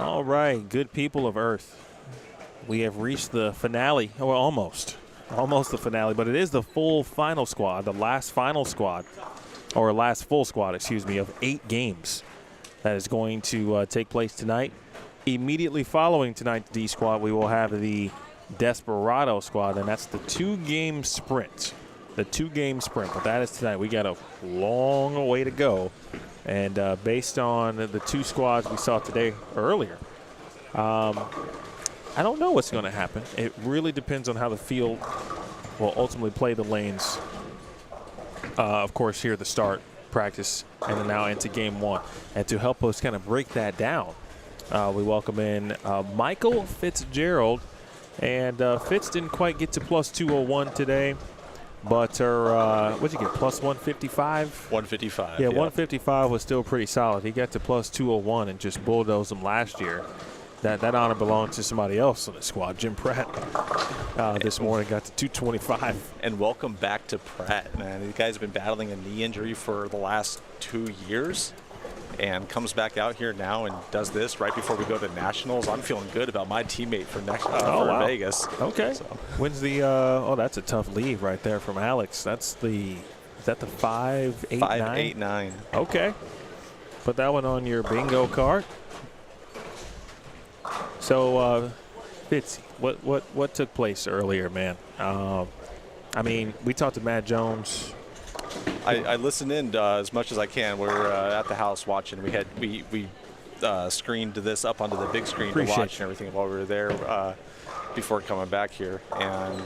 All right, good people of Earth. We have reached the finale, well, almost the finale, but it is the full final squad, the last final squad, or last full squad, excuse me, of 8 games that is going to take place tonight. Immediately following tonight's D squad, we will have the Desperado squad, and that's the 2-game sprint. The 2-game sprint, but that is tonight. We got a long way to go, and based on the 2 squads we saw today earlier, I don't know what's going to happen. It really depends on how the field will ultimately play the lanes. Of course, here at the start, practice, and then now into game 1. And to help us kind of break that down, we welcome in Michael Fitzgerald. And Fitz didn't quite get to plus 201 today, but her, what'd you get, plus 155? 155. Yeah, 155 was still pretty solid. He got to plus 201 and just bulldozed them last year. That honor belonged to somebody else on the squad. Jim Pratt this morning got to 225. And welcome back to Pratt, man. The guy's been battling a knee injury for the last 2 years and comes back out here now and does this right before we go to Nationals. I'm feeling good about my teammate for next for Vegas. Okay. So. When's the oh, that's a tough leave right there from Alex. That's the, is that the 5-8-9? 5-8-9. Okay. Put that one on your bingo card. So, Fitzy, what took place earlier, man? I mean, we talked to Matt Jones. I listened in as much as I can. We're at the house watching. We screened this up onto the big screen to watch and everything while we were there before coming back here, and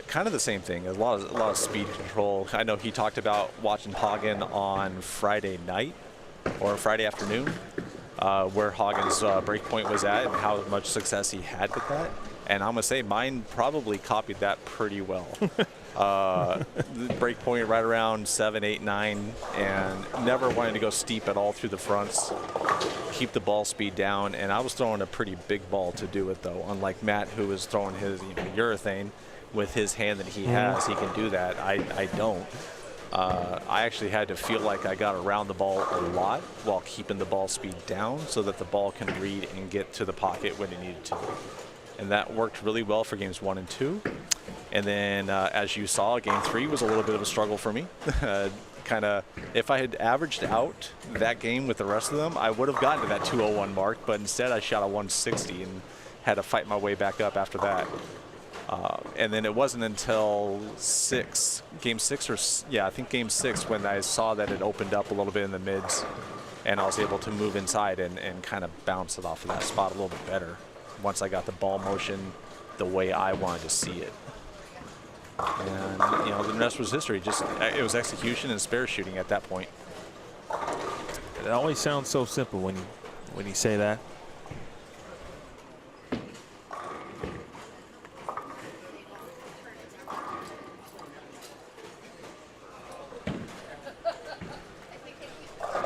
kind of the same thing. A lot of speed control. I know he talked about watching Hagen on Friday night or Friday afternoon. Where Hagen's break point was at and how much success he had with that. And I'm going to say mine probably copied that pretty well. The break point right around 7, 8, 9, and never wanting to go steep at all through the fronts, keep the ball speed down. And I was throwing a pretty big ball to do it, though. Unlike Matt, who was throwing his urethane with his hand that he has, he can do that. I don't. I actually had to feel like I got around the ball a lot while keeping the ball speed down so that the ball can read and get to the pocket when it needed to. And that worked really well for games 1 and 2. And then, as you saw, game 3 was a little bit of a struggle for me. Kind of, if I had averaged out that game with the rest of them, I would have gotten to that 201 mark. But instead, I shot a 160 and had to fight my way back up after that. And then it wasn't until game 6, I think game 6, when I saw that it opened up a little bit in the mids, and I was able to move inside and kind of bounce it off of that spot a little bit better once I got the ball motion the way I wanted to see it. And the rest was history. Just it was execution and spare shooting at that point. It always sounds so simple when you say that.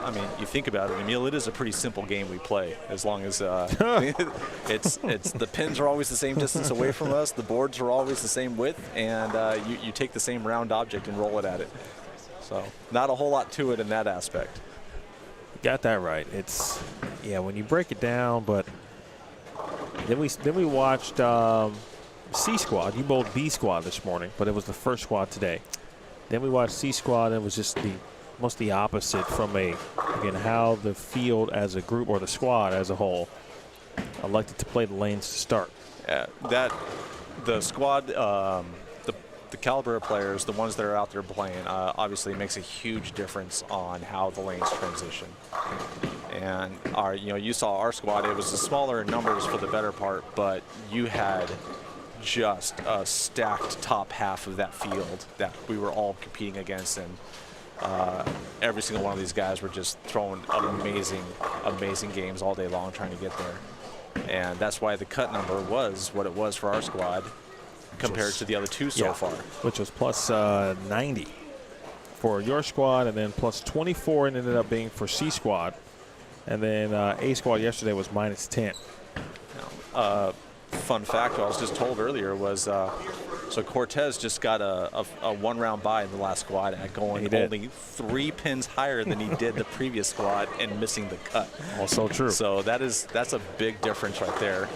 I mean, you think about it, Emil, it is a pretty simple game we play, as long as it's the pins are always the same distance away from us, the boards are always the same width, and you take the same round object and roll it at it. So not a whole lot to it in that aspect. Got that right. It's, yeah, when you break it down, but then we watched C squad. You bowled B squad this morning, but it was the first squad today. Then we watched C squad, and it was just almost the opposite from how the field as a group or the squad as a whole elected to play the lanes to start. The squad, the caliber of players, the ones that are out there playing, obviously makes a huge difference on how the lanes transition. And you saw our squad, it was the smaller numbers for the better part, but you had just a stacked top half of that field that we were all competing against, and every single one of these guys were just throwing amazing games all day long trying to get there. And that's why the cut number was what it was for our squad compared to the other 2 so far. Which was plus 90 for your squad, and then plus 24 and ended up being for C squad. And then A squad yesterday was minus 10. Fun fact I was just told earlier was So Cortez just got a 1-round bye in the last squad at going only 3 pins higher than he did the previous squad and missing the cut. Also true. So that's a big difference right there.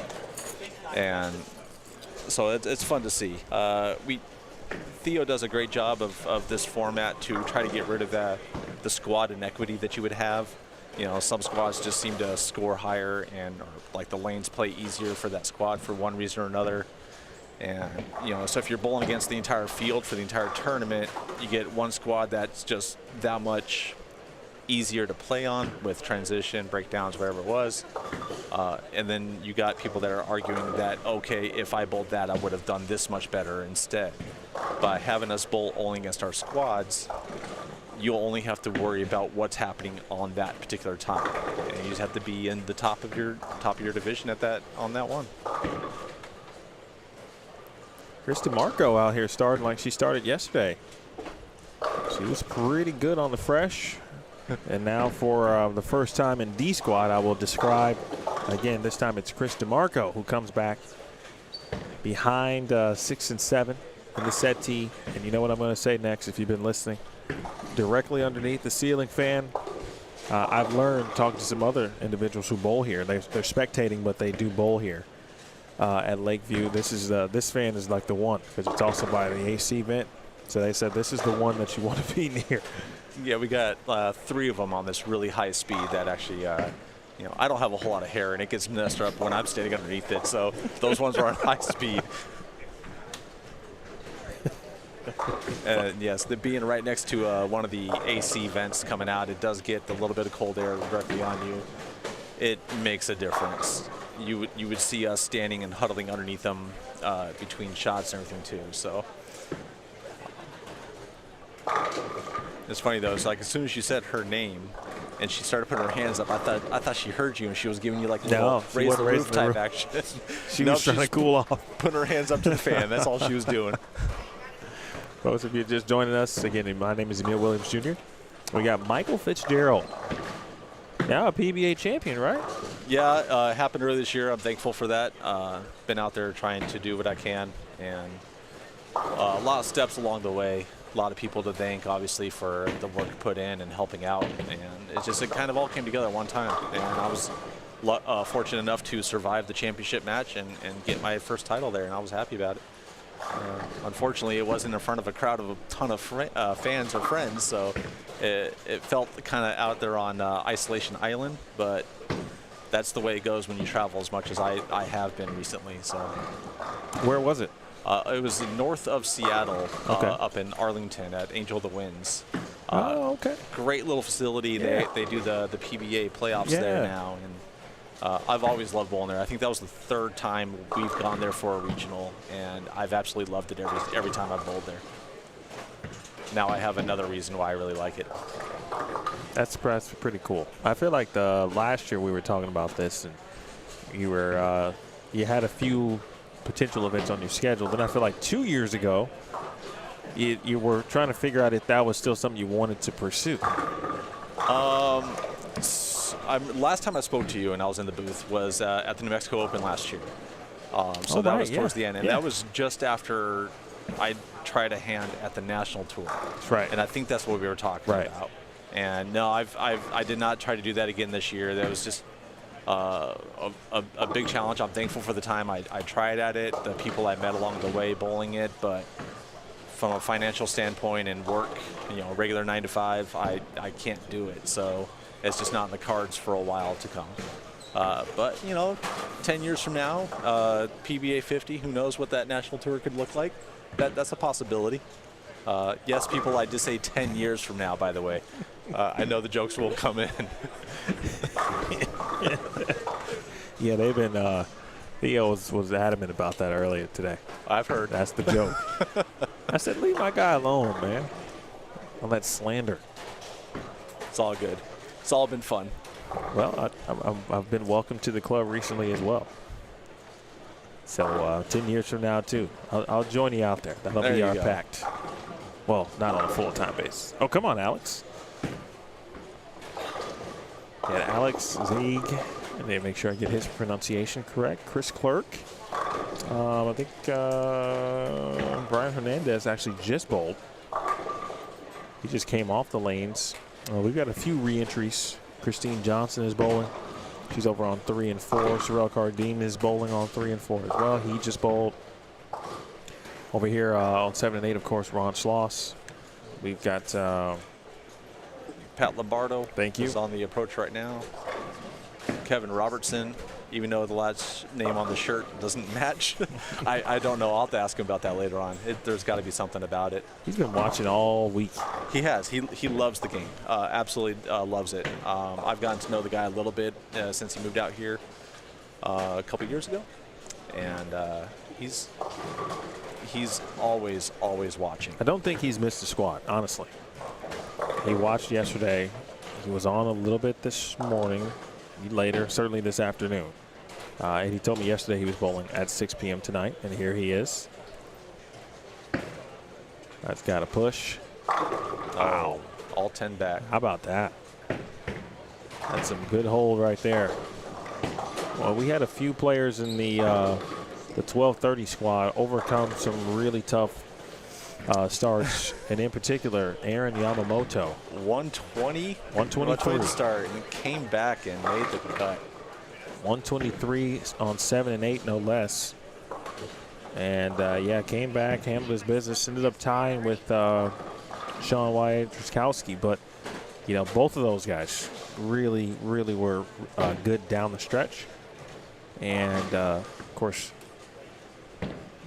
And so it's fun to see. Theo does a great job of this format to try to get rid of the squad inequity that you would have. You know, some squads just seem to score higher or like the lanes play easier for that squad for one reason or another. And, you know, so if you're bowling against the entire field for the entire tournament, you get one squad that's just that much easier to play on with transition, breakdowns, whatever it was. And then you got people that are arguing that, okay, if I bowled that, I would have done this much better instead. By having us bowl only against our squads, you'll only have to worry about what's happening on that particular time. And you just have to be in the top of your division on that one. Chris DeMarco out here starting like she started yesterday. She was pretty good on the fresh. And now for the first time in D squad, I will describe, again, this time it's Chris DeMarco who comes back behind 6 and 7 in the set tee. And you know what I'm going to say next if you've been listening. Directly underneath the ceiling fan. I've learned, talking to some other individuals who bowl here, they're spectating, but they do bowl here. At Lakeview, this fan is like the one because it's also by the AC vent. So they said this is the one that you want to be near. Yeah, we got 3 of them on this really high speed that actually, you know, I don't have a whole lot of hair and it gets messed up when I'm standing underneath it. So those ones are on high speed. And yes, being right next to one of the AC vents coming out, it does get a little bit of cold air directly on you. It makes a difference. You would see us standing and huddling underneath them between shots and everything too. So it's funny though. It's like as soon as you said her name and she started putting her hands up, I thought she heard you and she was giving you like a little raise the roof type action. She was trying to cool off, putting her hands up to the fan. That's all she was doing. Folks, if you're just joining us again, my name is Emil Williams Jr. We got Michael Fitzgerald. Now a PBA champion, right? Yeah, happened earlier this year. I'm thankful for that. Been out there trying to do what I can, and a lot of steps along the way. A lot of people to thank, obviously, for the work put in and helping out. And it kind of all came together at one time. And I was fortunate enough to survive the championship match and get my first title there, and I was happy about it. Unfortunately, it wasn't in front of a crowd of a ton of fans or friends, so it felt kind of out there on Isolation Island, but that's the way it goes when you travel as much as I have been recently. So, where was it? It was north of Seattle, okay. Up in Arlington at Angel of the Winds. Okay. Great little facility. Yeah. They do the PBA playoffs there now, and I've always loved bowling there. I think that was the 3rd time we've gone there for a regional, and I've absolutely loved it every time I've bowled there. Now I have another reason why I really like it. That's pretty cool. I feel like last year we were talking about this, and you had a few potential events on your schedule. Then I feel like 2 years ago, you were trying to figure out if that was still something you wanted to pursue. Last time I spoke to you and I was in the booth was at the New Mexico Open last year. So that was towards the end, and that was just after I tried a hand at the national tour. That's right. And I think that's what we were talking about. And no, I did not try to do that again this year. That was just a big challenge. I'm thankful for the time I tried at it, the people I met along the way bowling it, but from a financial standpoint and work, regular 9 to 5, I can't do it. So it's just not in the cards for a while to come. But 10 years from now, PBA 50, who knows what that national tour could look like? That's a possibility. Yes, people, I did say 10 years from now, by the way. I know the jokes will come in. Yeah, they've been. Theo was adamant about that earlier today. I've heard. That's the joke. I said, leave my guy alone, man. All that slander. It's all good. It's all been fun. Well, I've been welcomed to the club recently as well. So 10 years from now, too, I'll join you out there. That'll be our pact. Well, not on a full-time basis. Oh, come on, Alex. Yeah, Alex Zieg. I need to make sure I get his pronunciation correct. Chris Clerk I think Brian Hernandez actually just bowled. He just came off the lanes. We've got a few re-entries. Christine Johnson is bowling. She's over on 3 and 4. Sorrel Cardine is bowling on 3 and 4 as well. He just bowled. Over here on 7 and 8, of course, Ron Schloss. We've got Pat Lombardo. Thank you. Is on the approach right now. Kevin Robertson, even though the lad's name on the shirt doesn't match. I don't know. I'll have to ask him about that later on. There's got to be something about it. He's been watching all week. He has. He loves the game. Absolutely loves it. I've gotten to know the guy a little bit since he moved out here a couple years ago. And he's always watching. I don't think he's missed a squat, honestly. He watched yesterday. He was on a little bit this morning, later, certainly this afternoon. And he told me yesterday he was bowling at 6 p.m. tonight, and here he is. That's got a push. Wow. All 10 back. How about that? That's some good hold right there. Well, we had a few players in the 1230 squad overcome some really tough starts, and in particular, Aaron Yamamoto. 123 start and came back and made the cut. 123 on 7 and 8, no less. And yeah, came back, handled his business, ended up tying with Sean Wyatt-Truskowski. But you know, both of those guys really were good down the stretch. And of course,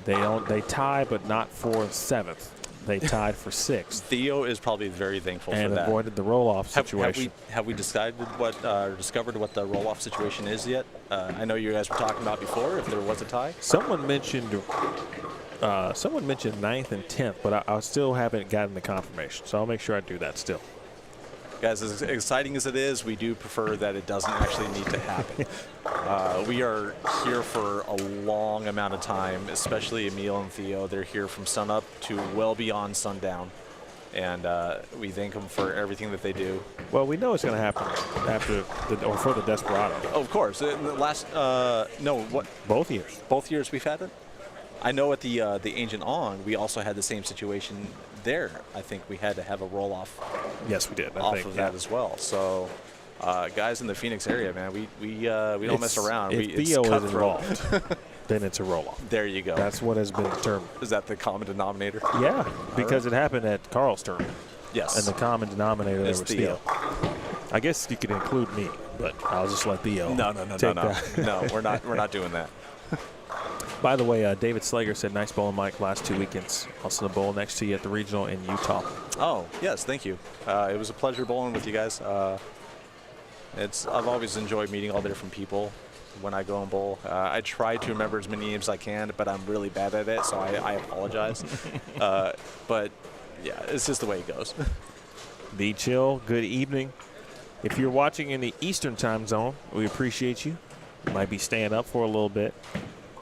they tie, but not for 7th. They tied for 6th. Theo is probably very thankful for that. And avoided the roll-off situation. Have we decided discovered what the roll-off situation is yet? I know you guys were talking about before if there was a tie. Someone mentioned 9th and 10th, but I still haven't gotten the confirmation. So I'll make sure I do that still. Guys, as exciting as it is, we do prefer that it doesn't actually need to happen. We are here for a long amount of time, especially Emil and Theo. They're here from sunup to well beyond sundown. And we thank them for everything that they do. Well, we know it's going to happen for the Desperado. Oh, of course. Both years. Both years we've had it? I know at the Ancient On, we also had the same situation there. I think we had to have a roll-off. Yes, we did. Off of that as well. So, guys in the Phoenix area, man, we don't mess around. If Theo is involved, then it's a roll-off. There you go. That's what has been determined. Is that the common denominator? Yeah, because it happened at Carl's turn. Yes. And the common denominator there was Theo. I guess you could include me, but I'll just let Theo. No. No, we're not doing that. By the way, David Slager said, nice bowling, Mike, last 2 weekends. Also the bowl next to you at the regional in Utah. Oh, yes, thank you. It was a pleasure bowling with you guys. I've always enjoyed meeting all the different people when I go and bowl. I try to remember as many names as I can, but I'm really bad at it, so I apologize. But, yeah, it's just the way it goes. The Chill, good evening. If you're watching in the Eastern time zone, we appreciate you. You might be staying up for a little bit.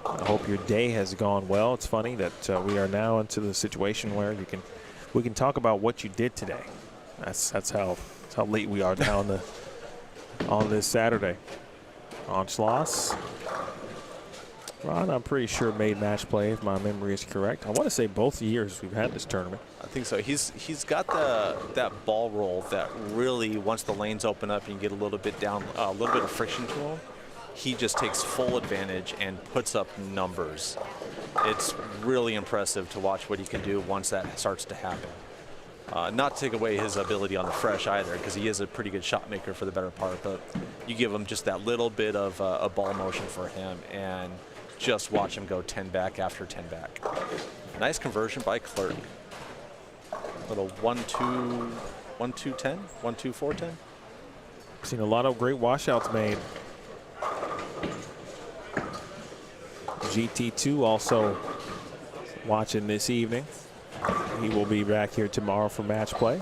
I hope your day has gone well. It's funny that we are now into the situation where we can talk about what you did today. That's how late we are now on this Saturday. On Schloss. Ron, I'm pretty sure made match play if my memory is correct. I want to say both years we've had this tournament. I think so. He's got that ball roll that really, once the lanes open up and you get a little bit of friction to him, he just takes full advantage and puts up numbers. It's really impressive to watch what he can do once that starts to happen. Not to take away his ability on the fresh either, because he is a pretty good shot maker for the better part, but you give him just that little bit of a ball motion for him and just watch him go 10 back after 10 back. Nice conversion by Clerk. Little 1-2, 1-2-10, 1-2-4-10. Seen a lot of great washouts made. GT2 also watching this evening. He will be back here tomorrow for match play.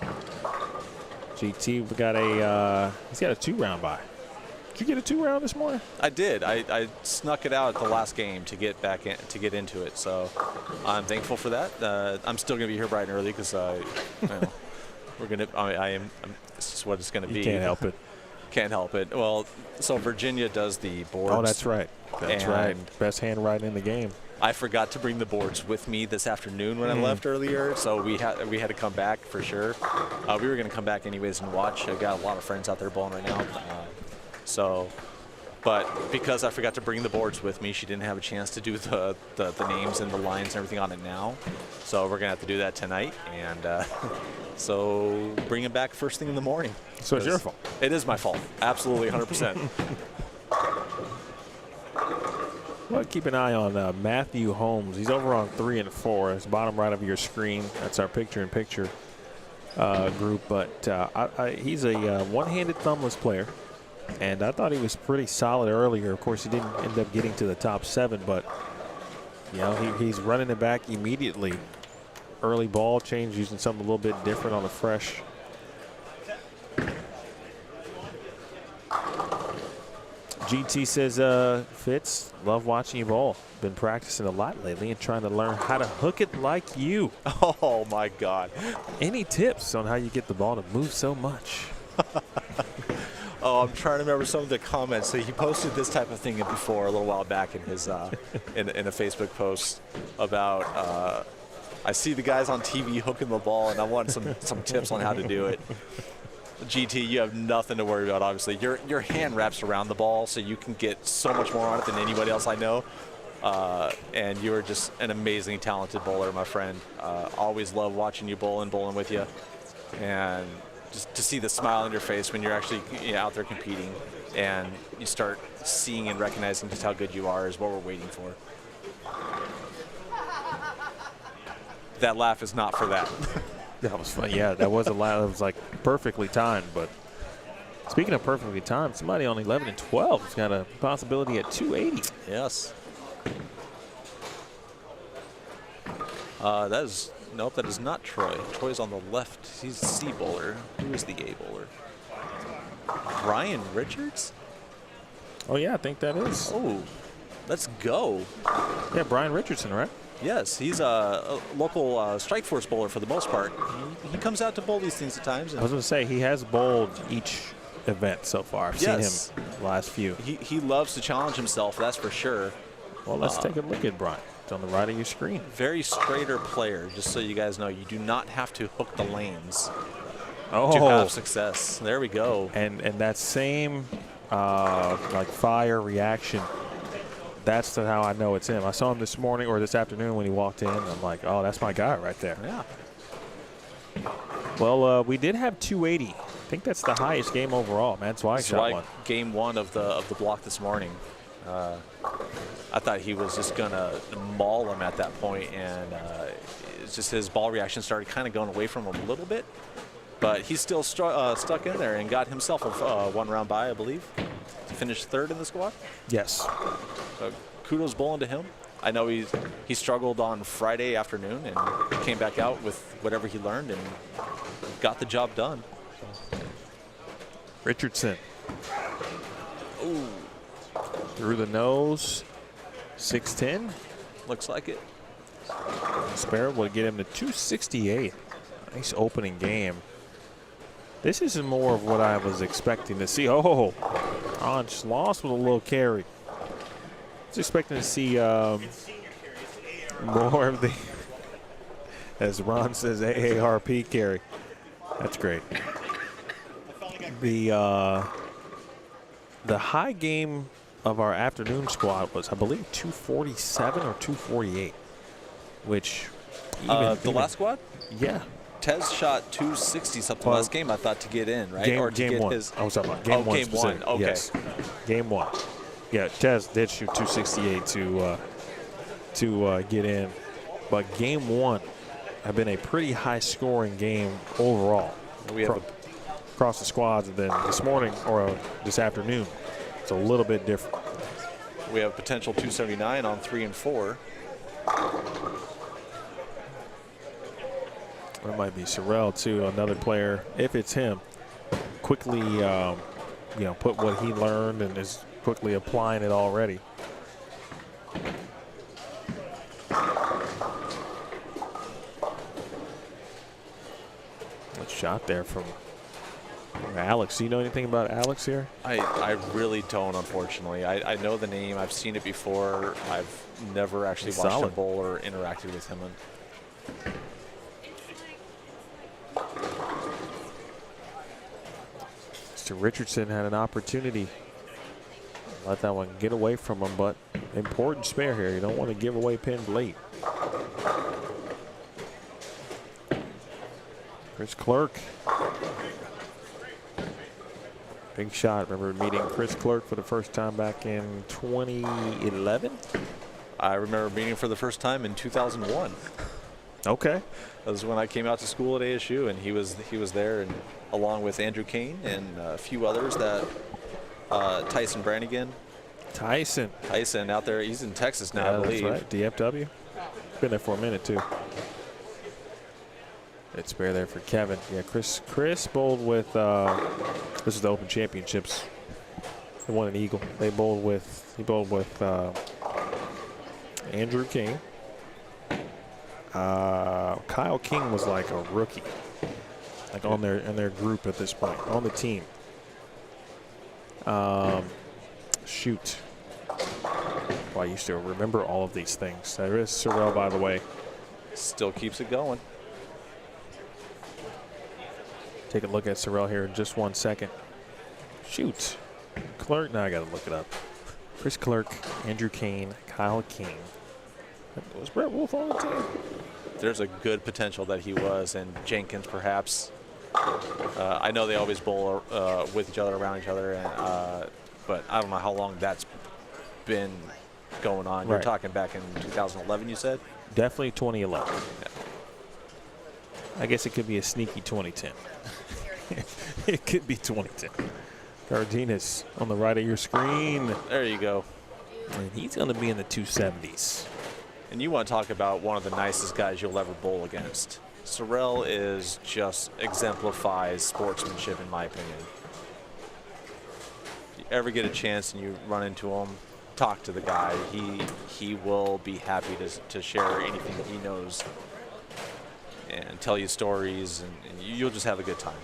GT, we got he's got a 2-round bye. Did you get a 2-round this morning? I did. I snuck it out at the last game to get back in, to get into it. So I'm thankful for that. I'm still gonna be here bright and early because we're gonna. It's just what it's gonna be. You can't help it. Can't help it. Well, so Virginia does the boards. Oh, that's right. That's right. Best handwriting in the game. I forgot to bring the boards with me this afternoon when I left earlier, so we had to come back for sure. We were going to come back anyways and watch. I got a lot of friends out there bowling right now. But because I forgot to bring the boards with me, she didn't have a chance to do the names and the lines and everything on it now. So we're going to have to do that tonight. And so bring it back first thing in the morning. So it's your fault. It is my fault. Absolutely 100%. Well, keep an eye on Matthew Holmes. He's over on 3 and 4. It's bottom right of your screen. That's our picture-in-picture group. But he's a one-handed thumbless player. And I thought he was pretty solid earlier. Of course, he didn't end up getting to the top 7, but you know he's running it back immediately. Early ball change, using something a little bit different on the fresh. GT says, Fitz, love watching you bowl. Been practicing a lot lately and trying to learn how to hook it like you. Oh my God! Any tips on how you get the ball to move so much? Oh, I'm trying to remember some of the comments. So he posted this type of thing before a little while back in his in a Facebook post about I see the guys on TV hooking the ball, and I want some tips on how to do it. GT, you have nothing to worry about. Obviously, your hand wraps around the ball, so you can get so much more on it than anybody else I know. And you are just an amazingly talented bowler, my friend. Always love watching you bowling with you, and just to see the smile on your face when you're actually out there competing and you start seeing and recognizing just how good you are is what we're waiting for. That laugh is not for that. That was fun. Yeah, that was a laugh. That was like perfectly timed. But speaking of perfectly timed, somebody on 11 and 12 has got a possibility at 280. Yes. Nope, that is not Troy. Troy's on the left. He's the C bowler. Who is the A bowler? Brian Richards? Oh, yeah, I think that is. Oh, let's go. Yeah, Brian Richardson, right? Yes, he's a local strike force bowler for the most part. He comes out to bowl these things at times. I was going to say, he has bowled each event so far. I've seen him the last few. He loves to challenge himself, that's for sure. Well, let's take a look at Brian. It's on the right of your screen. Very straighter player, just so you guys know. You do not have to hook the lanes to have success. There we go. And that same like fire reaction, that's how I know it's him. I saw him this morning or this afternoon when he walked in. I'm like, oh, that's my guy right there. Yeah. Well, we did have 280. I think that's the highest game overall. Man, that's why I shot one. Game 1 of the block this morning. I thought he was just gonna maul him at that point, and it's just his ball reaction started kind of going away from him a little bit, but he's still stuck in there and got himself a one-round bye, I believe, to finish 3rd in the squad. Yes. So kudos bowling to him. I know he struggled on Friday afternoon and came back out with whatever he learned and got the job done. Richardson. Ooh. Through the nose, 610. Looks like it. Sparrow will get him to 268. Nice opening game. This is more of what I was expecting to see. Oh, on Schloss with a little carry. I was expecting to see more of the, as Ron says, AARP carry. That's great. The high game of our afternoon squad was, I believe, 247 or 248, which the last squad? Yeah. Tez shot 260 something last game, I thought, to get in, right? Game 1. I was talking about game 1. Game 1. Okay. Yes. Game 1. Yeah, Tez did shoot 268 to get in, but game 1 have been a pretty high-scoring game overall. We have across the squads, and then this morning or this afternoon, it's a little bit different. We have potential 279 on 3 and 4. That might be Sorrell too, another player. If it's him, quickly, put what he learned and is quickly applying it already. Good shot there from Alex, do you know anything about Alex here? I really don't, unfortunately. I know the name. I've seen it before. I've never actually watched him bowl or interacted with him. Mr. Richardson had an opportunity. Let that one get away from him, but important spare here. You don't want to give away pins late. Chris Clerk. Big shot. Remember meeting Chris Clerk for the first time back in 2011? I remember meeting him for the first time in 2001. Okay. That was when I came out to school at ASU, and he was there, and along with Andrew Kane and a few others that Tyson Brannigan. Tyson out there. He's in Texas now, I believe. That's right. DFW. Been there for a minute too. It's spare there for Kevin. Yeah, Chris bowled with. This is the Open Championships. They won an eagle. He bowled with Andrew King. Kyle King was like a rookie, like in their group at this point, on the team. Shoot. Well, I used to remember all of these things. There is Sorrell, by the way. Still keeps it going. Take a look at Sorrell here in just 1 second. Shoot. Clerk, now I got to look it up. Chris Clerk, Andrew Kane, Kyle King. Was Brett Wolf on the team? There's a good potential that he was, and Jenkins perhaps. I know they always bowl with each other, around each other, and, but I don't know how long that's been going on. You're talking back in 2011, you said? Definitely 2011. Yeah. I guess it could be a sneaky 2010. It could be 2010. Cardenas on the right of your screen. There you go. And he's going to be in the 270s. And you want to talk about one of the nicest guys you'll ever bowl against. Sorrell is just exemplifies sportsmanship, in my opinion. If you ever get a chance and you run into him, talk to the guy. He will be happy to share anything that he knows and tell you stories, and you'll just have a good time.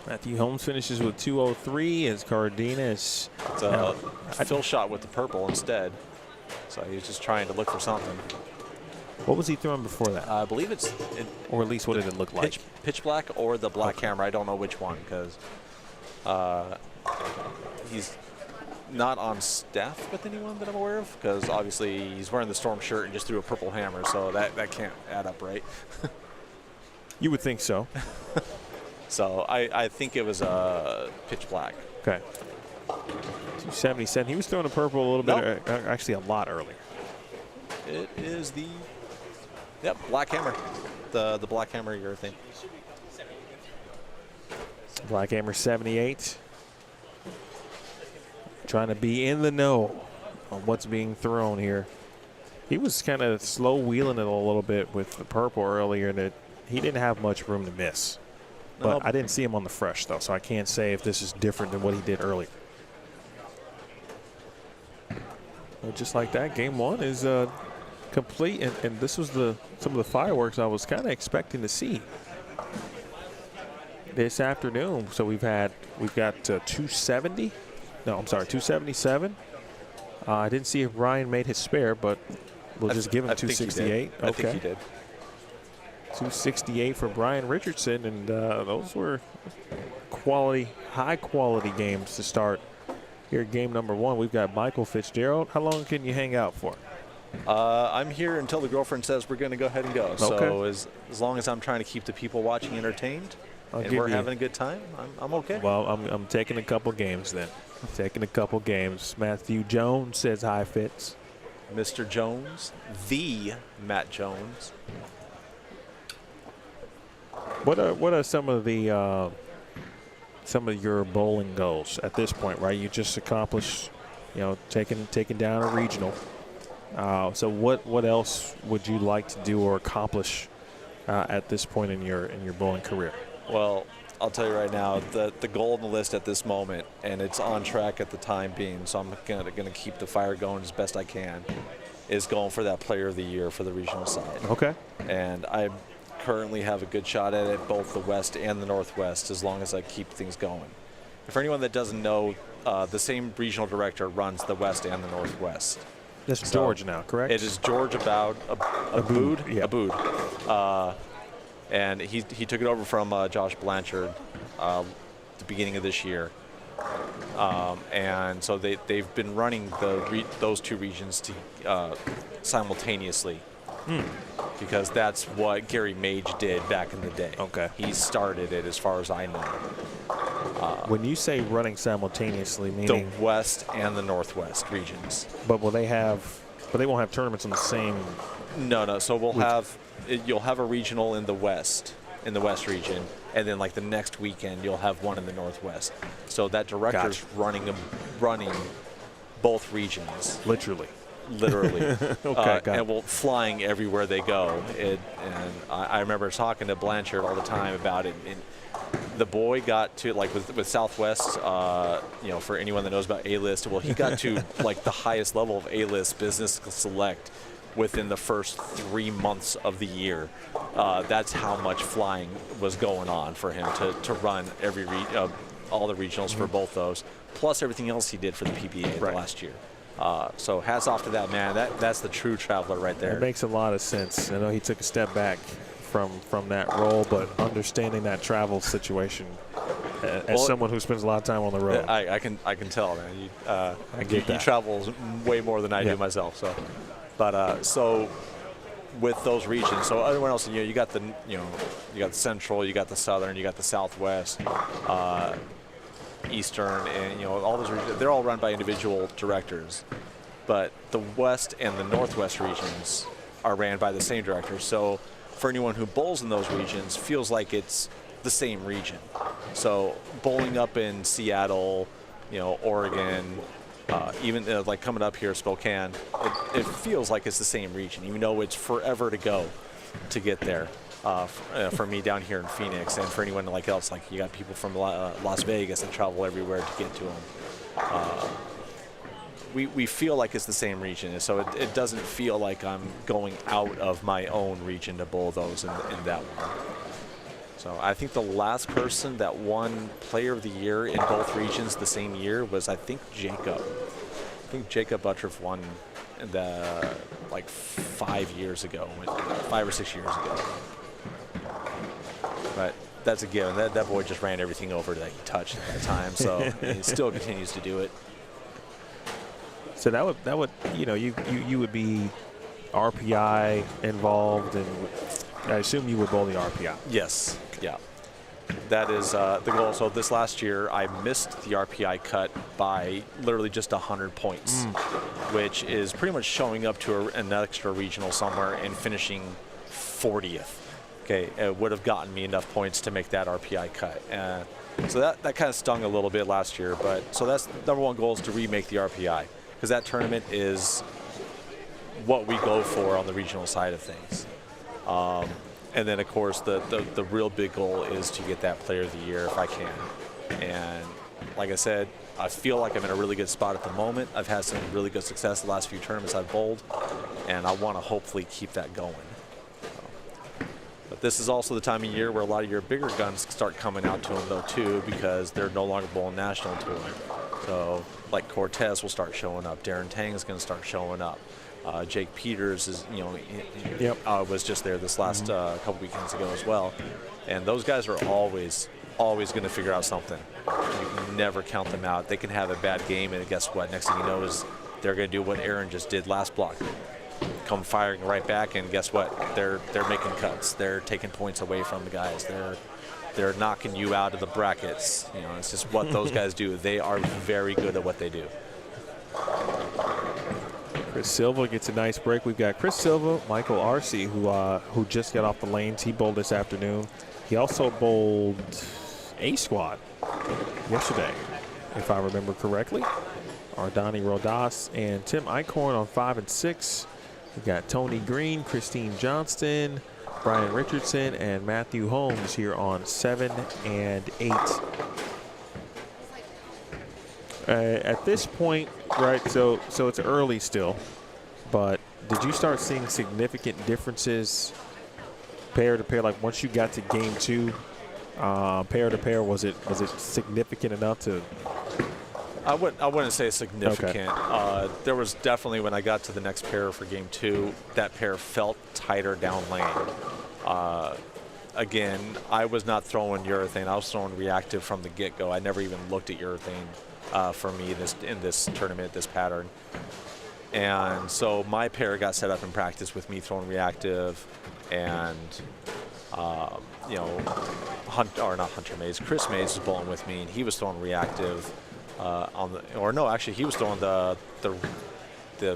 Matthew Holmes finishes with 203 as Cardenas. It's a fill shot with the purple instead. So he was just trying to look for something. What was he throwing before that? I believe or at least what did it look like? Pitch black or the black hammer. I don't know which one, because he's not on staff with anyone that I'm aware of, because obviously he's wearing the Storm shirt and just threw a purple hammer, so that can't add up, right? You would think so. So I think it was pitch black. Okay. 277. He was throwing a purple a little bit, actually a lot earlier. It is the black hammer, the black hammer urethane. Black hammer 78. Trying to be in the know on what's being thrown here. He was kind of slow wheeling it a little bit with the purple earlier, that he didn't have much room to miss. But I didn't see him on the fresh, though, so I can't say if this is different than what he did earlier. Well, just like that, game one is complete, and this was some of the fireworks I was kind of expecting to see this afternoon. So we've got 270. No, I'm sorry, 277. I didn't see if Ryan made his spare, but we'll just give him 268. I think he did. 268 for Brian Richardson, and those were high quality games to start here. Game number one. We've got Michael Fitzgerald. How long can you hang out for? I'm here until the girlfriend says we're going to go ahead and go. Okay. So as long as I'm trying to keep the people watching entertained and we're having a good time, I'm okay. Well, I'm taking a couple games then. I'm taking a couple games. Matthew Jones says hi, Fitz. Mr. Jones, the Matt Jones. What are some of your bowling goals at this point, right? You just accomplished, taking down a regional. So what else would you like to do or accomplish at this point in your bowling career? Well, I'll tell you right now, the goal on the list at this moment, and it's on track at the time being, so I'm gonna keep the fire going as best I can, is going for that Player of the Year for the regional side. Okay. And currently have a good shot at it, both the West and the Northwest, as long as I keep things going. And for anyone that doesn't know, the same regional director runs the West and the Northwest. That's George now, correct? It is George Aboud. Yeah. Aboud. And he took it over from Josh Blanchard the beginning of this year. And so they've been running those two regions simultaneously. Because that's what Gary Mage did back in the day. Okay. He started it, as far as I know. When you say running simultaneously, meaning the West and the Northwest regions. But will they have? But they won't have tournaments in the same. No. So you'll have a regional in the West region, and then like the next weekend you'll have one in the Northwest. So that director's running both regions. Literally. Okay, and flying everywhere they go. And I remember talking to Blanchard all the time about it. And the boy got to, like with Southwest, for anyone that knows about A-List, well, he got to like the highest level of A-List business select within the first 3 months of the year. That's how much flying was going on for him to run all the regionals for both those, plus everything else he did for the PBA last year. So hats off to that man. That's the true traveler right there. It makes a lot of sense. I know he took a step back from that role, but understanding that travel situation as someone who spends a lot of time on the road. I can tell, man. I get that. You travel way more than I do myself. So, but so with those regions, so everyone else, you got the Central, you got the Southern, you got the Southwest. Eastern, and all those regions, they're all run by individual directors, but the West and the Northwest regions are ran by the same director. So for anyone who bowls in those regions, feels like it's the same region. So bowling up in Seattle, Oregon, even like coming up here, Spokane, it feels like it's the same region, even though it's forever to go to get there. For me down here in Phoenix, and for anyone else, like you got people from Las Vegas that travel everywhere to get to them. We feel like it's the same region, so it doesn't feel like I'm going out of my own region to bowl those in that one. So I think the last person that won Player of the Year in both regions the same year was, I think, Jacob. I think Jacob Buttriff won in 5 years ago, 5 or 6 years ago. But that's a given. That boy just ran everything over that he touched at that time, so he still continues to do it. So that would you would be RPI involved, and I assume you would bowl the RPI. Yes, yeah. That is the goal. So this last year, I missed the RPI cut by literally just 100 points, which is pretty much showing up to an extra regional somewhere and finishing 40th. Okay, it would have gotten me enough points to make that RPI cut. So that kind of stung a little bit last year. But so that's number one goal, is to remake the RPI, because that tournament is what we go for on the regional side of things. And then, of course, the real big goal is to get that Player of the Year if I can. And like I said, I feel like I'm in a really good spot at the moment. I've had some really good success the last few tournaments I've bowled, and I want to hopefully keep that going. But this is also the time of year where a lot of your bigger guns start coming out to them, though, too, because they're no longer bowling national tour. So, like Cortez will start showing up. Darren Tang is going to start showing up. Jake Peters is, was just there this last couple weekends ago as well. And those guys are always going to figure out something. You can never count them out. They can have a bad game, and guess what? Next thing you know is they're going to do what Aaron just did last block. Come firing right back, and guess what? They're making cuts. They're taking points away from the guys. They're knocking you out of the brackets. It's just what those guys do. They are very good at what they do. Chris Silva gets a nice break. We've got Chris Silva, Michael Arce, who just got off the lanes. He bowled this afternoon. He also bowled A squad yesterday, if I remember correctly. Ardani Rodas and Tim Eichhorn on 5 and 6. We've got Tony Green, Christine Johnston, Brian Richardson, and Matthew Holmes here on 7 and 8. At this point, right, so it's early still, but did you start seeing significant differences pair to pair, like once you got to game 2, pair to pair, was it significant enough to? I wouldn't say significant. Okay. There was definitely, when I got to the next pair for game 2, that pair felt tighter down lane. Again, I was not throwing urethane. I was throwing reactive from the get-go. I never even looked at urethane for me in this tournament, this pattern. And so my pair got set up in practice with me throwing reactive, and you know, Hunter Mays, Chris Mays was bowling with me, and he was throwing reactive actually he was throwing the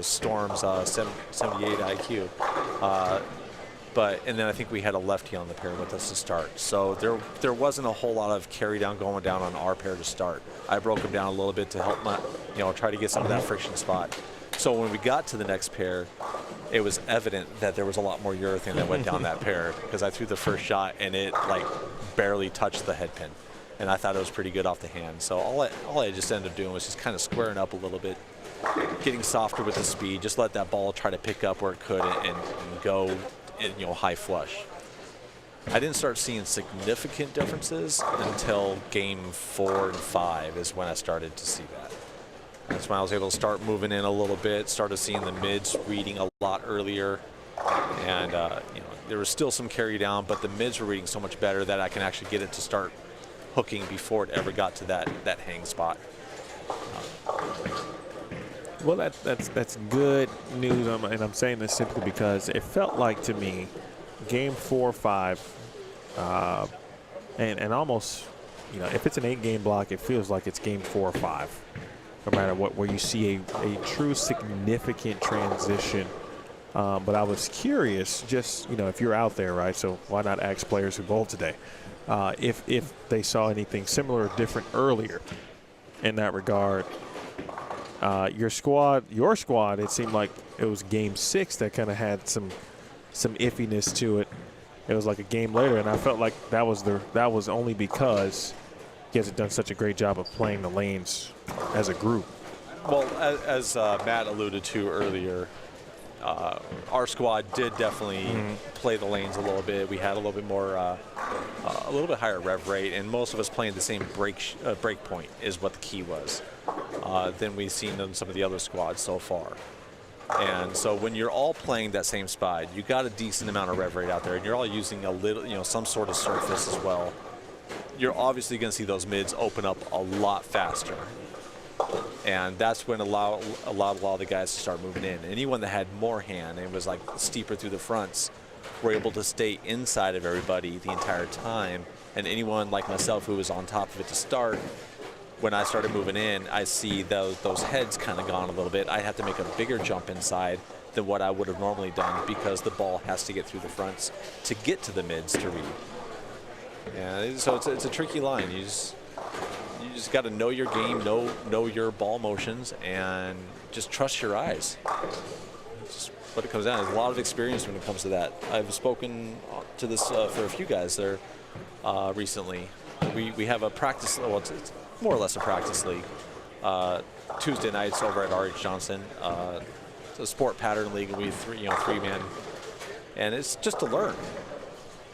Storm's 78 IQ. And then I think we had a lefty on the pair with us to start. So there wasn't a whole lot of carry down going down on our pair to start. I broke him down a little bit to help try to get some of that friction spot. So when we got to the next pair, it was evident that there was a lot more urethane that went down that pair, because I threw the first shot and it like barely touched the head pin. And I thought it was pretty good off the hand. So all I just ended up doing was just kind of squaring up a little bit, getting softer with the speed, just let that ball try to pick up where it could and go in, high flush. I didn't start seeing significant differences until game 4 and 5 is when I started to see that. That's when I was able to start moving in a little bit, started seeing the mids reading a lot earlier. And there was still some carry down, but the mids were reading so much better that I can actually get it to start hooking before it ever got to that hang spot. Well, that's good news, and I'm saying this simply because it felt like to me, game 4 or 5, and almost, if it's an 8-game block, it feels like it's game 4 or 5, no matter what, where you see a true significant transition. But I was curious, just if you're out there, right? So why not ask players who bowled today if they saw anything similar or different earlier in that regard. Your squad, it seemed like it was game 6 that kind of had some iffiness to it. It was like a game later, and I felt like that was only because you guys had done such a great job of playing the lanes as a group. Well, as Matt alluded to earlier, our squad did definitely play the lanes a little bit. We had a little bit more, a little bit higher rev rate, and most of us playing the same break point is what the key was than we've seen in some of the other squads so far. And so when you're all playing that same spot, you got a decent amount of rev rate out there, and you're all using a little, some sort of surface as well. You're obviously going to see those mids open up a lot faster. And that's when allowed a lot of the guys to start moving in. Anyone that had more hand and was like steeper through the fronts were able to stay inside of everybody the entire time. And anyone like myself who was on top of it to start, when I started moving in, I see those heads kind of gone a little bit. I have to make a bigger jump inside than what I would have normally done because the ball has to get through the fronts to get to the mids to read. Yeah, so it's a tricky line. You just got to know your game, know your ball motions, and just trust your eyes. It's just what it comes down to. There's a lot of experience when it comes to that. I've spoken to this for a few guys there recently. We have a practice. Well, it's more or less a practice league. Tuesday nights over at R.H. Johnson. It's a sport pattern league, and we three-man, and it's just to learn.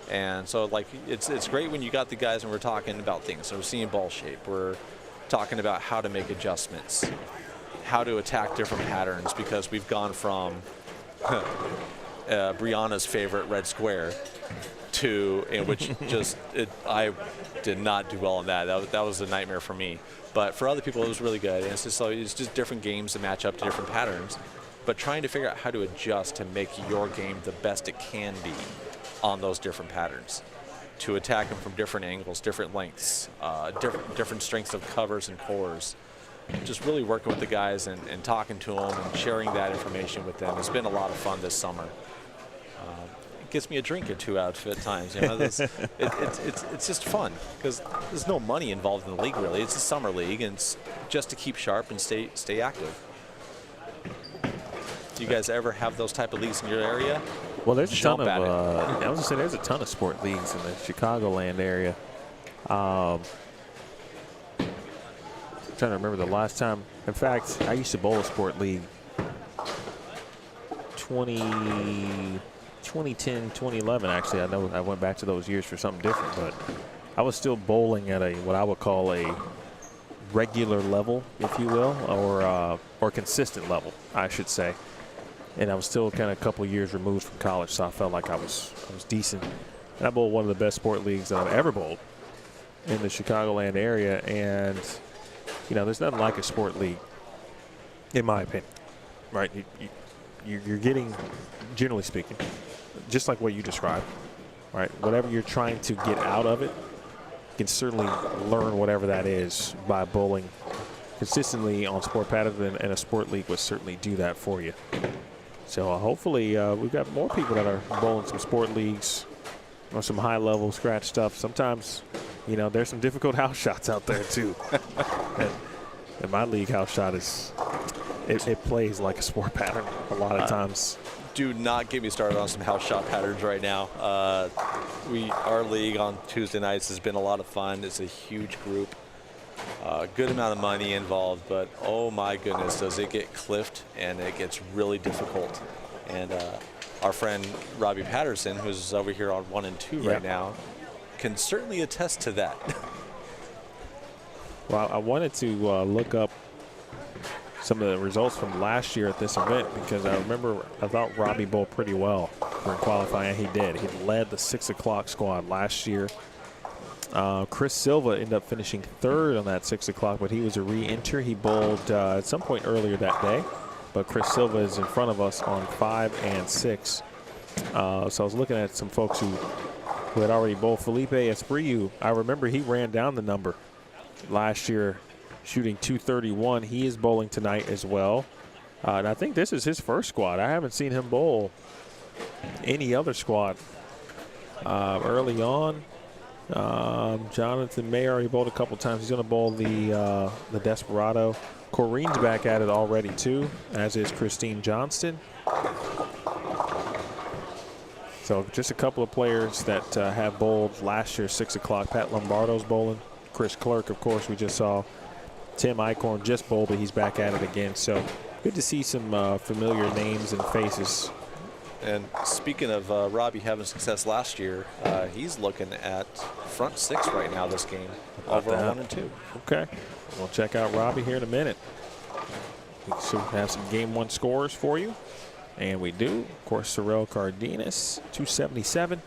And so, like, it's great when you got the guys and we're talking about things. So we're seeing ball shape. We're talking about how to make adjustments, how to attack different patterns, because we've gone from Brianna's favorite red square to, which I did not do well in that. That was a nightmare for me. But for other people, it was really good. And it's just different games to match up to different patterns. But trying to figure out how to adjust to make your game the best it can be on those different patterns, to attack them from different angles, different lengths, different strengths of covers and cores. Just really working with the guys and talking to them and sharing that information with them. It's been a lot of fun this summer. It gets me a drink or two out at times. It's just fun because there's no money involved in the league really. It's a summer league, and it's just to keep sharp and stay active. Do you guys ever have those type of leagues in your area? Well, there's a ton of. I was gonna say there's a ton of sport leagues in the Chicagoland area. I'm trying to remember the last time. In fact, I used to bowl a sport league 22 2010, 2011, actually. I know I went back to those years for something different, but I was still bowling at what I would call a regular level, if you will, or consistent level, I should say. And I was still kind of a couple years removed from college, so I felt like I was decent. And I bowled one of the best sport leagues that I've ever bowled in the Chicagoland area, and there's nothing like a sport league, in my opinion. Right? You're getting, generally speaking, just like what you described. Right? Whatever you're trying to get out of it, you can certainly learn whatever that is by bowling consistently on sport patterns, and a sport league would certainly do that for you. So hopefully we've got more people that are bowling some sport leagues or some high-level scratch stuff. Sometimes, there's some difficult house shots out there too. and my league house shot it plays like a sport pattern a lot of times. Do not get me started on some house shot patterns right now. Our league on Tuesday nights has been a lot of fun. It's a huge group, good amount of money involved, but oh my goodness, does it get cliffed, and it gets really difficult. And our friend Robbie Patterson, who's over here on 1 and 2 right now, can certainly attest to that. Well, I wanted to look up some of the results from last year at this event, because I thought Robbie bowled pretty well for qualifying. He did. He led the 6 o'clock squad last year. Chris Silva ended up finishing 3rd on that 6 o'clock, but he was a re-enter. He bowled at some point earlier that day, but Chris Silva is in front of us on 5 and 6. So I was looking at some folks who had already bowled. Felipe Espriu, I remember he ran down the number last year, shooting 231. He is bowling tonight as well. And I think this is his first squad. I haven't seen him bowl any other squad early on. Jonathan May already bowled a couple times. He's going to bowl the Desperado. Corrine's back at it already too, as is Christine Johnston. So just a couple of players that have bowled last year 6 o'clock. Pat Lombardo's bowling. Chris Clerk, of course, we just saw. Tim Eichhorn just bowled, but he's back at it again. So good to see some familiar names and faces. And speaking of Robbie having success last year, he's looking at front 6 right now this game, over 1 and 2. Okay. We'll check out Robbie here in a minute. So we have some game 1 scores for you. And we do. Of course, Sorrel Cardenas, 277.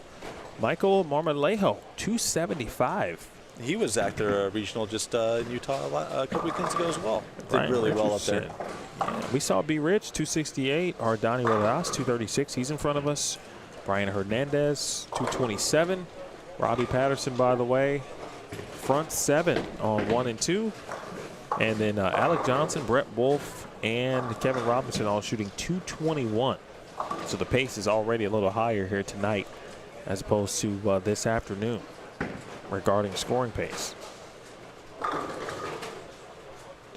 Michael Marmolejo, 275. He was at their regional just in Utah a couple weekends ago as well. Did really well up there. Yeah. We saw B. Rich, 268. Ardani Rodas, 236. He's in front of us. Brian Hernandez, 227. Robbie Patterson, by the way, front 7 on 1 and 2. And then Alec Johnson, Brett Wolf, and Kevin Robinson all shooting 221. So the pace is already a little higher here tonight as opposed to this afternoon regarding scoring pace.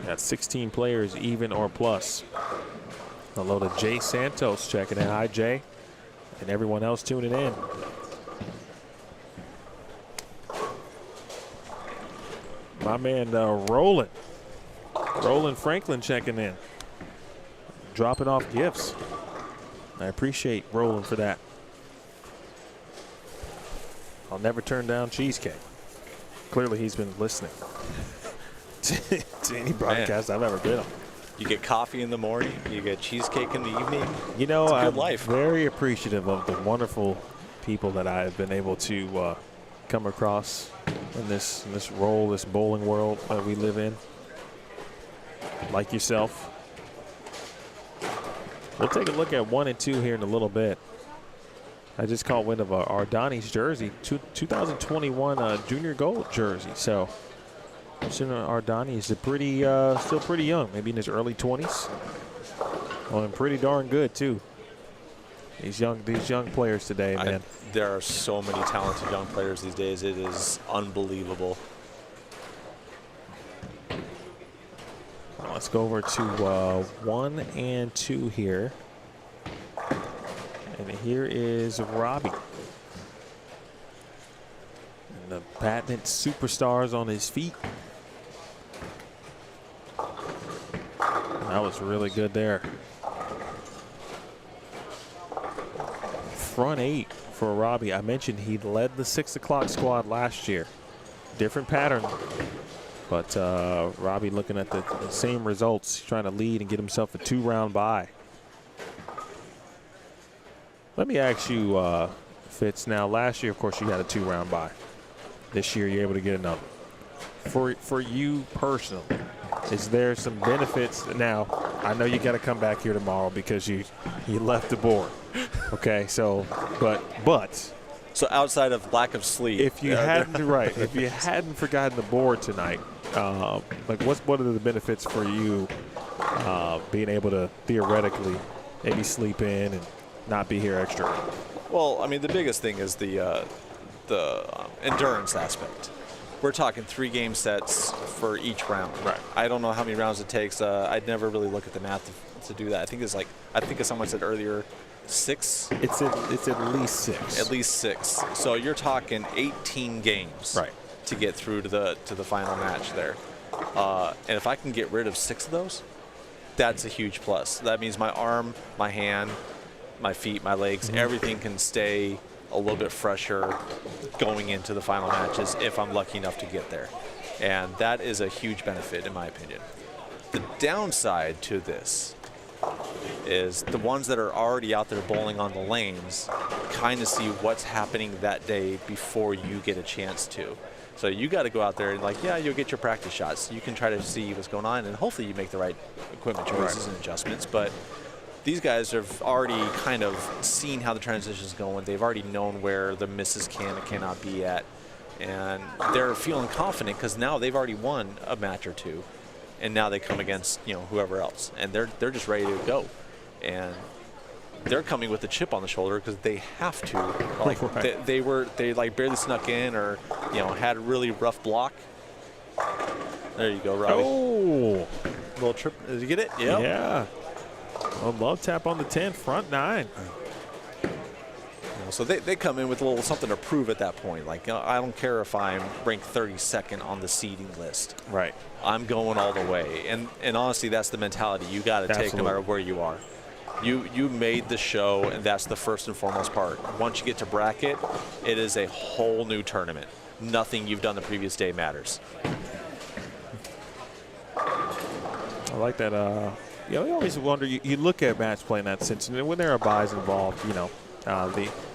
Got 16 players even or plus. Hello to Jay Santos checking in. Hi, Jay. And everyone else tuning in. My man Roland Franklin checking in. Dropping off gifts. I appreciate Roland for that. I'll never turn down cheesecake. Clearly he's been listening to any broadcast I've ever been on. You get coffee in the morning, you get cheesecake in the evening. You know, it's a good I'm life. Very appreciative of the wonderful people that I have been able to come across in this role, this bowling world that we live in. Like yourself. We'll take a look at 1 and 2 here in a little bit. I just caught wind of Ardani's jersey, 2021 junior gold jersey. So Ardani is still pretty young, maybe in his early 20s. Well, and pretty darn good too. These young players today, man. There are so many talented young players these days. It is unbelievable. Let's go over to 1 and 2 here. And here is Robbie. And the patent superstars on his feet. That was really good there. front 8 for Robbie. I mentioned he led the 6 o'clock squad last year. Different pattern. But Robbie looking at the same results, trying to lead and get himself a 2-round bye. Let me ask you, Fitz, now last year, of course, you had a 2-round bye. This year, you're able to get another. For you personally, is there some benefits? Now, I know you got to come back here tomorrow because you left the board. Okay, so, but. So outside of lack of sleep. If you hadn't, right, if you hadn't forgotten the board tonight, like what are the benefits for you being able to theoretically maybe sleep in and not be here extra? Well, I mean, the biggest thing is the endurance aspect. We're talking 3 game sets for each round. Right. I don't know how many rounds it takes. I'd never really look at the math to do that. I think as someone said earlier, 6. It's at least 6. At least 6. So you're talking 18 games. Right. To get through to the final match there. And if I can get rid of 6 of those, that's a huge plus. That means my arm, my hand, my feet, my legs, everything can stay a little bit fresher going into the final matches if I'm lucky enough to get there. And that is a huge benefit in my opinion. The downside to this is the ones that are already out there bowling on the lanes kind of see what's happening that day before you get a chance to. So you got to go out there and you'll get your practice shots. You can try to see what's going on and hopefully you make the right equipment choices and adjustments. But these guys have already kind of seen how the transition is going. They've already known where the misses can and cannot be at. And they're feeling confident because now they've already won a match or 2. And now they come against, whoever else. And they're just ready to go. And they're coming with a chip on the shoulder because they have to. Like right. they barely snuck in or, had a really rough block. There you go, Robbie. Oh. Little trip. Did you get it? Yep. Yeah. A love tap on the 10, front 9. So they come in with a little something to prove at that point. I don't care if I'm ranked 32nd on the seeding list. Right. I'm going all the way. And honestly, that's the mentality you got to take no matter where you are. You made the show, and that's the first and foremost part. Once you get to bracket, it is a whole new tournament. Nothing you've done the previous day matters. I like that. We always wonder, you look at match play in that sense, and when there are buys involved,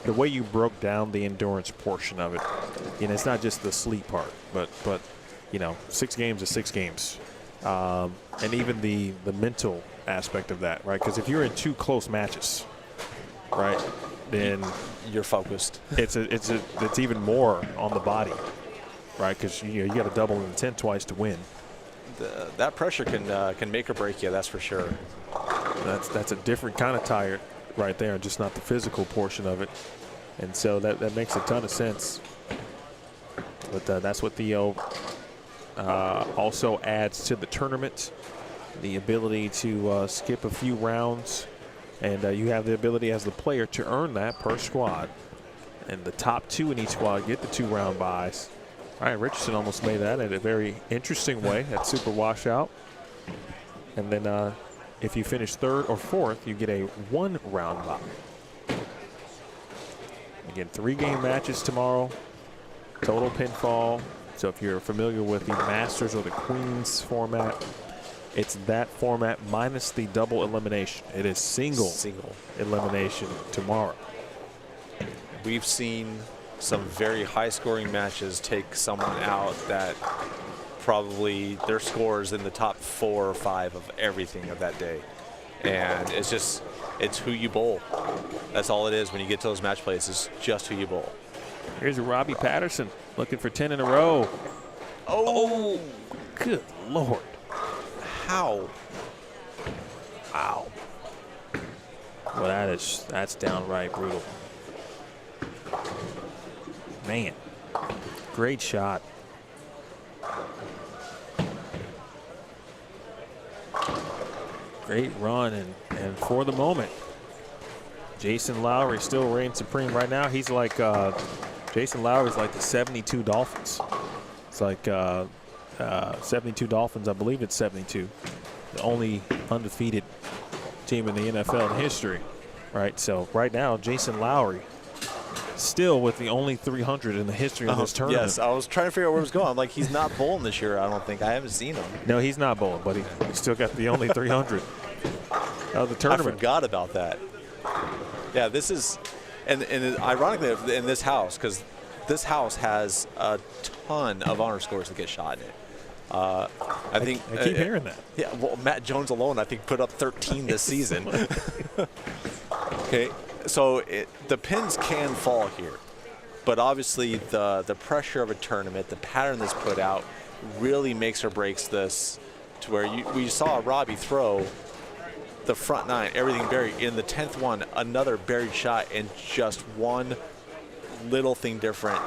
the way you broke down the endurance portion of it, it's not just the sleep part, but 6 games is 6 games. And even the mental aspect of that, right? Because if you're in 2 close matches, right, then you're focused. It's even more on the body, right? Because you got to double in the 10 twice to win. That pressure can make or break you. That's for sure. That's a different kind of tired right there, just not the physical portion of it. And so that makes a ton of sense. But that's what Theo also adds to the tournament, the ability to skip a few rounds. And you have the ability as the player to earn that per squad. And the top 2 in each squad get the 2-round buys. Ryan Richardson almost made that in a very interesting way at Super Washout. And then if you finish 3rd or 4th, you get a 1-round buy. Again, 3-game matches tomorrow, total pinfall. So if you're familiar with the Masters or the Queens format, it's that format minus the double elimination. It is single elimination tomorrow. We've seen some very high-scoring matches take someone out that probably their scores in the top 4 or 5 of everything of that day. And it's who you bowl. That's all it is when you get to those match plays, is just who you bowl. Here's Robbie Patterson looking for 10 in a row. Oh, good Lord. How? Wow. Well, that's downright brutal. Man, great shot. Great run, and for the moment, Jason Lowry still reigns supreme right now. He's like, Jason Lowry's like the 72 Dolphins. It's like 72 Dolphins, I believe it's 72. The only undefeated team in the NFL in history. right? So right now, Jason Lowry still with the only 300 in the history of this tournament. Yes, I was trying to figure out where it was going. I'm like, he's not bowling this year, I don't think. I haven't seen him. No, he's not bowling, but he still got the only 300 of the tournament. I forgot about that. Yeah, this is, and ironically, in this house, because this house has a ton of honor scores that get shot in it. I think I keep hearing that. Yeah, well, Matt Jones alone, I think, put up 13 this season. Okay, so the pins can fall here, but obviously the pressure of a tournament, the pattern that's put out, really makes or breaks this to where we saw Robbie throw the front 9, everything buried. In the 10th one, another buried shot, and just one little thing different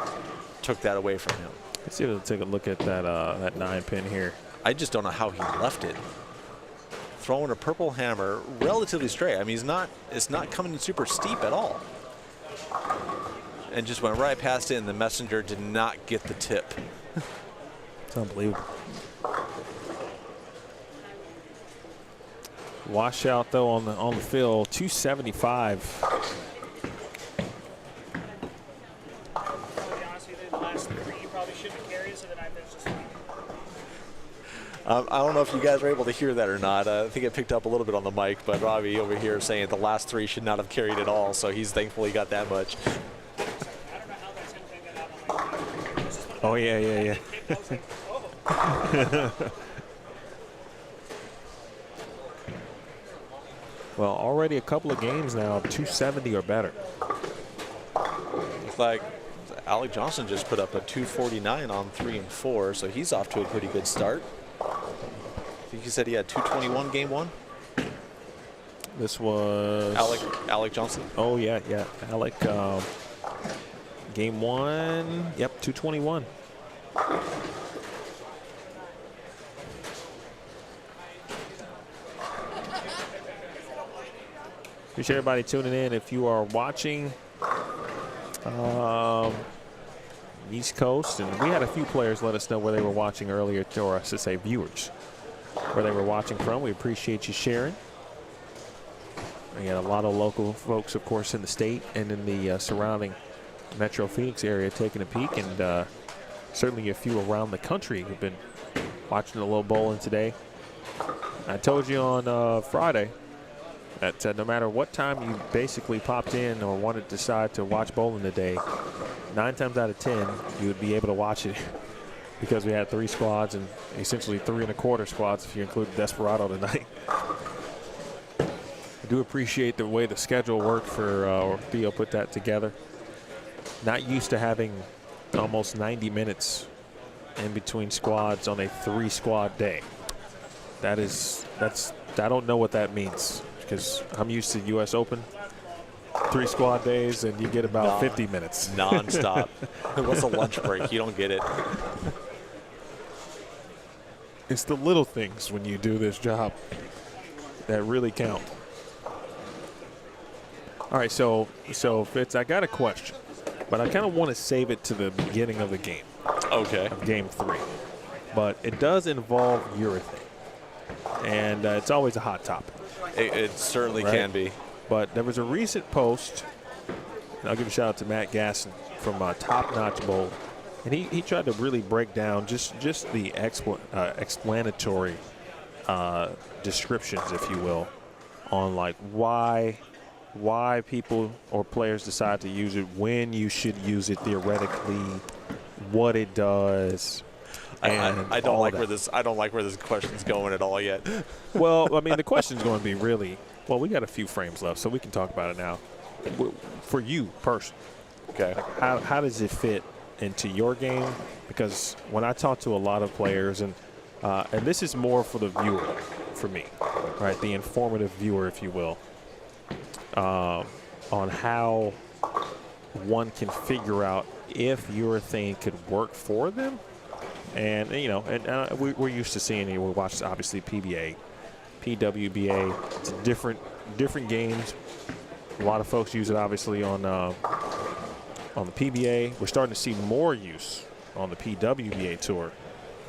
took that away from him. Let's see if we'll take a look at that 9 pin here. I just don't know how he left it. Throwing a purple hammer relatively straight. I mean, it's not coming in super steep at all. And just went right past it, and the messenger did not get the tip. It's unbelievable. Washout though on the field, 275. I don't know if you guys were able to hear that or not. I think it picked up a little bit on the mic, but Robbie over here saying the last 3 should not have carried at all, so he's thankfully got that much. Oh, yeah. Well, already a couple of games now, 270 or better. It's like Alec Johnson just put up a 249 on 3 and 4, so he's off to a pretty good start. I think you said he had 221 game 1. This was Alec Johnson. Oh yeah. Alec, game 1. Yep, 221. Appreciate everybody tuning in. If you are watching East Coast, and we had a few players let us know where they were watching earlier, or I should say viewers, where they were watching from. We appreciate you sharing. We got a lot of local folks, of course, in the state and in the surrounding Metro Phoenix area taking a peek, and certainly a few around the country who've been watching a little bowling today. I told you on Friday that no matter what time you basically popped in or wanted to decide to watch bowling today, 9 times out of 10 you would be able to watch it because we had 3 squads and essentially 3 1/4 squads if you include Desperado tonight. I do appreciate the way the schedule worked for Theo put that together. Not used to having almost 90 minutes in between squads on a 3 squad day. I don't know what that means, because I'm used to U.S. Open, 3 squad days, and you get about 50 minutes. Non-stop. What's a lunch break? You don't get it. It's the little things when you do this job that really count. All right, so Fitz, I got a question, but I kind of want to save it to the beginning of the game. Okay. Of game 3. But it does involve urethane, and it's always a hot topic. It certainly right? can be. But there was a recent post, and I'll give a shout out to Matt Gasson from Top Notch Bowl, and he tried to really break down just the explanatory descriptions, if you will, on like why people or players decide to use it, when you should use it theoretically, what it does. I don't like where this question's going at all yet. Well, I mean, the question's going to be really, well, we got a few frames left, so we can talk about it now. For you personally, okay, like how does it fit into your game? Because when I talk to a lot of players, and this is more for the viewer, for me, right, the informative viewer, if you will, on how one can figure out if urethane could work for them. And, you know, we're used to seeing it. We watch, obviously, PBA, PWBA. It's different games. A lot of folks use it, obviously, on the PBA. We're starting to see more use on the PWBA tour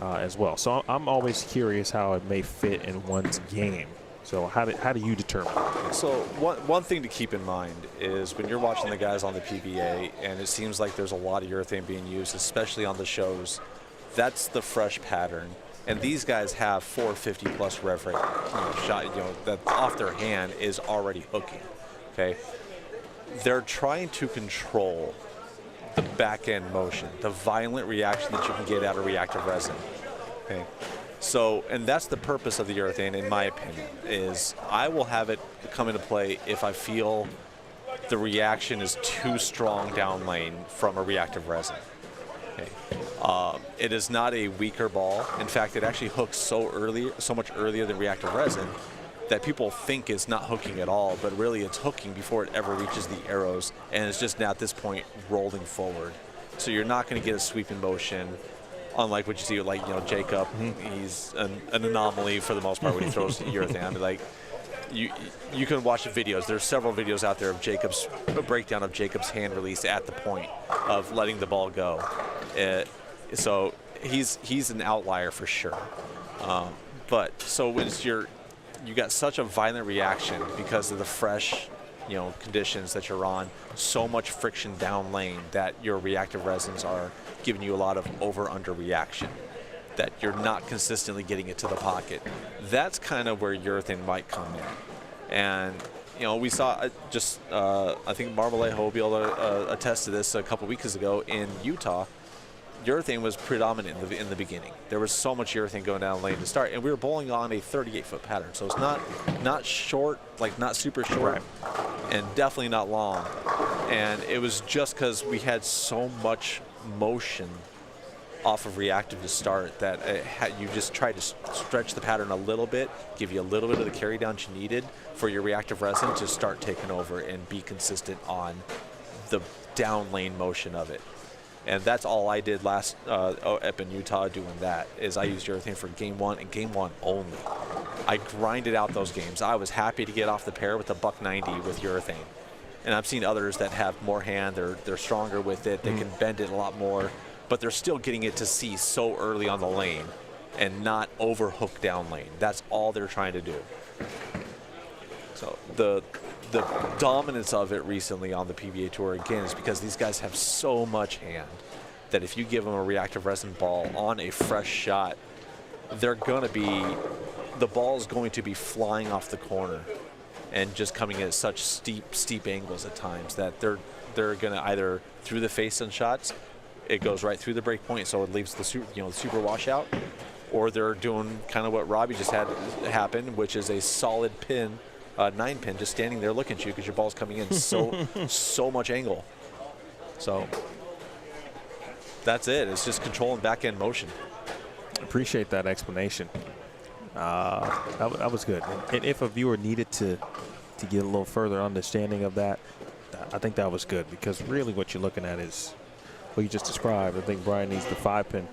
as well. So I'm always curious how it may fit in one's game So how do you determine? So one thing to keep in mind is when you're watching the guys on the PBA, and it seems like there's a lot of urethane being used, especially on the shows, that's the fresh pattern. And these guys have 450 plus rev rate, shot, that off their hand is already hooking. Okay, they're trying to control the back end motion, the violent reaction that you can get out of reactive resin. Okay, so and that's the purpose of the urethane, in my opinion, is I will have it come into play if I feel the reaction is too strong down lane from a reactive resin. Okay. It is not a weaker ball. In fact, it actually hooks so much earlier than reactive resin that people think it's not hooking at all, but really it's hooking before it ever reaches the arrows, and it's just now at this point rolling forward. So you're not going to get a sweeping motion, unlike what you see like Jacob. He's an anomaly for the most part when he throws urethane. I mean, like you can watch the videos. There's several videos out there of a breakdown of Jacob's hand release at the point of letting the ball go. So he's an outlier for sure. But so when you got such a violent reaction because of the fresh, conditions that you're on, so much friction down lane that your reactive resins are giving you a lot of over-under reaction, that you're not consistently getting it to the pocket. That's kind of where urethane might come in. And we saw I think Marmalade will be able to attest to this a couple weeks ago in Utah. Urethane was predominant in the beginning. There was so much urethane going down lane to start, and we were bowling on a 38-foot pattern, so it's not short, like not super short, and definitely not long. And it was just because we had so much motion off of reactive to start that you just tried to stretch the pattern a little bit, give you a little bit of the carry down you needed for your reactive resin to start taking over and be consistent on the down lane motion of it. And that's all I did last up in Utah doing that, is I used urethane for game one and game one only. I grinded out those games. I was happy to get off the pair with a $190 with urethane. And I've seen others that have more hand, they're stronger with it, they can bend it a lot more, but they're still getting it to see so early on the lane and not overhook down lane. That's all they're trying to do. So the dominance of it recently on the PBA Tour, again, is because these guys have so much hand that if you give them a reactive resin ball on a fresh shot, the ball is going to be flying off the corner and just coming in at such steep angles at times that they're going to either through the face on shots, it goes right through the break point, so it leaves the super washout, or they're doing kind of what Robbie just had happen, which is a solid pin. 9-pin just standing there looking at you because your ball's coming in so much angle. So that's it. It's just controlling back end motion. Appreciate that explanation. That was good. And if a viewer needed to get a little further understanding of that, I think that was good, because really what you're looking at is what you just described. I think Brian needs the 5-pin.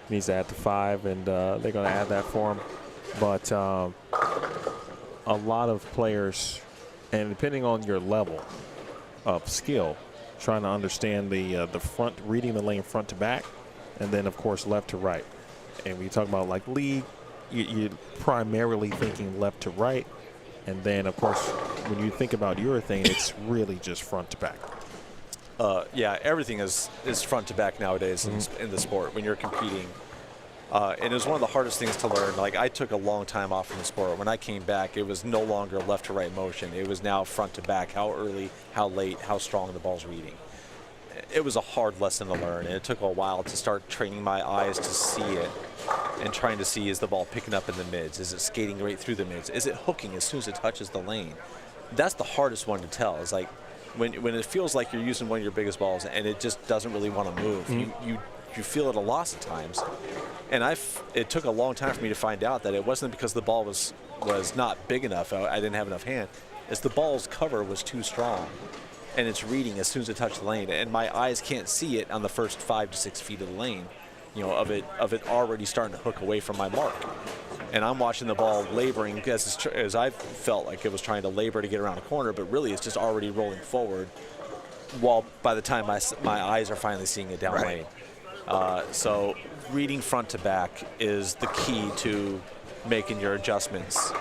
Needs to add the 5, and they're going to add that for him. But a lot of players, and depending on your level of skill, trying to understand the front, reading the lane front to back, and then, of course, left to right. And when you talk about, like, league, you're primarily thinking left to right. And then, of course, when you think about urethane, it's really just front to back. Yeah, everything is front to back nowadays in the sport when you're competing. And it was one of the hardest things to learn. Like, I took a long time off from the sport. When I came back, it was no longer left to right motion. It was now front to back, how early, how late, how strong the ball's reading. It was a hard lesson to learn, and it took a while to start training my eyes to see it and trying to see, is the ball picking up in the mids? Is it skating right through the mids? Is it hooking as soon as it touches the lane? That's the hardest one to tell. It's like when it feels like you're using one of your biggest balls and it just doesn't really want to move. You feel at a loss at times. And it took a long time for me to find out that it wasn't because the ball was not big enough, I didn't have enough hand. It's the ball's cover was too strong, and it's reading as soon as it touched the lane, and my eyes can't see it on the first 5 to 6 feet of the lane, of it already starting to hook away from my mark. And I'm watching the ball laboring as I felt like it was trying to labor to get around a corner, but really it's just already rolling forward, while by the time my eyes are finally seeing it down lane. So reading front to back is the key to making your adjustments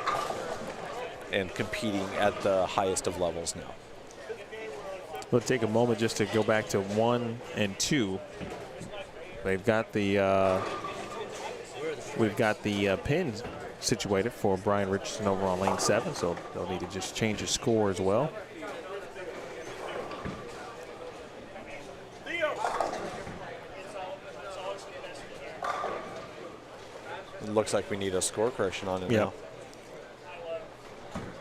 and competing at the highest of levels now. We'll take a moment just to go back to 1 and 2. They've got the we've got the pin situated for Brian Richardson over on lane 7, so they'll need to just change his score as well. It looks like we need a score correction on it now.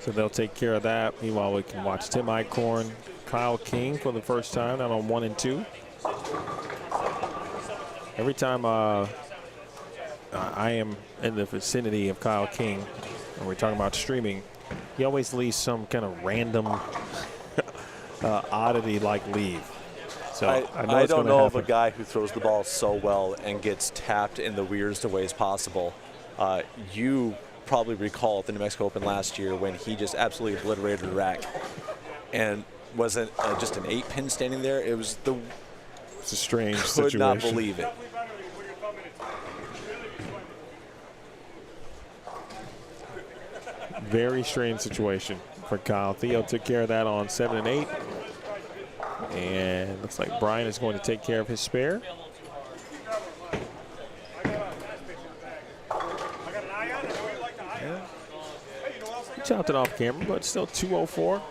So they'll take care of that. Meanwhile, we can watch Tim Eichhorn, Kyle King for the first time out on 1 and 2. Every time I am in the vicinity of Kyle King, and we're talking about streaming, he always leaves some kind of random oddity like leave. So I don't know of a guy who throws the ball so well and gets tapped in the weirdest of ways possible. You probably recall at the New Mexico Open last year when he just absolutely obliterated the rack, and wasn't just an 8-pin standing there. It was it's a strange situation. Could not believe it. Very strange situation for Kyle. Theo took care of that on 7 and 8. And looks like Brian is going to take care of his spare. He chopped it off camera, but still 204.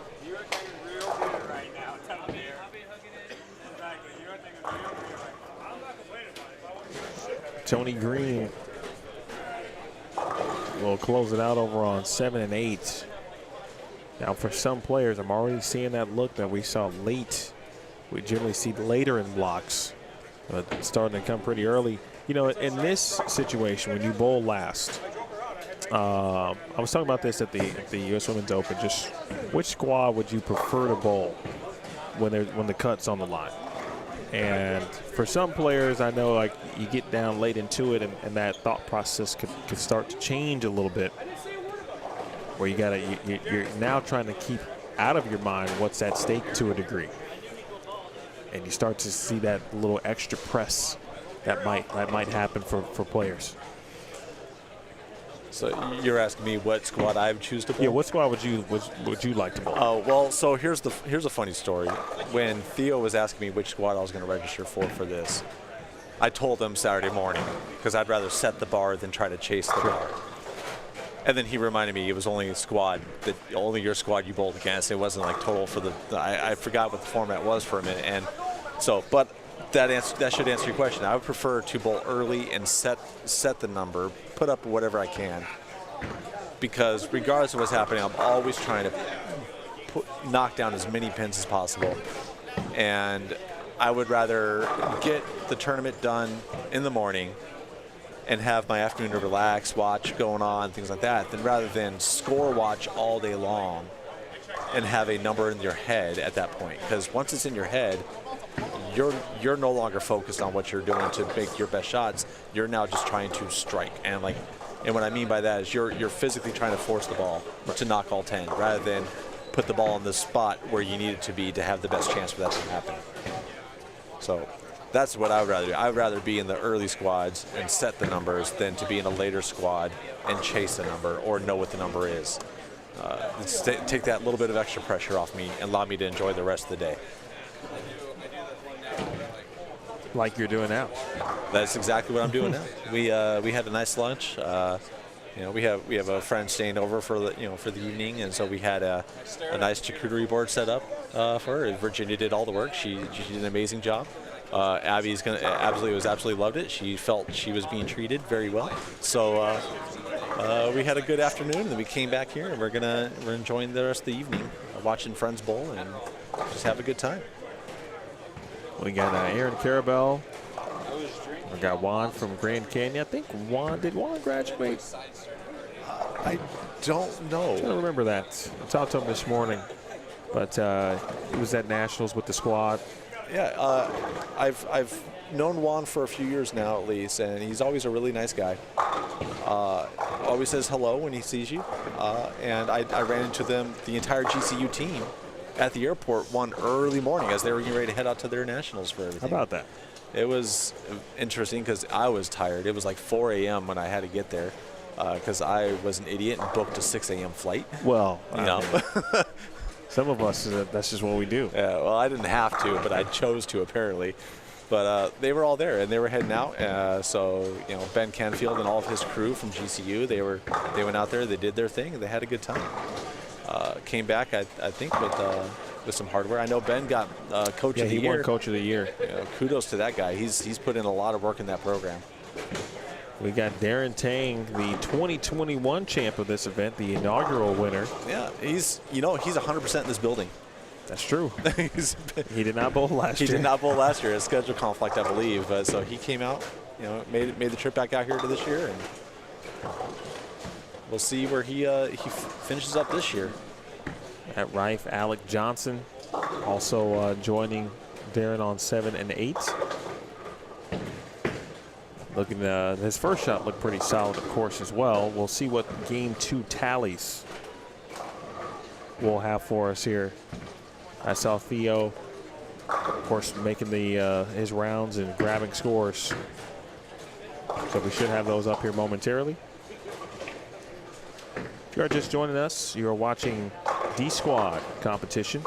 Tony Green will close it out over on 7 and 8. Now, for some players, I'm already seeing that look that we saw late. We generally see later in blocks, but it's starting to come pretty early. You know, in this situation, when you bowl last, I was talking about this at the U.S. Women's Open. Just which squad would you prefer to bowl when the cut's on the line? And for some players, I know like you get down late into it, and that thought process could start to change a little bit. Where you're now trying to keep out of your mind what's at stake to a degree, and you start to see that little extra press that might happen for players. So you're asking me what squad I would choose to bowl? Yeah, what squad would you like to bowl? Oh, well, so here's a funny story. When Theo was asking me which squad I was going to register for this, I told him Saturday morning because I'd rather set the bar than try to chase the bar. And then he reminded me it was only only your squad you bowled against. It wasn't like total for I forgot what the format was for a minute. And so, but that should answer your question. I would prefer to bowl early and set the number, put up whatever I can, because regardless of what's happening, I'm always trying to knock down as many pins as possible. And I would rather get the tournament done in the morning and have my afternoon to relax, watch going on, things like that, rather than score watch all day long and have a number in your head at that point. Because once it's in your head, you're no longer focused on what you're doing to make your best shots. You're now just trying to strike. And what I mean by that is you're physically trying to force the ball to knock all 10 rather than put the ball in the spot where you need it to be to have the best chance for that to happen. So that's what I would rather do. I would rather be in the early squads and set the numbers than to be in a later squad and chase the number or know what the number is. Take that little bit of extra pressure off me and allow me to enjoy the rest of the day. Like you're doing now. That's exactly what I'm doing now. We had a nice lunch. We have a friend staying over for the evening, and so we had a nice charcuterie board set up for her. Virginia did all the work. She did an amazing job. Abby was absolutely loved it. She felt she was being treated very well. So we had a good afternoon, and then we came back here, and we're enjoying the rest of the evening, watching friends bowl, and just have a good time. We got Aaron Carabell. We got Juan from Grand Canyon. I think did Juan graduate? I don't know. I don't remember that. I talked to him this morning, but he was at Nationals with the squad. Yeah, I've known Juan for a few years now at least, and he's always a really nice guy. Always says hello when he sees you. And I ran into the entire GCU team at the airport one early morning as they were getting ready to head out to their nationals for everything. How about that? It was interesting because I was tired. It was like 4 a.m. when I had to get there. because I was an idiot and booked a 6 a.m. flight. Well, You know. some of us, that's just what we do. Yeah, well, I didn't have to, but I chose to apparently. But they were all there, and they were heading out. So, you know, Ben Canfield and all of his crew from GCU, they went out there, they did their thing, and they had a good time. Came back, I think, with some hardware. I know Ben got Coach of the Year. Yeah, he won Coach of the Year. You know, kudos to that guy. He's put in a lot of work in that program. We got Darren Tang, the 2021 champ of this event, the inaugural winner. Yeah, he's 100% in this building. That's true. He did not bowl last year. He did not bowl last year. A schedule conflict, I believe. So he came out, you know, made the trip back out here to this year, and we'll see where he finishes up this year. At Rife, Alec Johnson also joining Darren on 7 and 8. Looking, his first shot looked pretty solid, of course, as well. We'll see what game 2 tallies will have for us here. I saw Theo, of course, making his rounds and grabbing scores. So we should have those up here momentarily. If you are just joining us, you are watching D-Squad competition.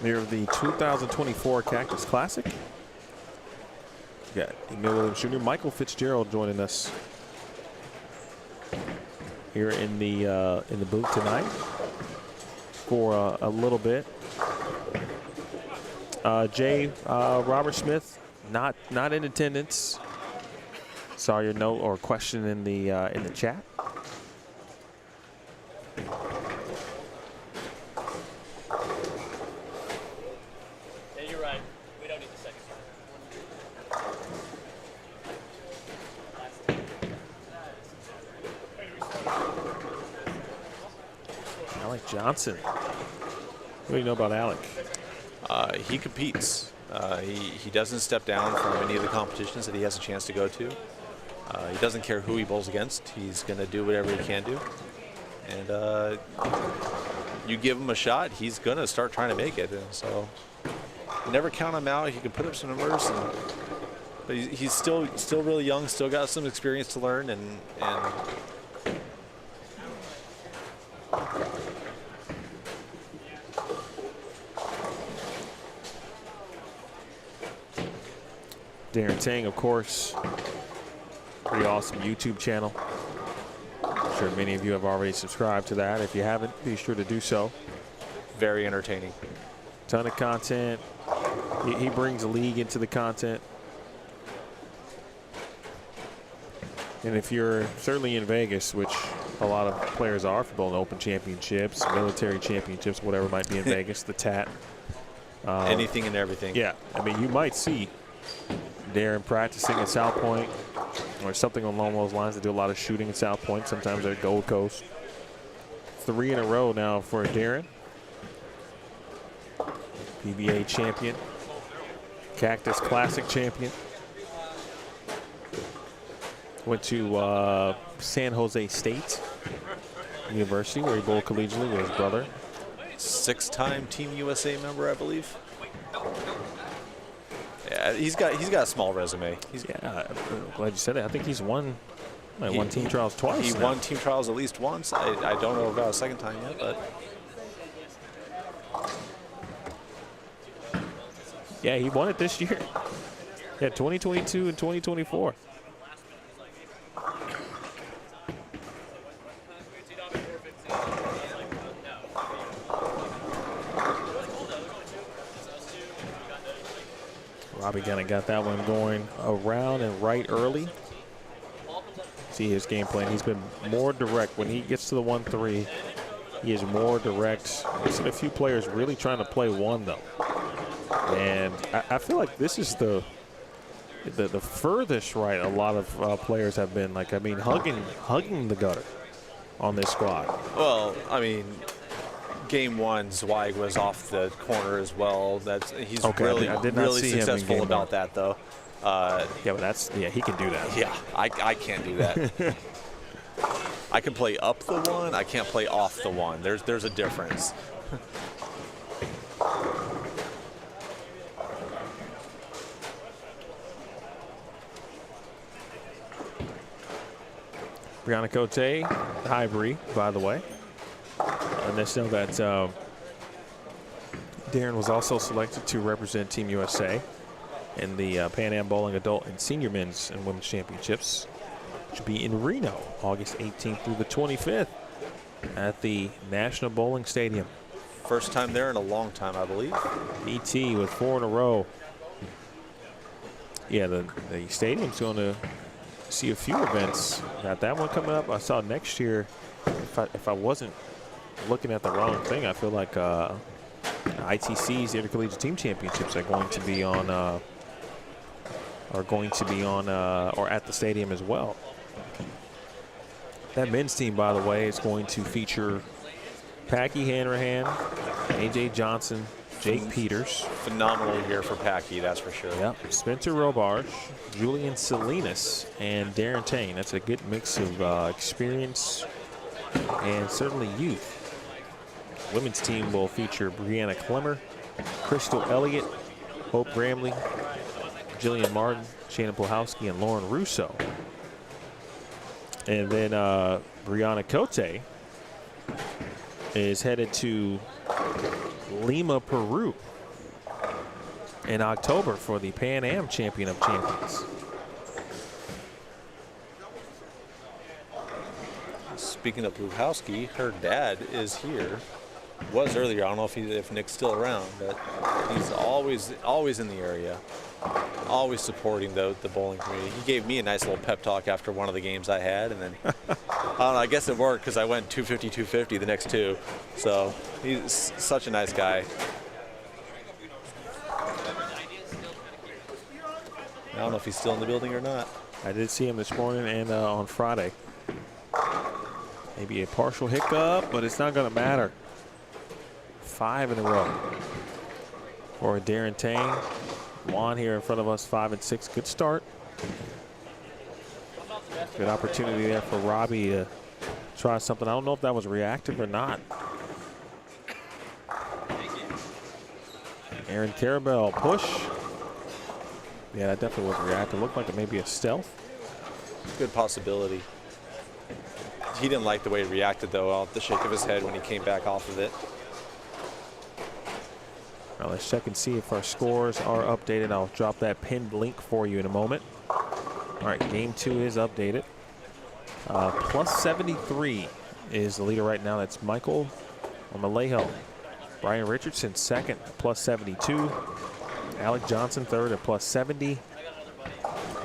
Here of the 2024 Cactus Classic. We got Emil Williams Jr., Michael Fitzgerald joining us here in the booth tonight for a little bit. Robert Smith not in attendance. Saw your note or question in the chat. Yeah, you're right. We don't need the second one. Alec Johnson. What do you know about Alec? He competes. He doesn't step down from any of the competitions that he has a chance to go to. He doesn't care who he bowls against. He's going to do whatever he can do. And you give him a shot, he's going to start trying to make it. And so never count him out. He can put up some numbers. But he's still really young, still got some experience to learn. And Darren Tang, of course, pretty awesome YouTube channel. I'm sure many of you have already subscribed to that. If you haven't, be sure to do so. very entertaining. Ton of content. He brings a league into the content. And if you're certainly in Vegas, which a lot of players are for both open championships, military championships, whatever might be in Vegas, the TAT. Anything and everything. Yeah, I mean, you might see Darren practicing at South Point or something along those lines. They do a lot of shooting at South Point, sometimes at Gold Coast. 3 in a row now for Darren. PBA champion, Cactus Classic champion. Went to San Jose State University, where he bowled collegiately with his brother. 6-time Team USA member, I believe. Yeah, he's got a small resume. Yeah, I'm glad you said it. I think he's won team trials twice. He now. won team trials at least once. I don't know about a second time yet, but yeah, he won it this year. Yeah, 2022 and 2024. Robbie kind of got that one going around and right early. See his game plan. He's been more direct. When he gets to the 1-3, he is more direct. I've seen a few players really trying to play one, though. And I feel like this is the furthest right a lot of players have been. Like, I mean, hugging the gutter on this squad. well, I mean, game one, Zweig was off the corner as well. He's Okay, really I did not really see him in successful game about one. that, though. Yeah, but he can do that. Yeah, I can't do that. I can play up the one. I can't play off the one. There's a difference. Brianna Cote, hi Bree, by the way. And let's know that Darren was also selected to represent Team USA in the Pan Am Bowling Adult and Senior Men's and Women's Championships, which will be in Reno, August 18th through the 25th at the National Bowling Stadium. First time there in a long time, I believe. ET with 4 in a row. Yeah, the stadium's going to see a few events. Got that one coming up. I saw next year, if I wasn't looking at the wrong thing, I feel like ITC's Intercollegiate Team Championships are going to be on or at the stadium as well. That men's team, by the way, is going to feature Packy Hanrahan, AJ Johnson, Jake Peters. Phenomenal year for Packy, that's for sure. Yep. Spencer Robarge, Julian Salinas, and Darren Tane. That's a good mix of experience and certainly youth. Women's team will feature Brianna Clemmer, Crystal Elliott, Hope Gramley, Jillian Martin, Shannon Plahowski, and Lauren Russo. And then Brianna Cote is headed to Lima, Peru in October for the Pan Am Champion of Champions. Speaking of Plahowski, her dad is here. Was earlier. I don't know if Nick's still around, but he's always in the area, always supporting the bowling community. He gave me a nice little pep talk after one of the games I had, and then I don't know, I guess it worked because I went 250, 250 the next two. So he's such a nice guy. I don't know if he's still in the building or not. I did see him this morning and on Friday. Maybe a partial hiccup, but it's not going to matter. 5 in a row for Darren Tane. Juan here in front of us, 5 and 6. Good start. Good opportunity there for Robbie to try something. I don't know if that was reactive or not. Aaron Carabell, push. Yeah, that definitely was reactive. Looked like it may be a stealth. Good possibility. He didn't like the way he reacted, though, the shake of his head when he came back off of it. Now let's check and see if our scores are updated. I'll drop that pinned link for you in a moment. All right, game 2 is updated. Plus 73 is the leader right now. That's Michael Malayo. Brian Richardson second at plus 72. Alec Johnson third at plus 70.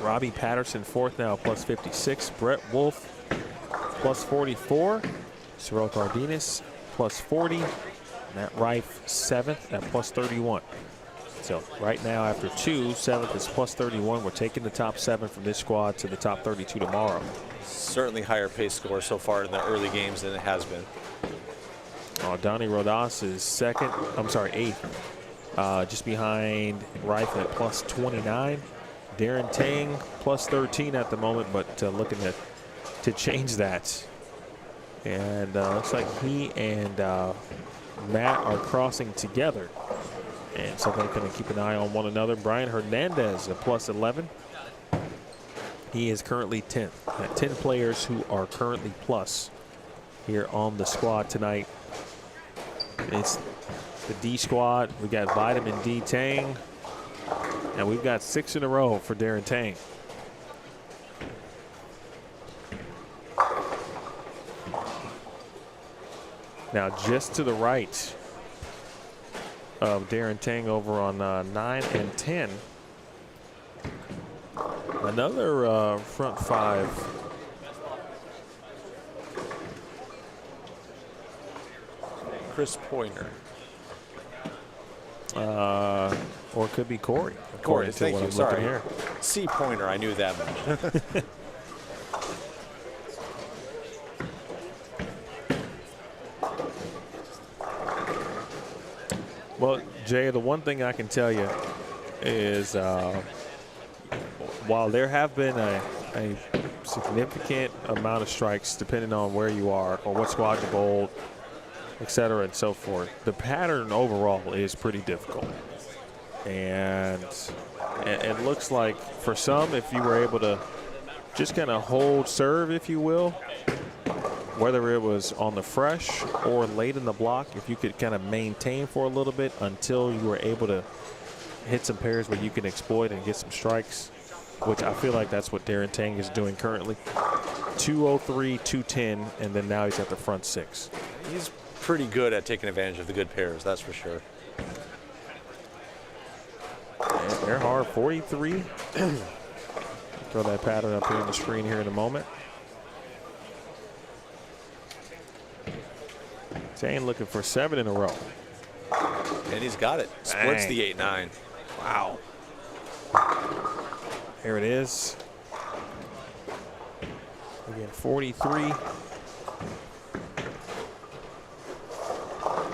Robbie Patterson fourth now at plus 56. Brett Wolf plus 44. Cyril Cardenas plus 40. Matt Rife seventh at plus 31. So right now after 2, 7th is plus 31. We're taking the top 7 from this squad to the top 32 tomorrow. Certainly higher pace score so far in the early games than it has been. Donnie Rodas is second, I'm sorry, 8th. Just behind Rife at plus 29. Darren Tang plus 13 at the moment, but looking to change that. And looks like he and Matt are crossing together. And so they're going to keep an eye on one another. Brian Hernandez at plus 11. He is currently 10th. Got 10 players who are currently plus here on the squad tonight. It's the D squad. We got Vitamin D Tang. And we've got 6 in a row for Darren Tang. Now just to the right of Darren Tang over on 9 and 10. Another front 5. Chris Pointer. Or it could be Corey. Corey, thank what you. I'm Sorry. here. C. Pointer, I knew that much. Well, Jay, the one thing I can tell you is while there have been a significant amount of strikes depending on where you are or what squad you bowled, et cetera, and so forth, the pattern overall is pretty difficult. And it looks like for some, if you were able to just kind of hold serve, if you will, whether it was on the fresh or late in the block, if you could kind of maintain for a little bit until you were able to hit some pairs where you can exploit and get some strikes, which I feel like that's what Darren Tang is doing currently. 203, 210, and then now he's at the front 6. He's pretty good at taking advantage of the good pairs, that's for sure. And they're hard, 43. Throw that pattern up here on the screen here in a moment. Tang looking for 7 in a row. And he's got it. Splits the 8-9. Wow. Here it is. Again, 43.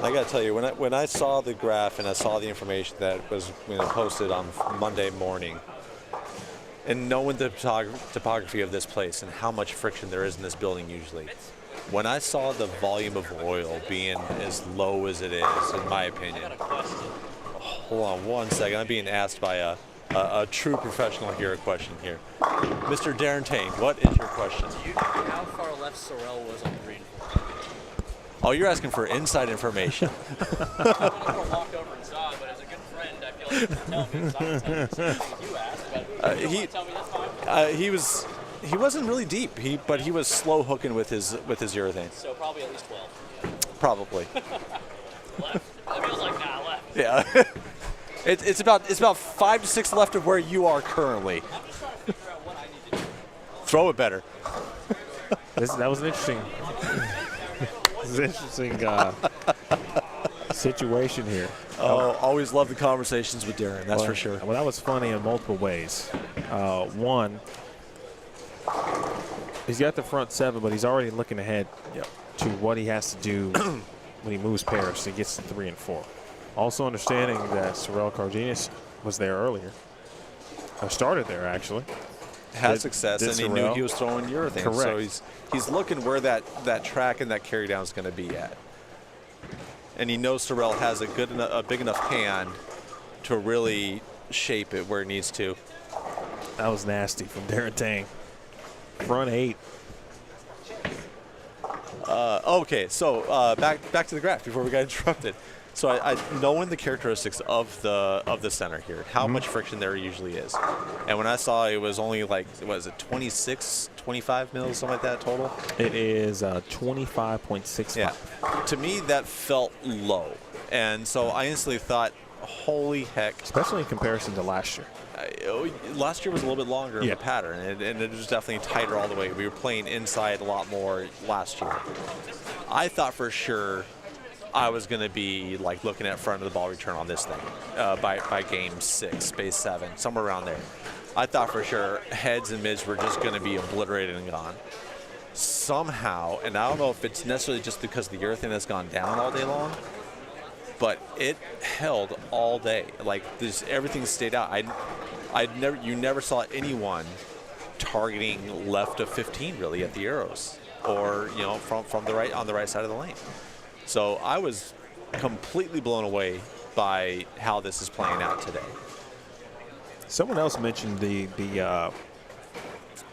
I got to tell you, when I saw the graph and I saw the information that was posted on Monday morning, and knowing the topography of this place and how much friction there is in this building usually, when I saw the volume of oil being as low as it is, in my opinion, hold on one second, I'm being asked by a true professional here a question here. Mr. Darren Tang, what is your question? Do you know how far left Sorrel was on green? Oh, you're asking for inside information. I never walked over and saw it, but as a good friend, I feel like you can tell me. So I'm telling you what you asked, but if you want to tell me, that's fine. He wasn't really deep, but he was slow hooking with his urethane. So probably at least 12. Probably. Left? It feels like left. Yeah. It's about 5 to 6 left of where you are currently. I'm just trying to figure out what I need to do. Throw it better. That was an interesting. This is an interesting situation here. Oh, always love the conversations with Darren. That's for sure. Well, that was funny in multiple ways. One, he's got the front 7, but he's already looking ahead to what he has to do when he moves pairs to get to 3 and 4. Also understanding that Sorrel Cardenas was there earlier. I started there actually. Had success, and he knew he was throwing urethane. Correct. So he's looking where that track and that carry down is going to be at. And he knows Sorrel has a big enough hand to really shape it where it needs to. That was nasty from Darren Tang. Front 8. Okay, so back to the graph before we got interrupted. So I knowing the characteristics of the center here, how much friction there usually is. And when I saw it was only like, what is it, 26, 25 mils, something like that total? It is 25.65. Yeah. To me, that felt low. And so I instantly thought, holy heck. Especially in comparison to last year. Last year was a little bit longer of a pattern, and it was definitely tighter all the way. We were playing inside a lot more last year. I thought for sure I was going to be like looking at front of the ball return on this thing by game 6, base 7, somewhere around there. I thought for sure heads and mids were just going to be obliterated and gone. Somehow, and I don't know if it's necessarily just because the urethane has gone down all day long, but it held all day. Like everything stayed out. You never saw anyone targeting left of 15 really at the arrows, or from the right on the right side of the lane. So I was completely blown away by how this is playing out today. Someone else mentioned the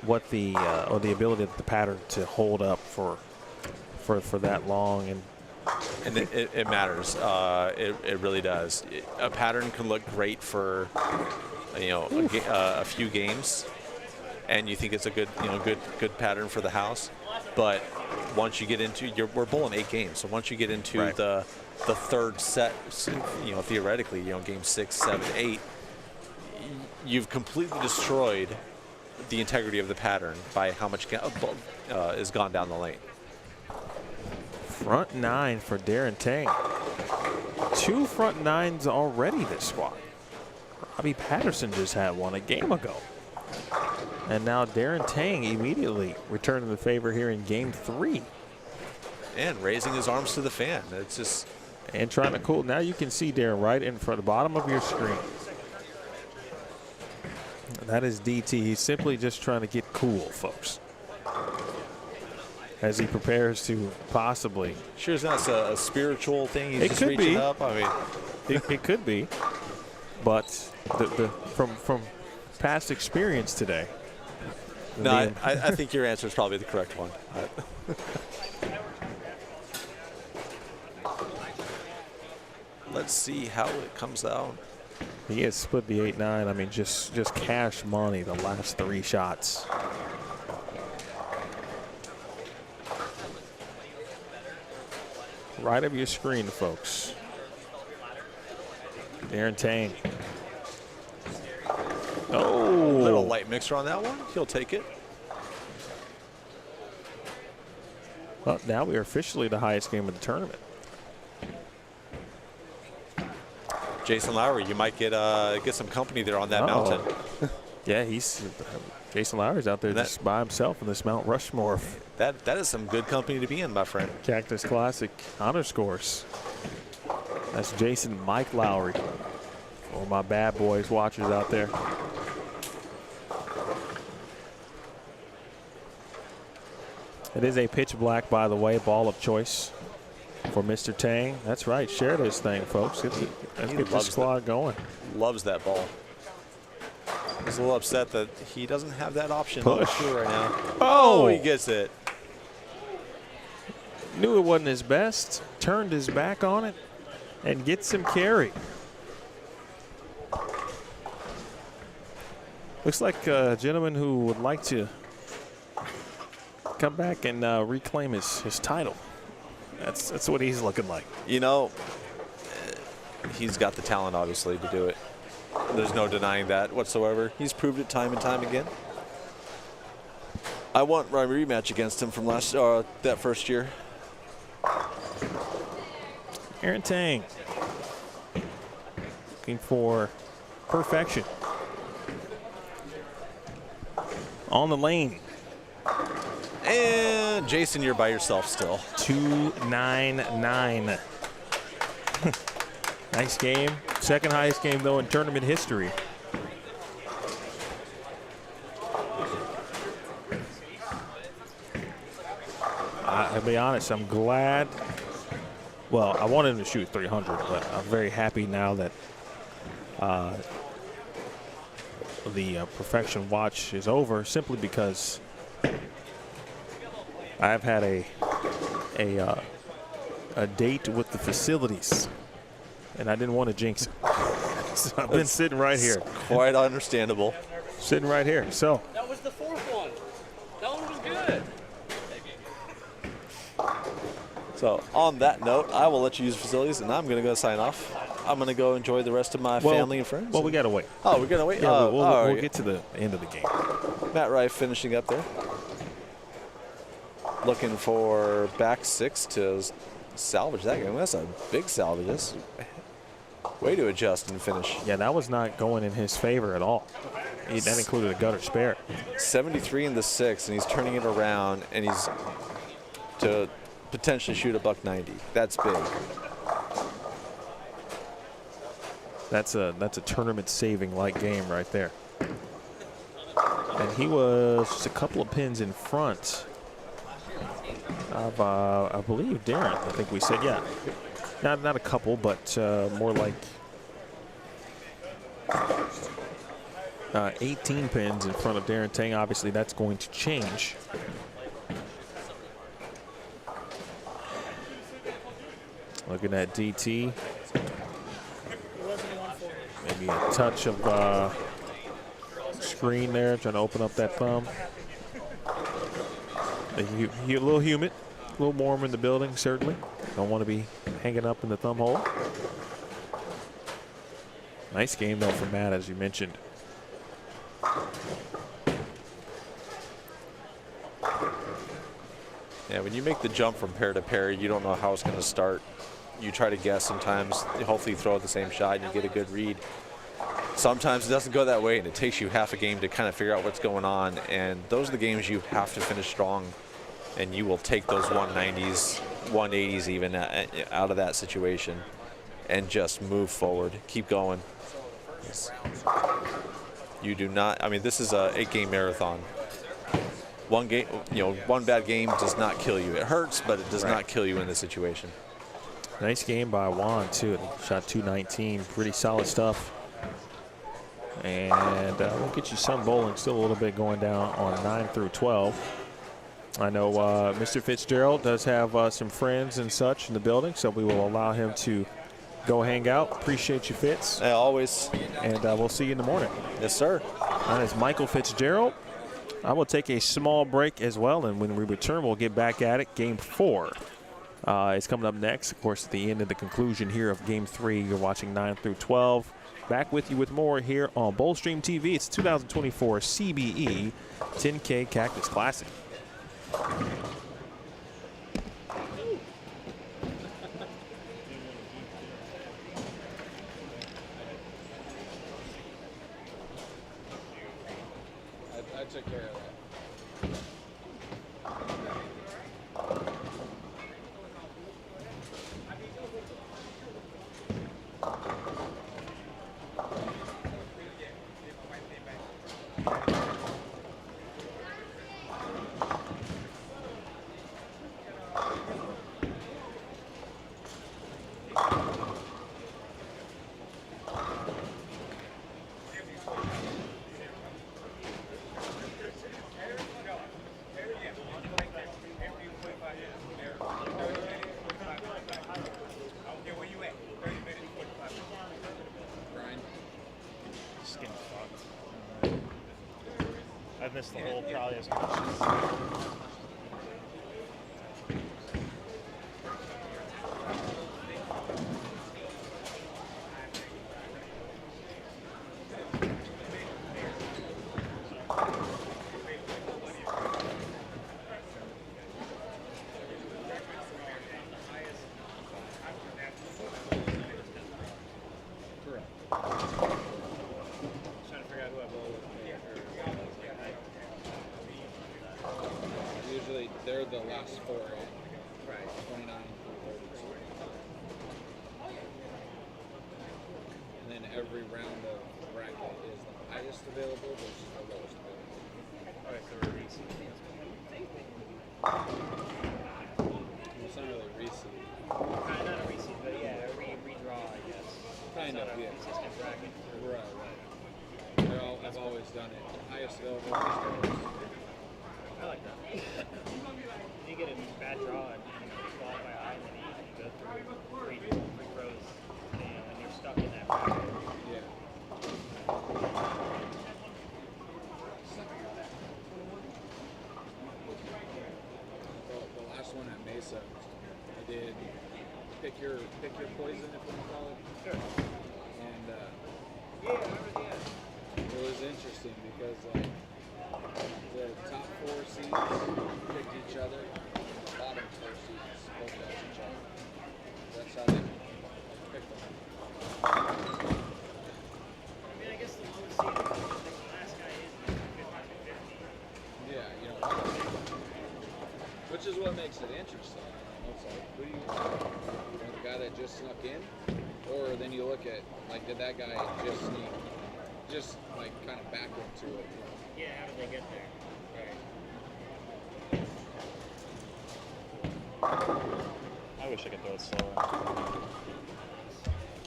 ability of the pattern to hold up for that long, and it matters. It really does. A pattern can look great for a few games, and you think it's a good pattern for the house, but once you get into we're bowling 8 games, so once you get into the third set, theoretically, game 6, 7, 8, you've completely destroyed the integrity of the pattern by how much is gone down the lane. Front 9 for Darren Tang. 2 front 9s already this squad. Robbie Patterson just had one a game ago. And now Darren Tang immediately returning the favor here in game 3. And raising his arms to the fan. It's just. And trying to cool. Now you can see Darren right in front of the bottom of your screen. That is DT. He's simply just trying to get cool, folks, as he prepares to possibly. Sure, it's not a spiritual thing. He's just reaching up. I mean, it could be, but from past experience today, No, I think your answer is probably the correct one. Let's see how it comes out. He has split the 8-9. I mean, just cash money the last 3 shots. Right of your screen, folks. Urethane. Oh. Little light mixer on that one. He'll take it. Well, now we are officially the highest game of the tournament. Jason Lowry, you might get some company there on that mountain. Yeah, Jason Lowry's out there just by himself in this Mount Rushmore. That is some good company to be in, my friend. Cactus Classic honor scores. That's Jason Mike Lowry. All my bad boys watchers out there. It is a pitch black, by the way, ball of choice for Mr. Tang. That's right. Share this thing, folks. Let's get this squad going. Loves that ball. He's a little upset that he doesn't have that option Push. on the shoe right now. Oh, he gets it. Knew it wasn't his best. Turned his back on it and gets him carry. Looks like a gentleman who would like to come back and reclaim his title. That's what he's looking like. You know, he's got the talent, obviously, to do it. There's no denying that whatsoever. He's proved it time and time again. I want my rematch against him from that first year. Urethane looking for perfection. On the lane. And Jason, you're by yourself still. 299. Nice game. Second highest game, though, in tournament history. I'll be honest, I'm glad. Well, I wanted him to shoot 300, but I'm very happy now that the perfection watch is over, simply because I've had a date with the facilities, and I didn't want to jinx it. So I've been sitting right here. Quite understandable. Sitting right here. So That was the 4th one. That one was good. So on that note, I will let you use the facilities, and I'm going to go sign off. I'm going to go enjoy the rest of my family and friends. Well, we got to wait. Oh, we're going to wait? Yeah, we'll get to the end of the game. Matt Rife finishing up there. Looking for back 6 to salvage that game. That's a big salvage. That's way to adjust and finish. Yeah, that was not going in his favor at all. That included a gutter spare. 73 in the 6, and he's turning it around, and he's to potentially shoot a $190. That's big. That's a tournament saving like game right there. And he was just a couple of pins in front of I believe Darren. I think we said, yeah, not a couple, but more like 18 pins in front of Darren Tang. Obviously, that's going to change. Looking at DT. Maybe a touch of screen there, trying to open up that thumb. A little humid, a little warm in the building, certainly. Don't want to be hanging up in the thumb hole. Nice game, though, from Matt, as you mentioned. Yeah, when you make the jump from pair to pair, you don't know how it's going to start. You try to guess sometimes. Hopefully you throw out the same shot and you get a good read. Sometimes it doesn't go that way, and it takes you half a game to kind of figure out what's going on. And those are the games you have to finish strong, and you will take those 190s, 180s even out of that situation and just move forward. Keep going. You do not, I mean, this is a 8-game marathon. One game, one bad game does not kill you. It hurts, but it does not kill you in this situation. Nice game by Juan, too. Shot 219. Pretty solid stuff. And we'll get you some bowling still a little bit going down on 9 through 12. I know Mr. Fitzgerald does have some friends and such in the building, so we will allow him to go hang out. Appreciate you, Fitz. Always. And we'll see you in the morning. Yes, sir. That is Michael Fitzgerald. I will take a small break as well, and when we return, we'll get back at it. Game 4 is coming up next. Of course, at the end of the conclusion here of Game 3, you're watching 9 through 12. Back with you with more here on Bowlstream TV. It's 2024 CBE 10K Cactus Classic. I took care of that. I've missed the whole probably as much. They're the last four, right? 29 through 30. And then every round of bracket is the highest available versus the lowest available. Alright, so we're reseed. It's not really reseed. Kind of not a reseed, but yeah, a redraw, I guess. Kind of, yeah. Consistent bracket. Right. I've always done it. Highest available versus the lowest. I like that. You get a bad draw and you qualify high and then you go through three throws, and you're stuck in that bracket. Yeah. The last one at Mesa, I did pick your poison, if you want to call it. Sure. And Yeah, I remember the end. it was interesting because like the top 4 seeds picked each other, and the bottom 4 seeds both got each other. That's how they picked them. I mean, I guess the lowest seed, the last guy is 50-50. Yeah, you know, which is what makes it interesting. It's like, who do you know, the guy that just snuck in, or then you look at like, did that guy just sneak, just like kind of back into it? Yeah, how did they get there? I wish I could throw it slower. I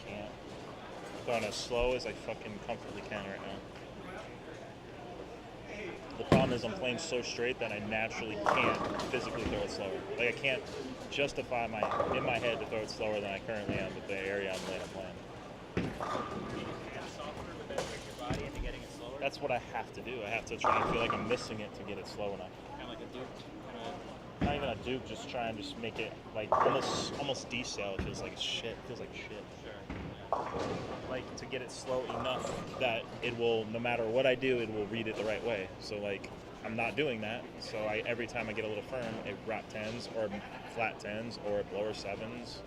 can't. I'm throwing as slow as I fucking comfortably can right now. The problem is I'm playing so straight that I naturally can't physically throw it slower. Like I can't justify in my head to throw it slower than I currently am with the area I'm playing. That's what I have to do. I have to try and feel like I'm missing it to get it slow enough. Kind of like a duke. Not even a dupe, just try and just make it like almost decel. It feels like shit. It feels like shit. Sure. Like to get it slow enough that it will, no matter what I do, it will read it the right way. So like I'm not doing that. So every time I get a little firm, it wrap 10s or flat 10s or blower 7s.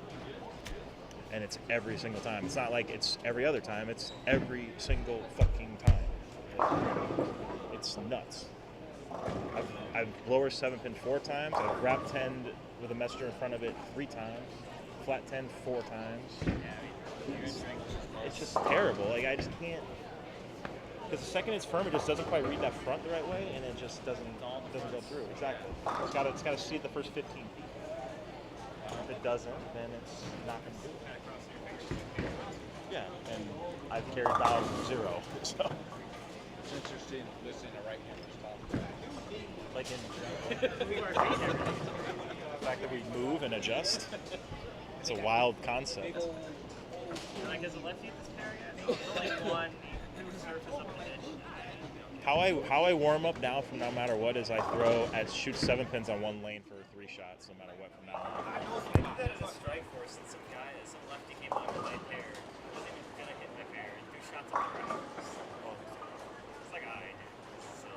And it's every single time. It's not like it's every other time. It's every single fucking time. It's nuts. I've blower 7-pin 4 times. I've wrap 10 with a messenger in front of it 3 times. Flat 10 4 times. It's just terrible. Like I just can't. Because the second it's firm, it just doesn't quite read that front the right way, and it just doesn't go through. Exactly. It's got to see it the first 15 feet. If it doesn't, then it's not going to do it. Yeah, and I I've carried about 0. So, It's interesting listening to right-handers talk. like the fact that we move and adjust, it's a wild concept. Like as a lefty, this carry, I think like one surface up the pitch. How I warm up now from no matter what is I shoot 7 pins on 1 lane for 3 shots no matter what from now on. I did that as a strike force, and some lefty came on with my pair. I wasn't even gonna hit my pair and 2 shots on the ground. It's like I did. So,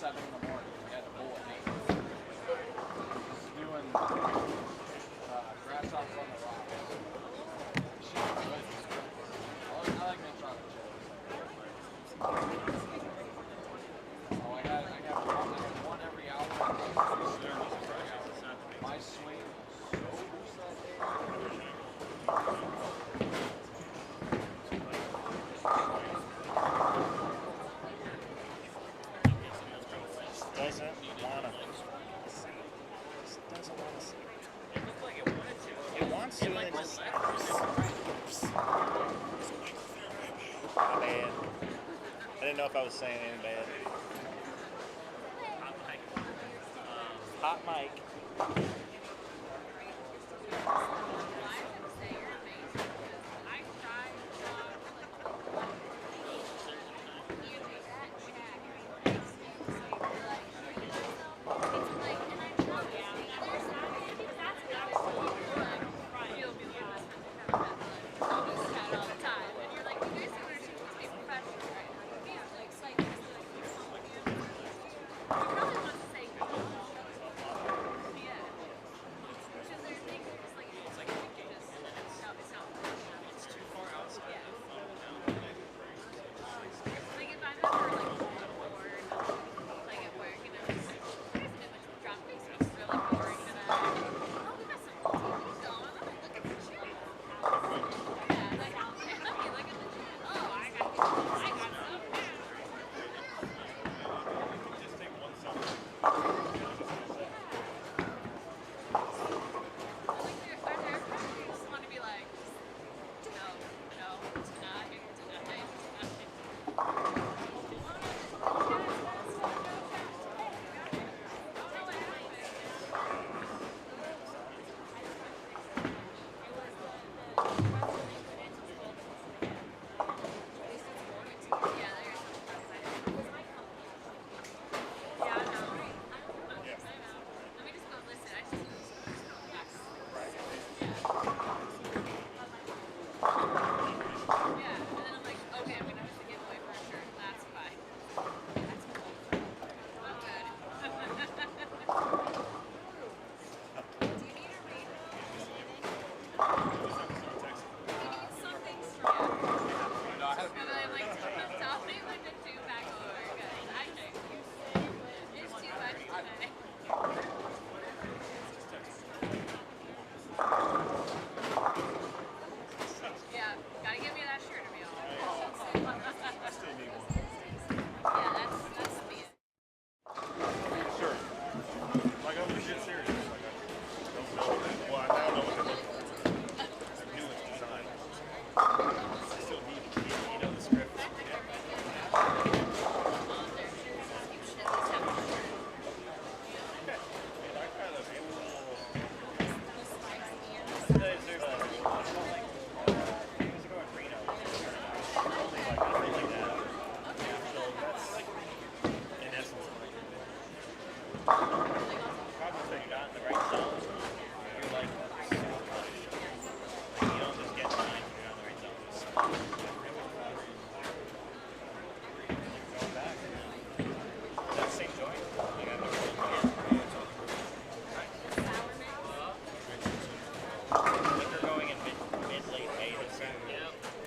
7 in the morning. We had a bull at 8. Just doing grasshoppers on the rocks. Shit, I like mint chocolate chips. Oh, I got one every hour. My swing was so loose that day. It wants to, and then just. My bad. I didn't know if I was saying anything bad. Hot mic.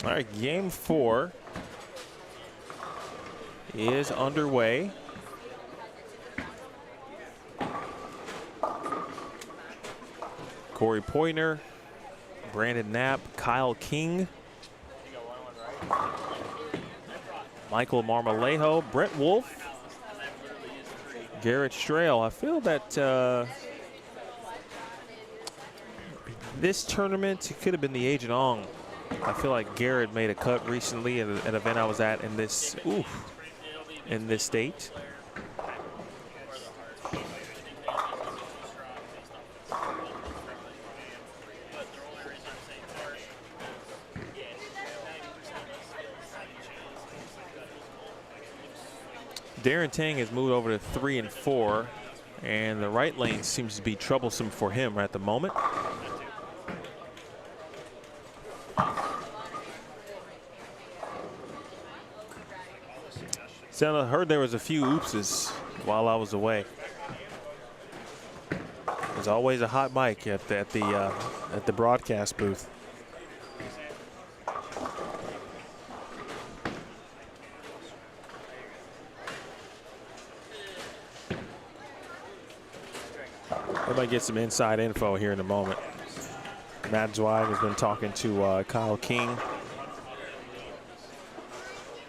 All right, game 4 is underway. Corey Poyner, Brandon Knapp, Kyle King, Michael Marmolejo, Brett Wolf, Garrett Strail. I feel that this tournament could have been the Agent Ong. I feel like Garrett made a cut recently at an event I was at in this state. Darren Tang has moved over to 3 and 4, and the right lane seems to be troublesome for him at the moment. So I heard there was a few oopses while I was away. There's always a hot mic at the broadcast booth. I might get some inside info here in a moment. Matt Zweig has been talking to Kyle King.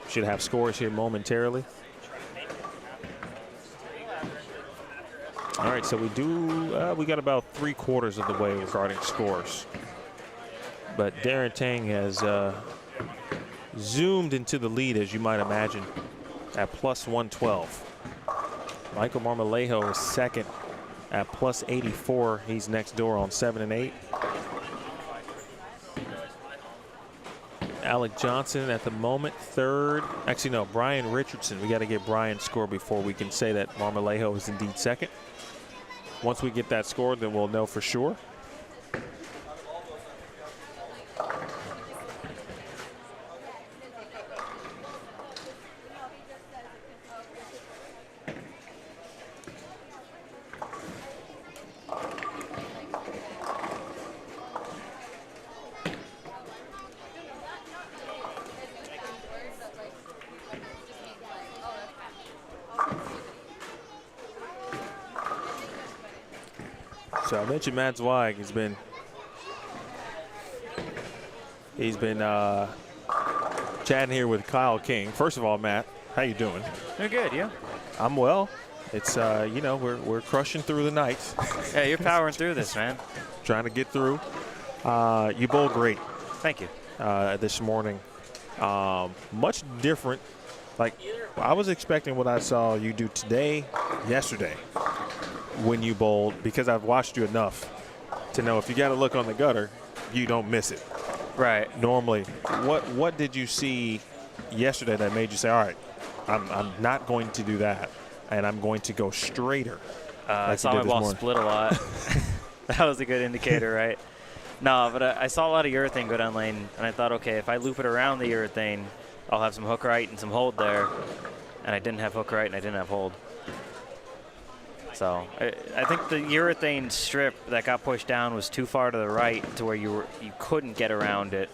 Should have scores here momentarily. All right, so we got about 3/4 of the way regarding scores. But Darren Tang has zoomed into the lead, as you might imagine, at plus 112. Michael Marmolejo is second at plus 84. He's next door on 7 and 8. Alec Johnson at the moment third. Actually, no, Brian Richardson. We got to get Brian's score before we can say that Marmolejo is indeed second. Once we get that score, then we'll know for sure. So I mentioned Matt Zweig. He's been chatting here with Kyle King. First of all, Matt, how you doing? They're good, yeah. I'm well. It's you know, we're crushing through the night. Yeah, you're powering through this, man. Trying to get through. You bowled great. Thank you. This morning. Much different. Like, I was expecting what I saw you do yesterday when you bowled, because I've watched you enough to know if you got to look on the gutter, you don't miss it. Right. Normally, what did you see yesterday that made you say, all right, I'm not going to do that, and I'm going to go straighter? I saw my ball split a lot. That was a good indicator, right? No, but I saw a lot of urethane go down lane, and I thought, okay, if I loop it around the urethane, I'll have some hook right and some hold there. And I didn't have hook right and I didn't have hold. So I think the urethane strip that got pushed down was too far to the right to where you couldn't get around it.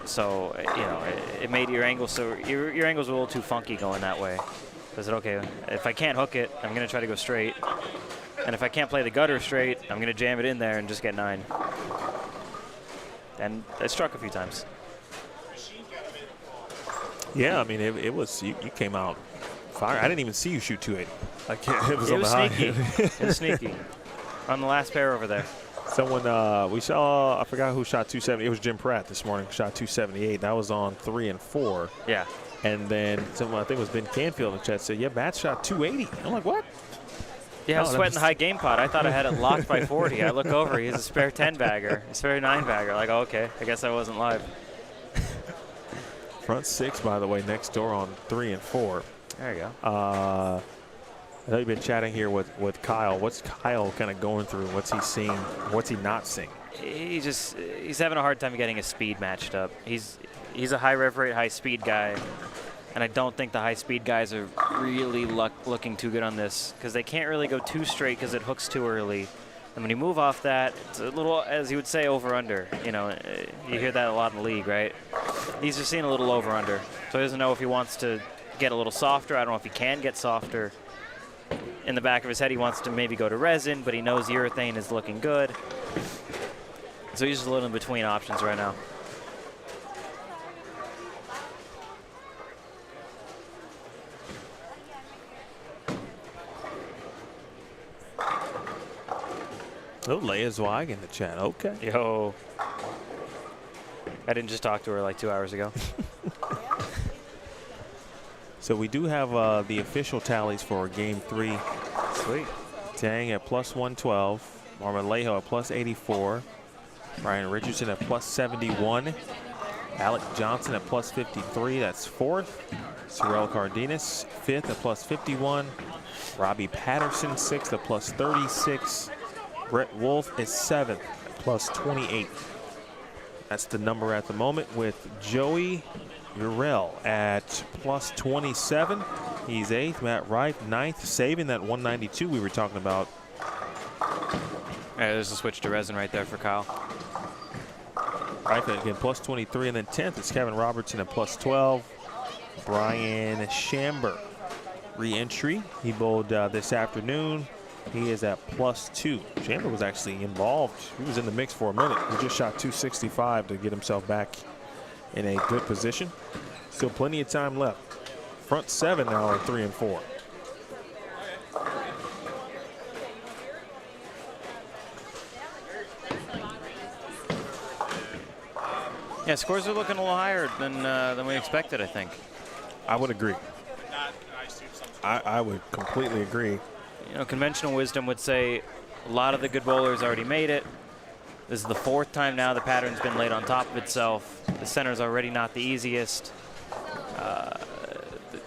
So you know, it made your angle your angles were a little too funky going that way. So I said, okay, if I can't hook it, I'm gonna try to go straight. And if I can't play the gutter straight, I'm gonna jam it in there and just get 9. And it struck a few times. Yeah, I mean, it was, you came out fire. I didn't even see you shoot 280. It was on the sneaky. high. It was sneaky. On the last pair over there. Someone, we saw, I forgot who shot 270. It was Jim Pratt this morning, shot 278. That was on 3 and 4. Yeah. And then someone, I think it was Ben Canfield in the chat, said, yeah, Matt shot 280. I'm like, what? Yeah, I was sweating the high game pot. I thought I had it locked by 40. I look over, he has a spare 10 bagger, a spare 9 bagger. Like, oh, okay, I guess I wasn't live. Front 6, by the way, next door on 3 and 4. There you go. I know you've been chatting here with Kyle. What's Kyle kind of going through? What's he seeing? What's he not seeing? He's having a hard time getting his speed matched up. He's a high rev rate, high speed guy, and I don't think the high speed guys are really looking too good on this because they can't really go too straight because it hooks too early. And when you move off that, it's a little, as you would say, over-under. You know, you hear that a lot in the league, right? He's just seeing a little over-under. So he doesn't know if he wants to get a little softer. I don't know if he can get softer. In the back of his head, he wants to maybe go to resin, but he knows urethane is looking good. So he's just a little in between options right now. Oh, Leia Zweig in the chat. Okay. Yo. I didn't just talk to her like 2 hours ago. So we do have the official tallies for Game 3. Sweet. Tang at plus 112. Marmolejo at plus 84. Brian Richardson at plus 71. Alec Johnson at plus 53. That's 4th. Sorel Cardenas 5th at plus 51. Robbie Patterson 6th at plus 36. Brett Wolf is 7th at plus 28. That's the number at the moment, with Joey Urell at plus 27. He's 8th. Matt Rife 9th, saving that 192 we were talking about. There's a switch to resin right there for Kyle. Rife again plus 23, and then 10th is Kevin Robertson at plus 12. Brian Shamber re-entry. He bowled this afternoon. He is at plus 2. Shamber was actually involved. He was in the mix for a minute. He just shot 265 to get himself back in a good position. Still plenty of time left. Front 7 now are 3 and 4. Yeah, scores are looking a little higher than we expected, I think. I would agree. I would completely agree. You know, conventional wisdom would say a lot of the good bowlers already made it. This is the 4th time now the pattern's been laid on top of itself. The center's already not the easiest. The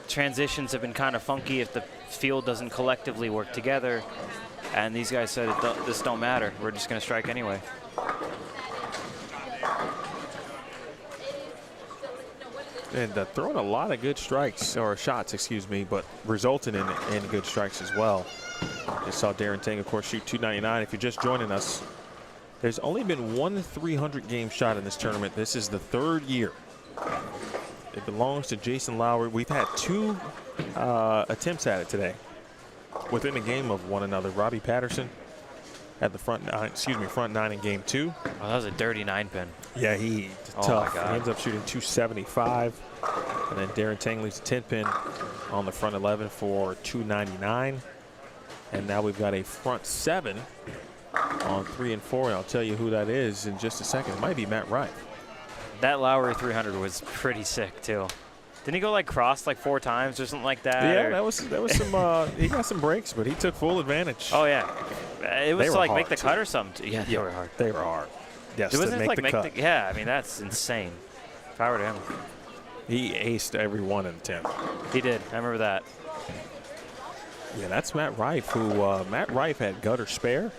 transitions have been kind of funky if the field doesn't collectively work together. And these guys said, this don't matter. We're just going to strike anyway. And throwing a lot of good strikes, or shots, excuse me, but resulting in good strikes as well. Just saw Darren Tang, of course, shoot 299. If you're just joining us, there's only been one 300-game shot in this tournament. This is the 3rd year. It belongs to Jason Lowry. We've had 2 attempts at it today within a game of one another. Robbie Patterson at the front 9 in game 2. Oh, that was a dirty 9-pin. Yeah, he's tough. He ends up shooting 275. And then Darren Tang leaves a 10-pin on the front 11 for 299. And now we've got a front 7 on 3 and 4. And I'll tell you who that is in just a second. It might be Matt Wright. That Lowry 300 was pretty sick, too. Didn't he go like cross like 4 times or something like that? Yeah, that was some. He got some breaks, but he took full advantage. Oh yeah, it was to like make the too. cut or something. Yeah, they were hard. They were hard. Yes, It wasn't to make like the cut. yeah, I mean that's insane. If I were to him, He aced every one in the 10. he did. I remember that. Yeah, that's Matt Rife, who Matt Rife had gutter spare.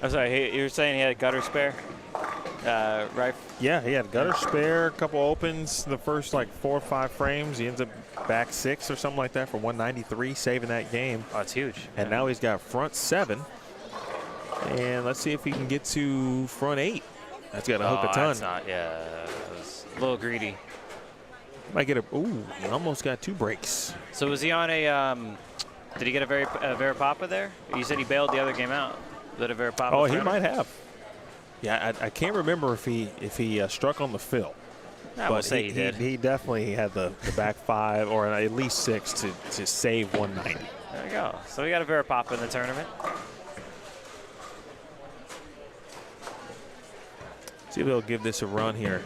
I'm sorry, you were saying he had a gutter spare? Right? Yeah, he had gutter spare, a couple opens, the first like 4 or 5 frames. He ends up back 6 or something like that for 193, saving that game. Oh, it's huge. And now he's got front 7. And let's see if he can get to front 8. That's got to hook a ton. That's not, yeah, it was a little greedy. Might get a, ooh, he almost got 2 breaks. So was he on a, did he get a Verapapa there? You said he bailed the other game out. Was that a Verapapa? Oh, he might have. Yeah, I can't remember if he struck on the fill. I would say he did. He definitely had the back 5 or at least 6 to save 190. There we go. So we got a Verapapa in the tournament. See if he'll give this a run here.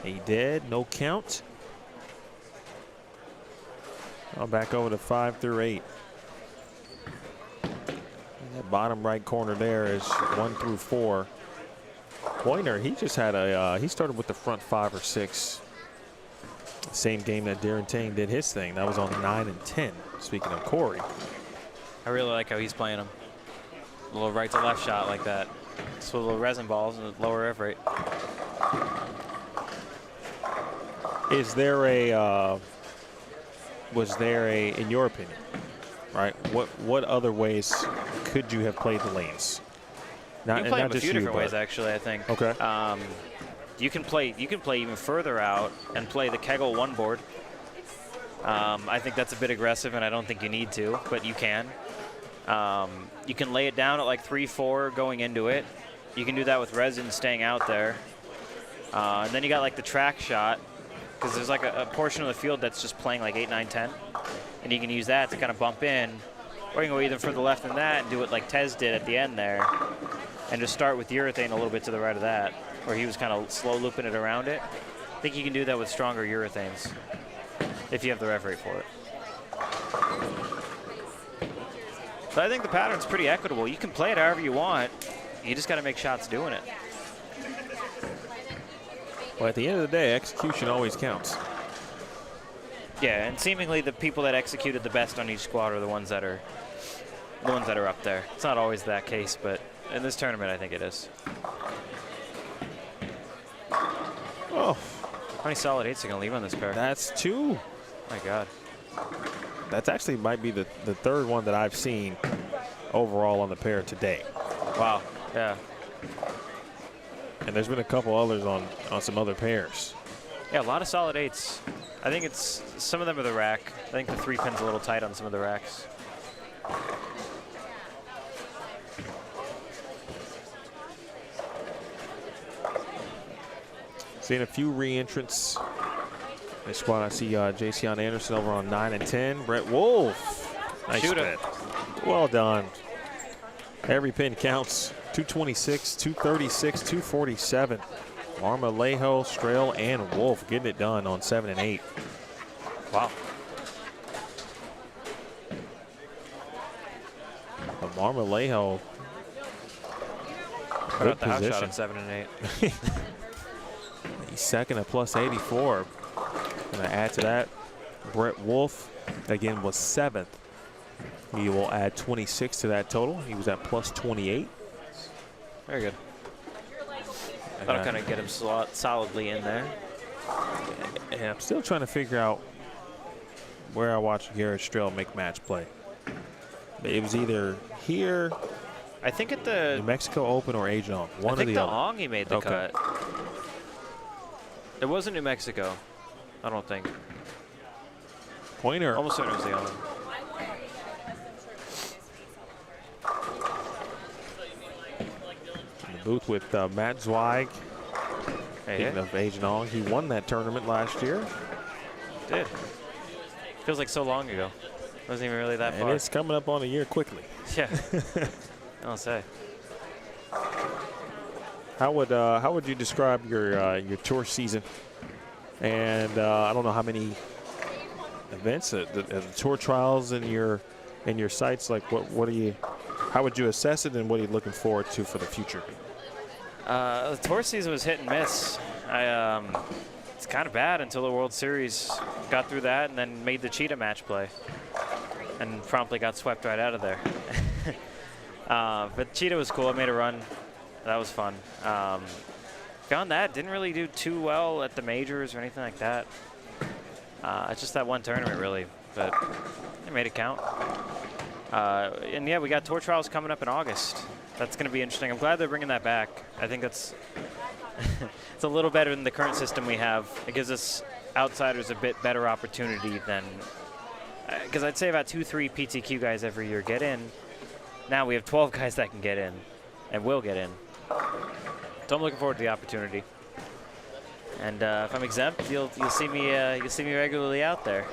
He did. No count. I'll back over to 5 through 8. That bottom right corner there is 1 through 4. Pointer, he just had a, he started with the front 5 or 6. Same game that Darren Tang did his thing. That was on 9 and 10. Speaking of Corey. I really like how he's playing them. A little right to left shot like that. Just with little resin balls and a lower F rate. Is there a, was there a, in your opinion, right? What other ways could you have played the lanes? You can play them a few different ways, actually, I think. Okay. You can play even further out and play the Kegel 1 board. I think that's a bit aggressive, and I don't think you need to, but you can. You can lay it down at like 3-4 going into it. You can do that with resin staying out there. And then you got like the track shot, because there's like a portion of the field that's just playing like 8, 9, 10. And you can use that to kind of bump in. Or you can go either for the left than that and do what like Tez did at the end there. And just start with Urethane a little bit to the right of that, where he was kind of slow looping it around it. I think you can do that with stronger Urethanes, if you have the rev rate for it. But I think the pattern's pretty equitable. You can play it however you want. You just got to make shots doing it. Well, at the end of the day, execution always counts. Yeah, and seemingly the people that executed the best on each squad are the ones that are up there. It's not always that case, but in this tournament, I think it is. Oh, How many solid 8s are going to leave on this pair? that's 2. My God. That's actually might be the third one that I've seen overall on the pair today. Wow. Yeah. And there's been a couple others on some other pairs. Yeah, a lot of solid 8s. I think it's some of them are the rack. I think the 3 pin's a little tight on some of the racks. Seeing a few re-entrants. This squad, I see Jason Anderson over on 9 and 10. Brett Wolf. Nice Shoot spin. it. Well done. Every pin counts. 226, 236, 247. Marmolejo, Strail, and Wolf getting it done on 7 and 8. Wow. But Marmolejo, Put out the house shot on 7 and 8. he's second at plus 84. Gonna add to that, Brett Wolf, again, was 7th. He will add 26 to that total. He was at plus 28. Very good. That'll kind of get him solidly in there. And I'm still trying to figure out where I watched Garrett Strail make match play. It was either here, I think at New the Mexico Open, or Asian. One I think or the the other. Ong he made the Okay. cut. It wasn't New Mexico. I don't think. Pointer. Almost certain it was the Ong. In the booth with Matt Zweig. Hey, Speaking of Asian Ong, he won that tournament last year. did. Feels like so long ago. Wasn't even really that And far. it's coming up on a year quickly. Yeah. I'll say. How would you describe your tour season? And I don't know how many events, the tour trials in your sites. Like what do you? How would you assess it, and what are you looking forward to for the future? The tour season was hit and miss. It's kind of bad until the World Series. Got through that and then made the Cheetah match play. And promptly got swept right out of there. But Cheetah was cool. I made a run. That was fun. Beyond that, didn't really do too well at the majors or anything like that. It's just that one tournament, really. But I made it count. And yeah, we got tour trials coming up in August. That's going to be interesting. I'm glad they're bringing that back. I think that's it's a little better than the current system we have. It gives us outsiders a bit better opportunity than, because I'd say about 2-3 PTQ guys every year get in. Now we have 12 guys that can get in and will get in. So I'm looking forward to the opportunity. And if I'm exempt, you'll see me regularly out there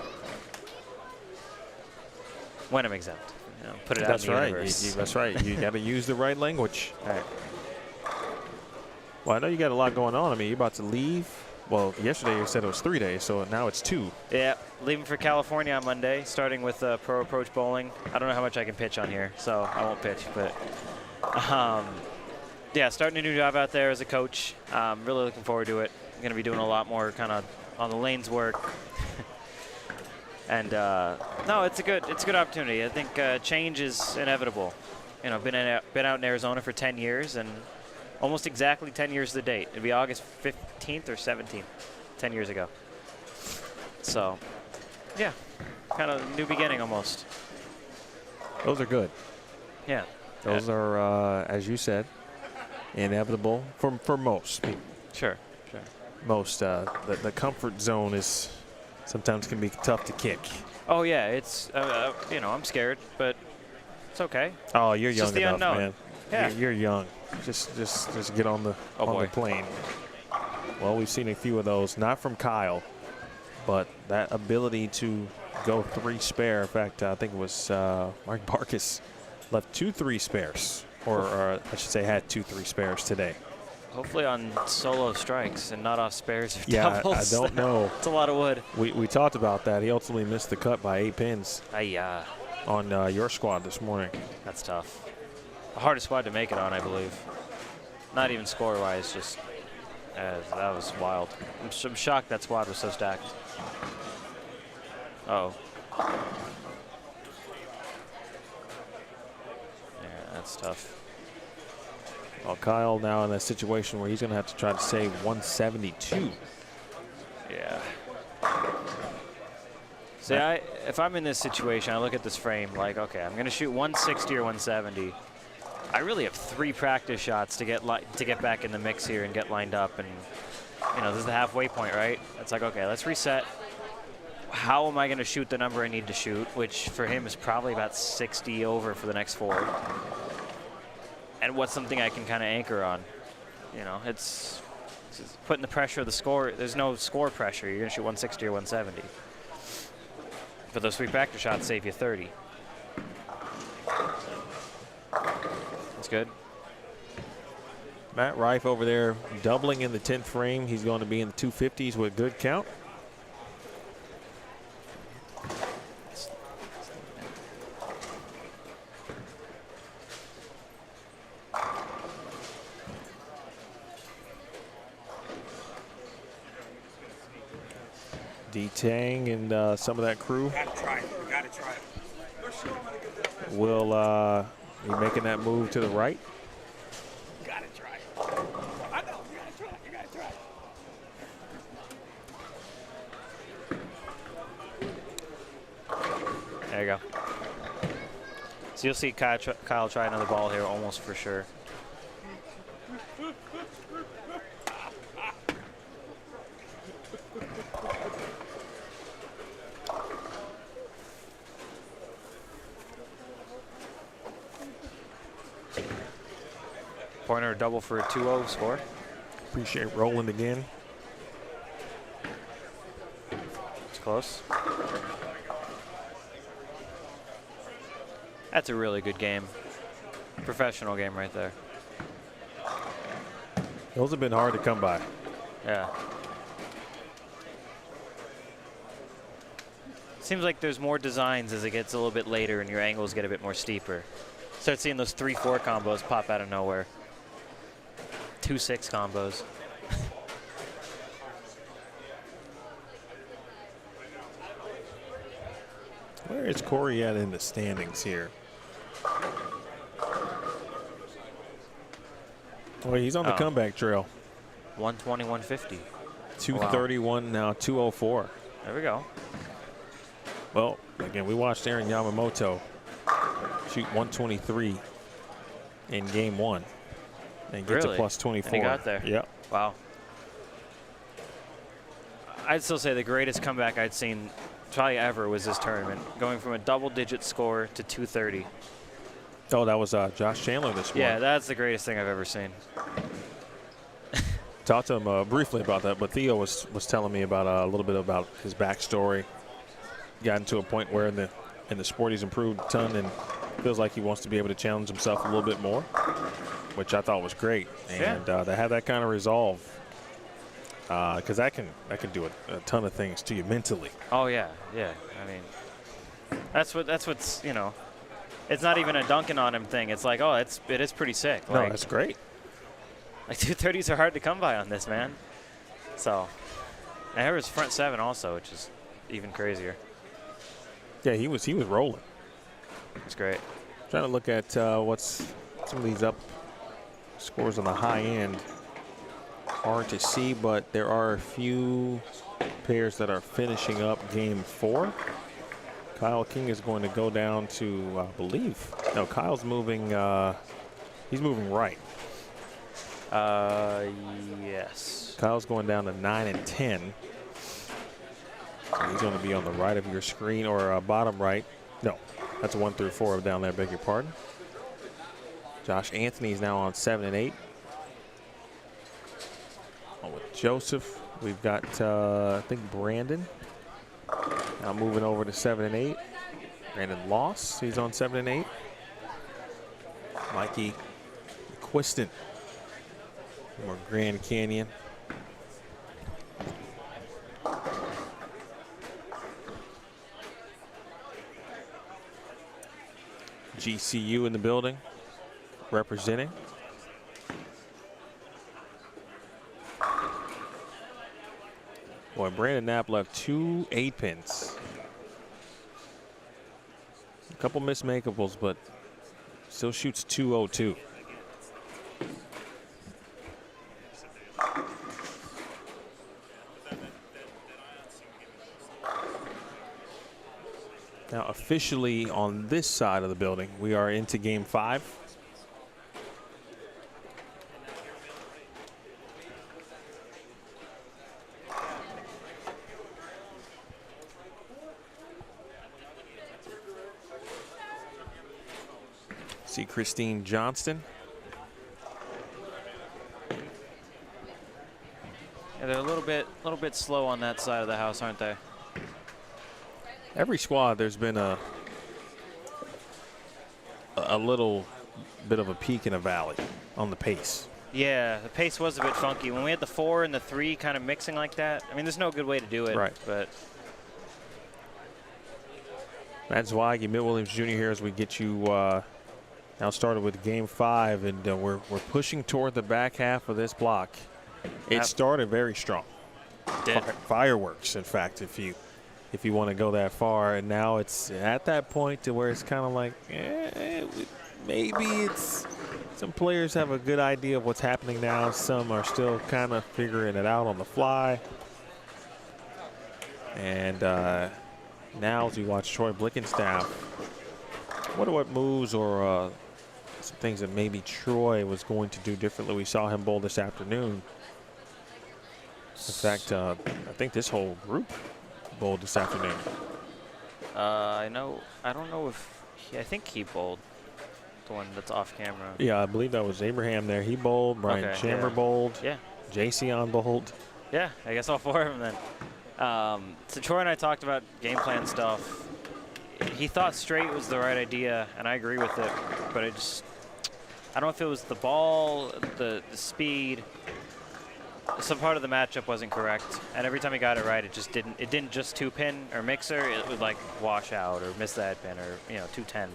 when I'm exempt. You know, put it out in the universe. That's right. You got to use the right language. All right. Well, I know you got a lot going on. I mean, you're about to leave. Well, yesterday you said it was 3 days, so now it's 2. Yeah, leaving for California on Monday, starting with Pro Approach Bowling. I don't know how much I can pitch on here, so I won't pitch. But yeah, starting a new job out there as a coach. Really looking forward to it. I'm going to be doing a lot more kind of on the lanes work. And no, it's a good opportunity. I think change is inevitable. You know, been out in Arizona for 10 years, and almost exactly 10 years to the date. It'd be August 15th or 17th, 10 years ago. So, yeah, kind of new beginning almost. Those are good. Yeah. Those are, as you said, inevitable for most people. Sure. Most the comfort zone is sometimes can be tough to kick. Oh yeah, it's you know, I'm scared, but it's okay. Oh, you're It's young just the enough, unknown. man. Yeah. You're young. Just get on the boy. plane. Well, we've seen a few of those, not from Kyle, but that ability to go 3 spare. In fact, I think it was Mark Barkis left 2 3 spares, or I should say had 2 3 spares today. Hopefully on solo strikes and not off spares or Yeah, doubles. I don't know. It's a lot of wood. We talked about that. He ultimately missed the cut by 8 pins on your squad this morning. That's tough. The hardest squad to make it on, I believe. Not even score-wise, just That was wild. I'm shocked that squad was so stacked. Uh-oh. Yeah, that's tough. Well, Kyle now in a situation where he's going to have to try to save 172. Yeah. See, if I'm in this situation, I look at this frame like, okay, I'm going to shoot 160 or 170. I really have 3 practice shots to get back in the mix here and get lined up, and you know, this is the halfway point, right? It's like, okay, let's reset. How am I going to shoot the number I need to shoot, which for him is probably about 60 over for the next 4. And what's something I can kind of anchor on? You know, it's putting the pressure of the score. There's no score pressure. You're going to shoot 160 or 170. But those 3 practice shots save you 30. That's good. Matt Rife over there doubling in the 10th frame. He's going to be in the 250s with good count. D-Tang and some of that crew will be making that move to the right. There you go. So you'll see Kyle try another ball here almost for sure. Pointer double for a 2-0 score. Appreciate Roland again. It's close. That's a really good game. Professional game right there. Those have been hard to come by. Yeah. Seems like there's more designs as it gets a little bit later and your angles get a bit more steeper. Start seeing those 3-4 combos pop out of nowhere. 2-6 combos. Where is Corey at in the standings here? Well, he's on the comeback trail. 120, 150. 231 now, 204. There we go. Well, again, we watched Aaron Yamamoto shoot 123 in game 1 and get to plus 24. And he got there. Yep. Wow. I'd still say the greatest comeback I'd seen probably ever was this tournament, going from a double-digit score to 230. Oh, that was Josh Chandler this morning. Yeah, that's the greatest thing I've ever seen. Talked to him briefly about that, but Theo was telling me about a little bit about his backstory. Gotten to a point where in the sport he's improved a ton and feels like he wants to be able to challenge himself a little bit more, which I thought was great. And to have that kind of resolve, because that can do a ton of things to you mentally. Oh yeah, yeah. I mean, that's what's, you know, it's not even a dunking on him thing. It's like, oh, it is pretty sick. No, Like, that's great. Like 230s are hard to come by on this, man. So, and here was front 7 also, which is even crazier. Yeah, he was rolling. It's great. Trying to look at what's some of these up scores on the high end. Hard to see, but there are a few pairs that are finishing up game 4. Kyle King is going to go down to, I believe, no, Kyle's moving, he's moving right. Yes. Kyle's going down to 9 and 10. So he's going to be on the right of your screen, or bottom right. No, that's 1 through 4 down there, beg your pardon. Josh Anthony's now on 7 and 8. Oh, with Joseph, we've got, I think, Brandon. Now moving over to 7 and 8. Brandon Loss, he's on 7 and 8. Mikey Quiston from Grand Canyon. GCU in the building, representing. Boy, Brandon Knapp left 2 8-pins. A couple mismakeables, but still shoots 202. Now officially on this side of the building, we are into game 5. See Christine Johnston. Yeah, they're a little bit slow on that side of the house, aren't they? Every squad, there's been a little bit of a peak and a valley on the pace. Yeah, the pace was a bit funky. When we had the 4 and the 3 kind of mixing like that, I mean, there's no good way to do it. Right. But Matt Zweig, Mitt Williams Jr. here as we get you now started with game 5, and we're pushing toward the back half of this block. It started very strong. did. Fireworks, in fact, if you want to go that far, and now it's at that point to where it's kind of like, maybe it's some players have a good idea of what's happening now. Some are still kind of figuring it out on the fly. And now as you watch Troy Blickenstaff, wonder what moves or some things that maybe Troy was going to do differently. We saw him bowl this afternoon. In fact, I think this whole group bowled this afternoon. I don't know if I think he bowled, the one that's off camera. Yeah, I believe that was Abraham there. He bowled. Brian Chamber bowled. Yeah. Jayceon bowled. Yeah, I guess all 4 of them then. So Troy and I talked about game plan stuff. He thought straight was the right idea, and I agree with it. But I don't know if it was the ball, the speed. Some part of the matchup wasn't correct, and every time he got it right, it didn't just 2-pin or mixer. It would like wash out or miss that pin or 210.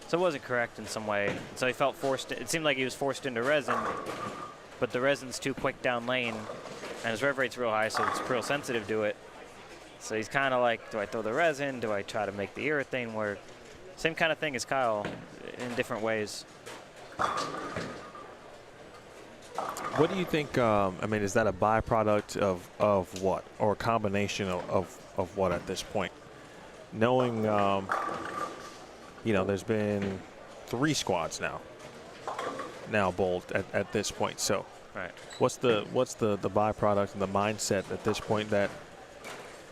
So it wasn't correct in some way. So he felt forced. It seemed like he was forced into resin, but the resin's too quick down lane, and his rev rate's real high, so it's real sensitive to it. So he's kind of like, do I throw the resin? Do I try to make the urethane work? Same kind of thing as Kyle in different ways. What do you think? I mean, is that a byproduct of what, or a combination of what at this point? Knowing, there's been 3 squads now bowled at this point. So, right. What's the byproduct and the mindset at this point that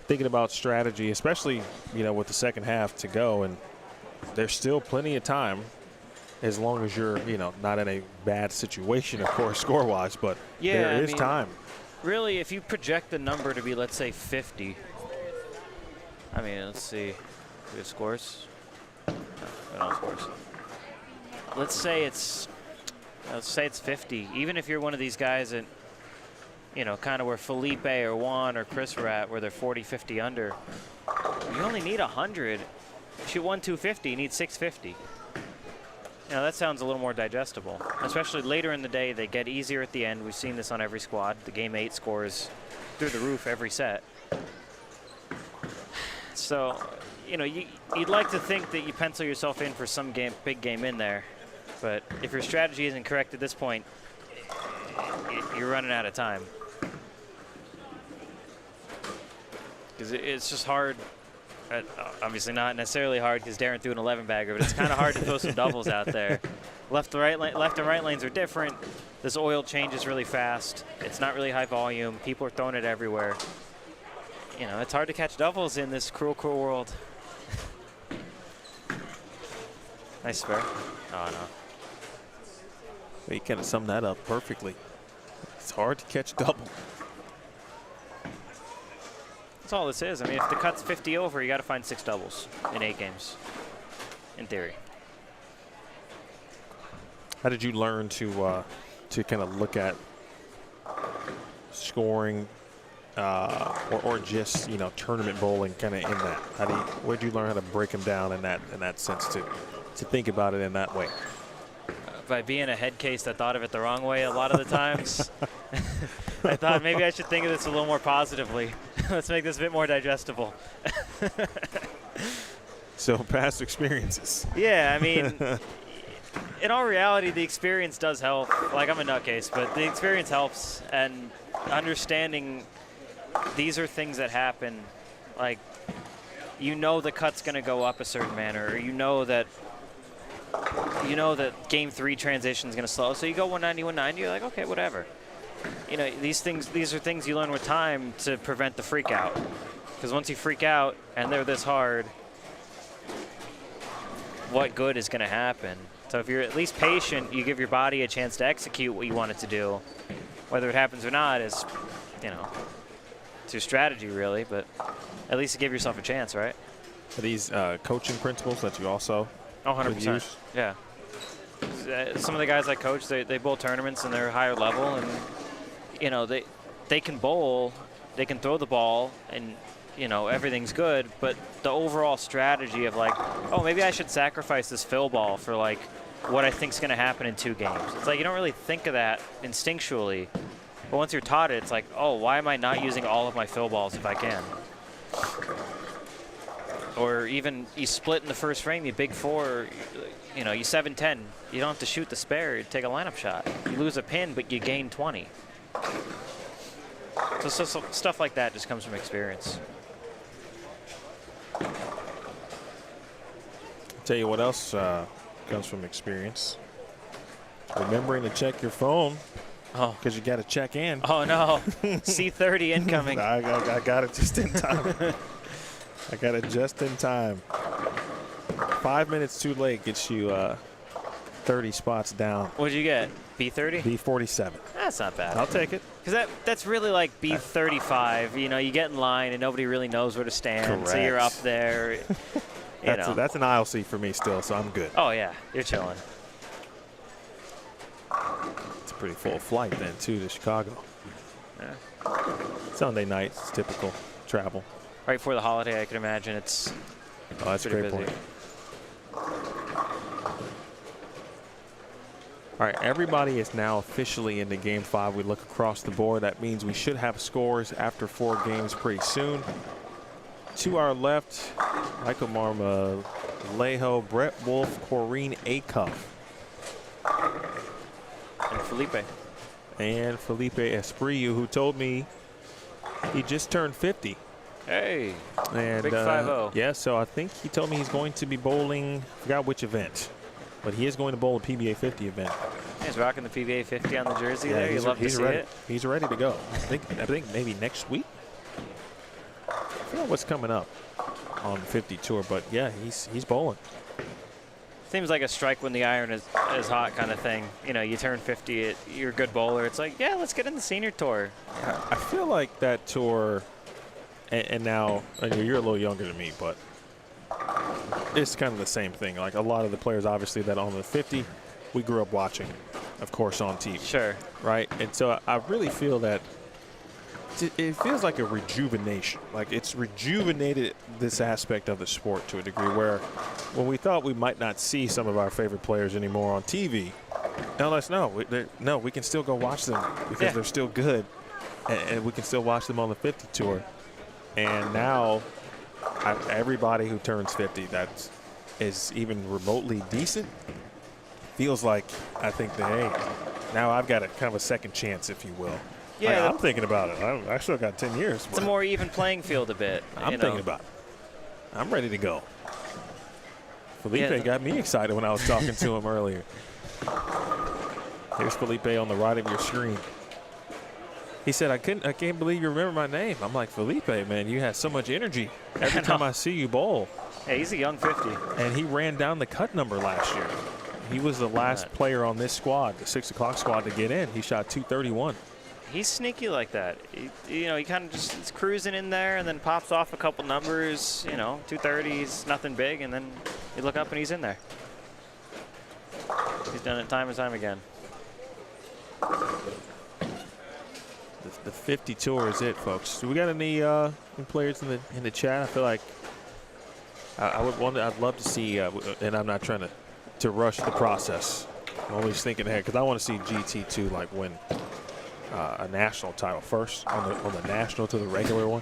thinking about strategy, especially with the second half to go, and there's still plenty of time. As long as you're, not in a bad situation, of course, score-wise, but there is time. Really, if you project the number to be, let's say, 50. I mean, let's see. We have scores? No, we don't have scores. Let's say it's 50. Even if you're one of these guys that, kind of where Felipe or Juan or Chris were at, where they're 40, 50 under, you only need 100. Shoot 250, you need 650. That sounds a little more digestible, especially later in the day. They get easier at the end. We've seen this on every squad. The game 8 scores through the roof every set. So, you'd like to think that you pencil yourself in for some big game in there. But if your strategy isn't correct at this point, you're running out of time. Because it's just hard. Obviously not necessarily hard because Darren threw an 11-bagger, but it's kind of hard to throw some doubles out there. Left and right lanes are different. This oil changes really fast. It's not really high volume. People are throwing it everywhere. It's hard to catch doubles in this cruel, cruel world. Nice spare. Oh, no. You kind of summed that up perfectly. It's hard to catch double. That's all this is. I mean, if the cut's 50 over, you got to find 6 doubles in 8 games, in theory. How did you learn to kind of look at scoring or just tournament bowling kind of in that? Where did you learn how to break them down in that sense to think about it in that way? By being a head case that thought of it the wrong way a lot of the times. I thought maybe I should think of this a little more positively. Let's make this a bit more digestible. So past experiences. Yeah, I mean, in all reality, the experience does help. Like, I'm a nutcase, but the experience helps. And understanding these are things that happen. Like, you know the cut's going to go up a certain manner, or you know that game 3 transition is going to slow. So you go 190, 190, you're like, okay, whatever. You know, these are things you learn with time to prevent the freak out. Because once you freak out and they're this hard, what good is going to happen? So if you're at least patient, you give your body a chance to execute what you want it to do. Whether it happens or not is, you know, it's your strategy really, but at least you give yourself a chance, right? Are these coaching principles that you also 100%. use? Yeah. Some of the guys I coach, they bowl tournaments and they're higher level, and you know they can bowl, they can throw the ball, and you know everything's good. But the overall strategy of like, oh, maybe I should sacrifice this fill ball for like what I think's going to happen in 2 games. It's like you don't really think of that instinctually, but once you're taught it, it's like, oh, why am I not using all of my fill balls if I can? Or even you split in the first frame, you big 4, you know, you 7-10. You don't have to shoot the spare, you take a lineup shot. You lose a pin, but you gain 20. So stuff like that just comes from experience. Tell you what else comes from experience. Remembering to check your phone. Oh. Because you got to check in. Oh, no. C30 incoming. I got it just in time. I got it just in time. 5 minutes too late gets you 30 spots down. What'd you get? B30? B47. That's not bad. I'll take it. Because that's really like B35. You know, you get in line and nobody really knows where to stand. Correct. So you're up there. You know. That's an aisle seat for me still, so I'm good. Oh, yeah. You're chilling. It's a pretty full flight then, too, to Chicago. Yeah. Sunday night, it's typical travel. Right before the holiday, I can imagine it's That's a great pretty busy. point. All right, everybody is now officially into Game 5. We look across the board. That means we should have scores after 4 games pretty soon. To our left, Michael Marma, Lejo, Brett Wolf, Corrine Acuff. And Felipe. And Felipe Espriu, who told me he just turned 50. Hey, And big 5-0. yeah, so I think he told me he's going to be bowling, I forgot which event, but he is going to bowl a PBA 50 event. He's rocking the PBA 50 on the jersey there. You love to see ready. it. He's ready to go. I think maybe next week. I forgot what's coming up on the 50 tour, but yeah, he's bowling. Seems like a strike when the iron is hot kind of thing. You know, you turn 50, you're a good bowler. It's like, yeah, let's get in the senior tour. I feel like that tour, and now I know you're a little younger than me, but it's kind of the same thing. Like a lot of the players, obviously, that on the 50, we grew up watching, of course, on TV. Sure. Right? And so I really feel that it feels like a rejuvenation. Like it's rejuvenated this aspect of the sport to a degree where when we thought we might not see some of our favorite players anymore on TV, now let's know. We can still go watch them because they're still good, and we can still watch them on the 50 tour. And now everybody who turns 50 that is even remotely decent feels like I think that, hey, now I've got a kind of a second chance, if you will. Yeah, like, I'm thinking about it. I still got 10 years. It's a more even playing field a bit. I'm thinking about it. I'm ready to go. Felipe got me excited when I was talking to him earlier. Here's Felipe on the right of your screen. He said, I can't believe you remember my name. I'm like, Felipe, man, you have so much energy every time I see you bowl. Yeah, he's a young 50. And he ran down the cut number last year. He was the last player on this squad, the 6 o'clock squad, to get in. He shot 231. He's sneaky like that. He kind of just is cruising in there and then pops off a couple numbers, 230s, nothing big, and then you look up and he's in there. He's done it time and time again. The 50 tour is it, folks. Do we got any players in the chat? I feel like I'd love to see, and I'm not trying to rush the process. I'm always thinking ahead because I want to see GT2 like win a national title first on the national to the regular one.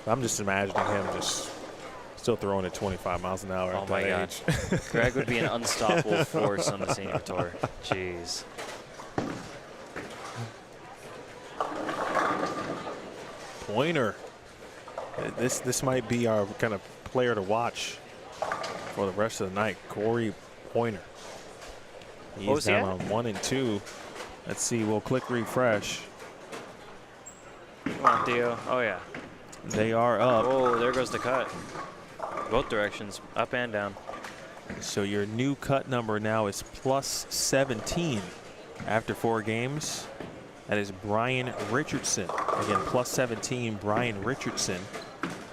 I'm just imagining him just still throwing at 25 miles an hour at that age. Greg would be an unstoppable force on the senior tour. Jeez. Pointer. This might be our kind of player to watch for the rest of the night. Corey Pointer. He's down on 1 and 2. Let's see. We'll click refresh. Come on, Theo. Oh, yeah. They are up. Oh, there goes the cut. Both directions, up and down. So your new cut number now is plus 17 after 4 games. That is Brian Richardson. Again, plus 17, Brian Richardson.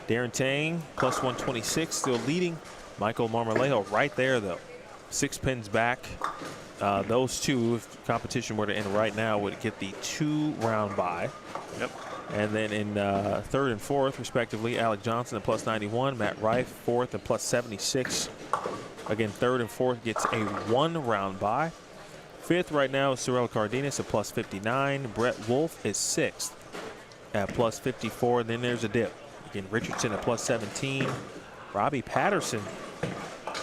Darren Tang, plus 126, still leading. Michael Marmolejo right there, though. 6 pins back. Those two, if the competition were to end right now, would get the 2-round bye. Yep. And then in 3rd and 4th, respectively, Alec Johnson at plus 91, Matt Rife 4th and plus 76. Again, 3rd and 4th gets a 1-round bye. 5th right now is Sorel Cardenas at plus 59. Brett Wolf is 6th at plus 54. Then there's a dip. Again, Richardson at plus 17. Robbie Patterson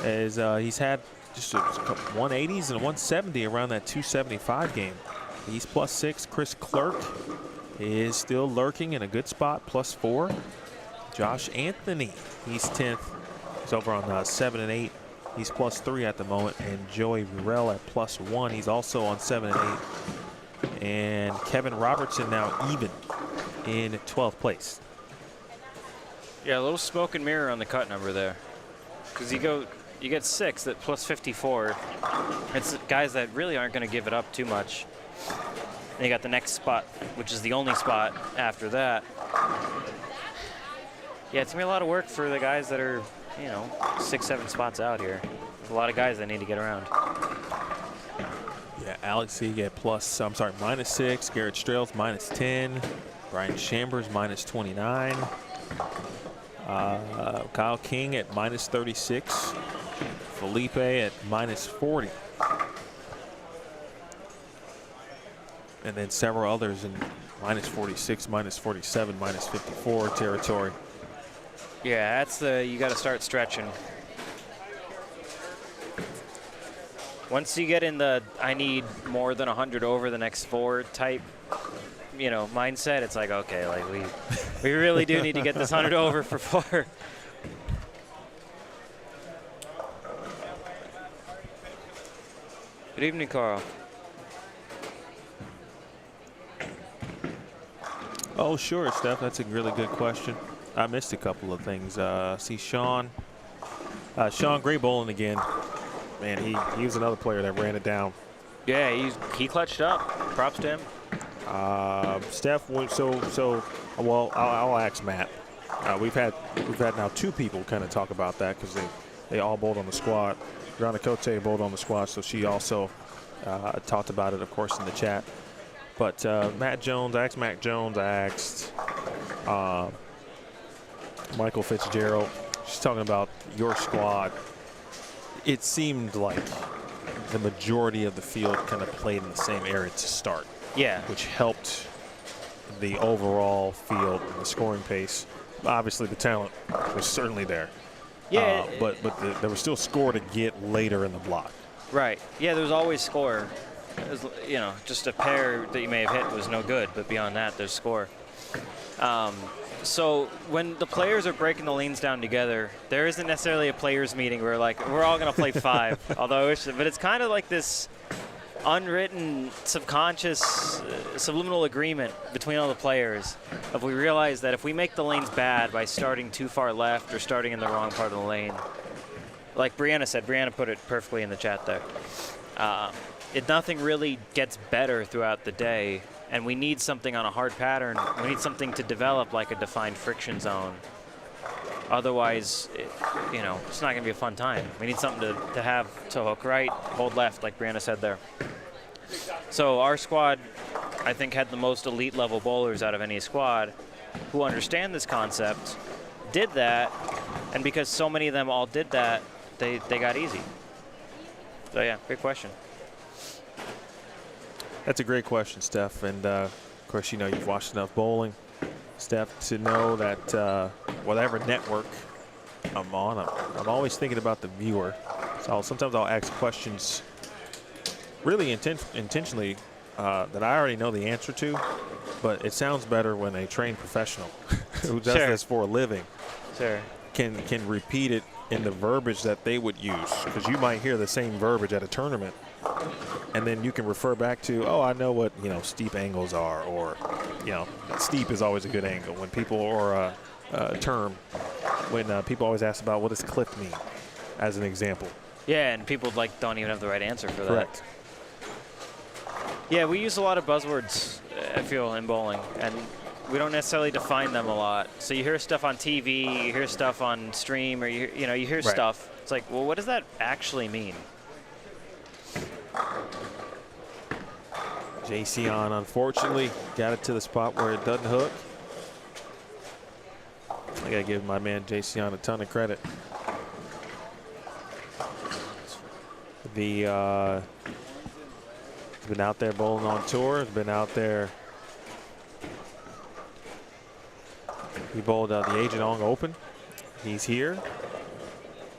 is he's had just a couple 180s and a 170 around that 275 game. He's plus 6. Chris Clerk is still lurking in a good spot, plus 4. Josh Anthony, he's 10th. He's over on 7 and 8. He's plus 3 at the moment. And Joey Burrell at plus 1. He's also on 7 and 8. And Kevin Robertson now even in 12th place. Yeah, a little smoke and mirror on the cut number there. Because you get 6 at plus 54. It's guys that really aren't going to give it up too much. And you got the next spot, which is the only spot after that. Yeah, it's going to be a lot of work for the guys that are, 6, 7 spots out here. There's a lot of guys that need to get around. Yeah, Alex Sieg at minus 6. Garrett Strauss minus 10. Brian Chambers minus 29. Kyle King at minus 36. Felipe at minus 40. And then several others in minus 46, minus 47, minus 54 territory. Yeah, that's you got to start stretching. Once you get in the I need more than 100 over the next 4 type, mindset, it's like, okay, like we really do need to get this 100 over for 4. Good evening, Carl. Oh, sure, Steph. That's a really good question. I missed a couple of things. See Sean. Sean, great bowling again. Man, he was another player that ran it down. Yeah, he clutched up. Props to him. Steph, well, I'll ask Matt. We've had now 2 people kind of talk about that because they all bowled on the squad. Rana Cote bowled on the squad, so she also talked about it, of course, in the chat. But Matt Jones, I asked Michael Fitzgerald. She's talking about your squad. It seemed like the majority of the field kind of played in the same area to start. Yeah. Which helped the overall field and the scoring pace. Obviously, the talent was certainly there. Yeah. But there was still score to get later in the block. Right. Yeah, there was always score. It was, just a pair that you may have hit was no good, but beyond that, there's score. So when the players are breaking the lanes down together, there isn't necessarily a players meeting where we're all going to play 5. Although, but it's kind of like this unwritten, subconscious, subliminal agreement between all the players. If we realize that if we make the lanes bad by starting too far left or starting in the wrong part of the lane, like Brianna said, Brianna put it perfectly in the chat there. Nothing really gets better throughout the day, and we need something on a hard pattern. We need something to develop like a defined friction zone. Otherwise, it's not going to be a fun time. We need something to have to hook right, hold left, like Brianna said there. So our squad, I think, had the most elite level bowlers out of any squad who understand this concept, did that, and because so many of them all did that, they got easy. So yeah, great question. That's a great question, Steph. And of course, you know, you've watched enough bowling, Steph, to know that whatever network I'm on, I'm always thinking about the viewer. So sometimes I'll ask questions really intentionally that I already know the answer to, but it sounds better when a trained professional who does this for a living can repeat it in the verbiage that they would use, because you might hear the same verbiage at a tournament, and then you can refer back to, oh, I know what, you know, steep angles are, or, you know, steep is always a good angle when people, or a term when people always ask about what does cliff mean, as an example. Yeah, and people like don't even have the right answer for that. Correct. Yeah, we use a lot of buzzwords, I feel, in bowling, and we don't necessarily define them a lot. So you hear stuff on TV, you hear stuff on stream, or you hear stuff. It's like, well, what does that actually mean? JC on, unfortunately, got it to the spot where it doesn't hook. I gotta give my man JC on a ton of credit. He's been out there bowling on tour. He's been out there. He bowled the Agent Ong Open. He's here.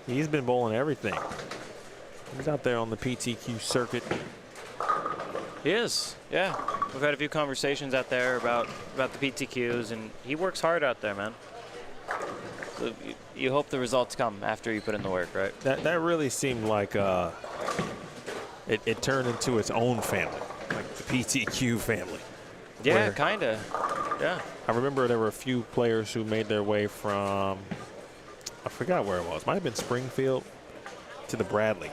He's been bowling everything. He's out there on the PTQ circuit. He is, yeah. We've had a few conversations out there about the PTQs, and he works hard out there, man. So you hope the results come after you put in the work, right? That really seemed like it turned into its own family, like the PTQ family. Yeah, kind of. Yeah. I remember there were a few players who made their way from, I forgot where it was. Might have been Springfield to the Bradley.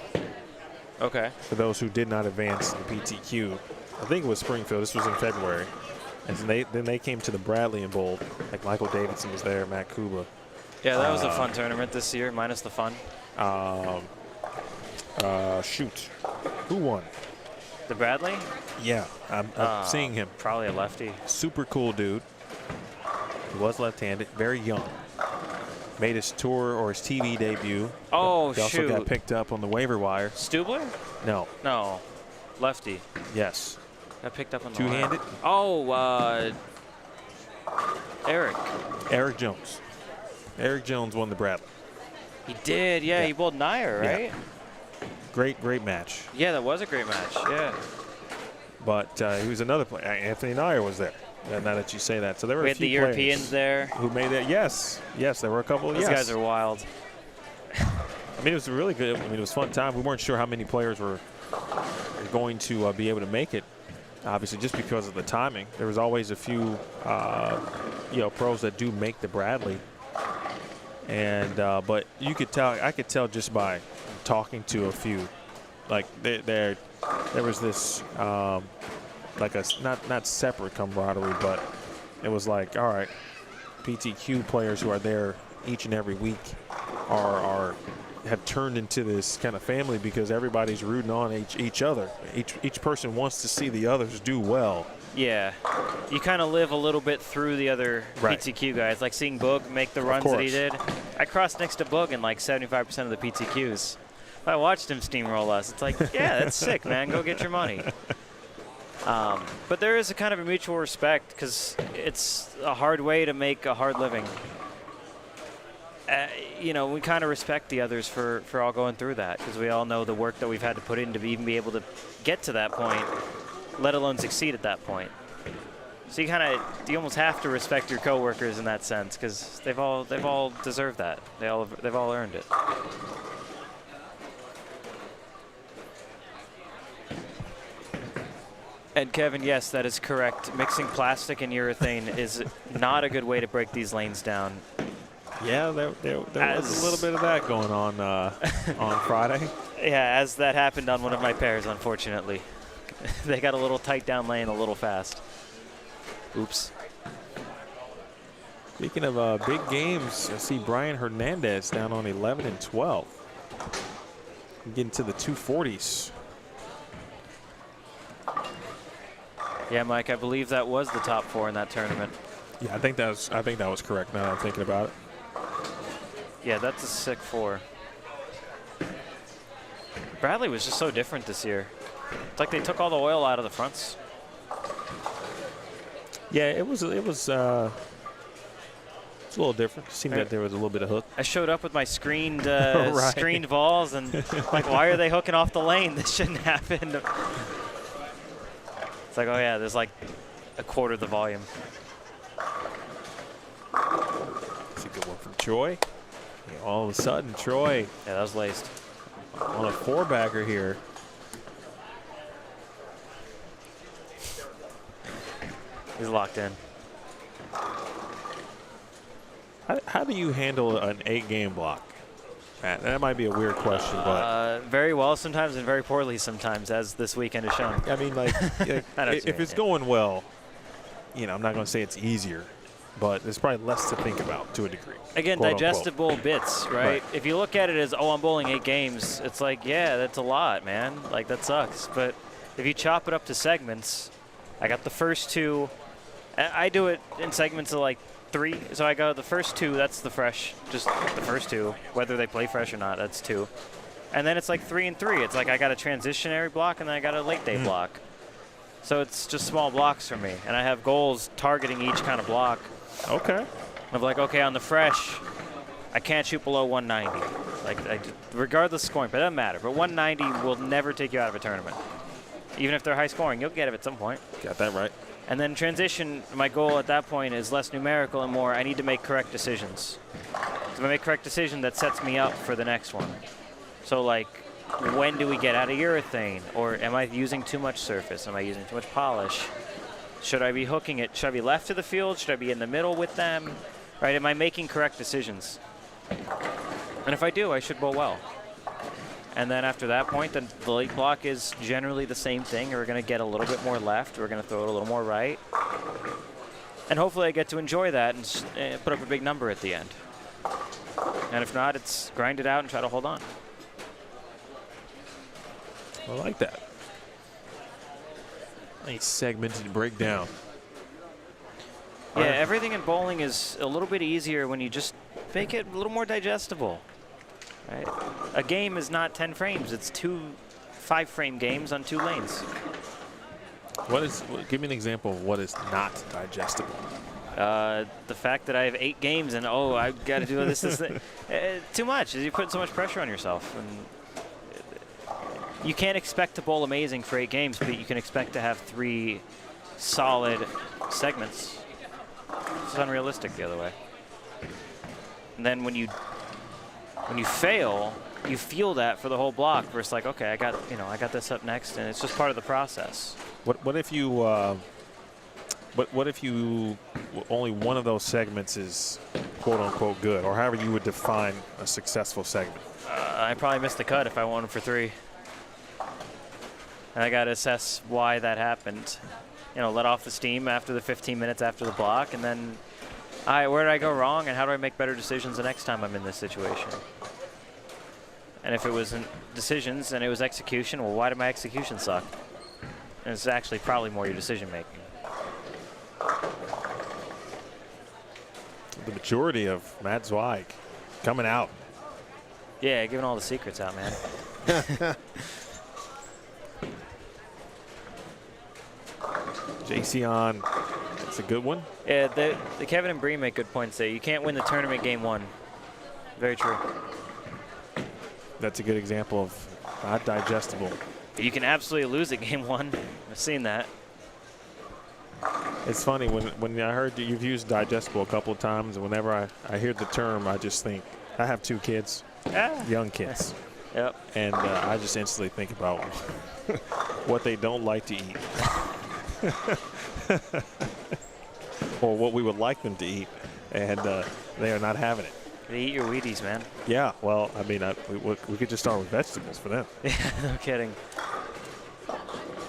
Okay. For those who did not advance in the PTQ, I think it was Springfield. This was in February. And then they came to the Bradley and bowled. Like Michael Davidson was there, Matt Kuba. Yeah, that was a fun tournament this year, minus the fun. Shoot. Who won? The Bradley? Yeah, I'm seeing him. Probably a lefty. Super cool dude. He was left-handed, very young. Made his tour or his TV debut. Oh, he also got picked up on the waiver wire. Stubler? No. No. Lefty. Yes. Got picked up on the two-handed? wire. Oh, Eric. Eric Jones. Eric Jones won the Bradley. He did, yeah. He bowled Nair, right? Yeah. Great match. Yeah, that was a great match, yeah. But he was another player. Anthony Nair was there. Now that you say that. So there were we a had few the Europeans there. Who made that. Yes, there were a couple. Those guys are wild. I mean, it was a really good. I mean, it was a fun time. We weren't sure how many players were going to be able to make it. Obviously, just because of the timing. There was always a few, pros that do make the Bradley. And but you could tell. I could tell just by talking to a few, like there was this. Like a not separate camaraderie, but it was like, all right, PTQ players who are there each and every week have turned into this kind of family because everybody's rooting on each other. Each person wants to see the others do well. Yeah, you kind of live a little bit through the other PTQ guys, like seeing Boog make the runs that he did. I crossed next to Boog in like 75% of the PTQs. I watched him steamroll us. It's like, yeah, that's sick, man. Go get your money. But there is a kind of a mutual respect because it's a hard way to make a hard living. We kind of respect the others for all going through that because we all know the work that we've had to put in to even be able to get to that point, let alone succeed at that point. So you almost have to respect your coworkers in that sense because they've all deserved that. They've all earned it. And Kevin, yes, that is correct. Mixing plastic and urethane is not a good way to break these lanes down. Yeah, there was a little bit of that going on on Friday. Yeah, as that happened on one of my pairs, unfortunately. They got a little tight down lane a little fast. Oops. Speaking of big games, I see Brian Hernandez down on 11 and 12. Getting to the 240s. Yeah, Mike, I believe that was the top 4 in that tournament. Yeah, I think that was correct now that I'm thinking about it. Yeah, that's a sick 4. Bradley was just so different this year. It's like they took all the oil out of the fronts. Yeah, it was it's a little different. It seemed that there was a little bit of hook. I showed up with my screened Right. screened balls, and like, why are they hooking off the lane? This shouldn't happen. It's like, oh yeah, there's like a quarter the volume. It's a good one from Troy. Yeah, all of a sudden, Troy Yeah, that was laced. on a 4-bagger here. He's locked in. How do you handle an 8-game block, Matt? That might be a weird question, but Very well sometimes and very poorly sometimes, as this weekend has shown. I mean, like, I know what you if mean, it's yeah. going well, I'm not going to say it's easier, but there's probably less to think about to a degree. Again, quote, unquote. digestible bits, right? Right. If you look at it as, oh, I'm bowling 8 games, it's like, yeah, that's a lot, man. Like, that sucks. But if you chop it up to segments, I got the first 2. I do it in segments of like 3. So I go the first 2, that's the fresh, just the first 2. Whether they play fresh or not, that's 2. And then it's like 3 and 3. It's like I got a transitionary block and then I got a late day block. So it's just small blocks for me. And I have goals targeting each kind of block. Okay. Of like, okay, on the fresh, I can't shoot below 190. Like, regardless of scoring, but it doesn't matter. But 190 will never take you out of a tournament. Even if they're high scoring, you'll get it at some point. Got that right. And then transition, my goal at that point is less numerical and more, I need to make correct decisions. So if I make correct decision, that sets me up for the next one. So like, when do we get out of urethane? Or am I using too much surface? Am I using too much polish? Should I be hooking it? Should I be left of the field? Should I be in the middle with them? Right, am I making correct decisions? And if I do, I should bowl well. And then after that point, then the late block is generally the same thing. We're going to get a little bit more left. We're going to throw it a little more right. And hopefully I get to enjoy that and put up a big number at the end. And if not, it's grind it out and try to hold on. I like that. Nice segmented breakdown. Yeah, everything in bowling is a little bit easier when you just make it a little more digestible. Right? A game is not 10 frames. It's 2 5-frame games on 2 lanes. Give me an example of what is not digestible. The fact that I have 8 games and, oh, I've got to do this. Too much. You're putting so much pressure on yourself. And you can't expect to bowl amazing for 8 games, but you can expect to have 3 solid segments. It's unrealistic the other way. And then when you fail, you feel that for the whole block. Where it's like, okay, I got this up next, and it's just part of the process. What if you what if you only one of those segments is quote unquote good, or however you would define a successful segment? I probably missed the cut if I won for 3. And I got to assess why that happened. Let off the steam after the 15 minutes after the block, and then, where did I go wrong, and how do I make better decisions the next time I'm in this situation? And if it wasn't decisions and it was execution, well, why did my execution suck? And it's actually probably more your decision making. The majority of Matt Zweig coming out. Yeah, giving all the secrets out, man. JC on, that's a good one. Yeah, the Kevin and Bree make good points there. You can't win the tournament game 1. Very true. That's a good example of not digestible. You can absolutely lose at game 1. I've seen that. It's funny, when I heard you've used digestible a couple of times, and whenever I hear the term, I just think, I have 2 kids, young kids. Yep. And I just instantly think about what they don't like to eat. Or what we would like them to eat, and they are not having it. They eat your Wheaties, man. Yeah, well, I mean, we could just start with vegetables for them. Yeah, no kidding.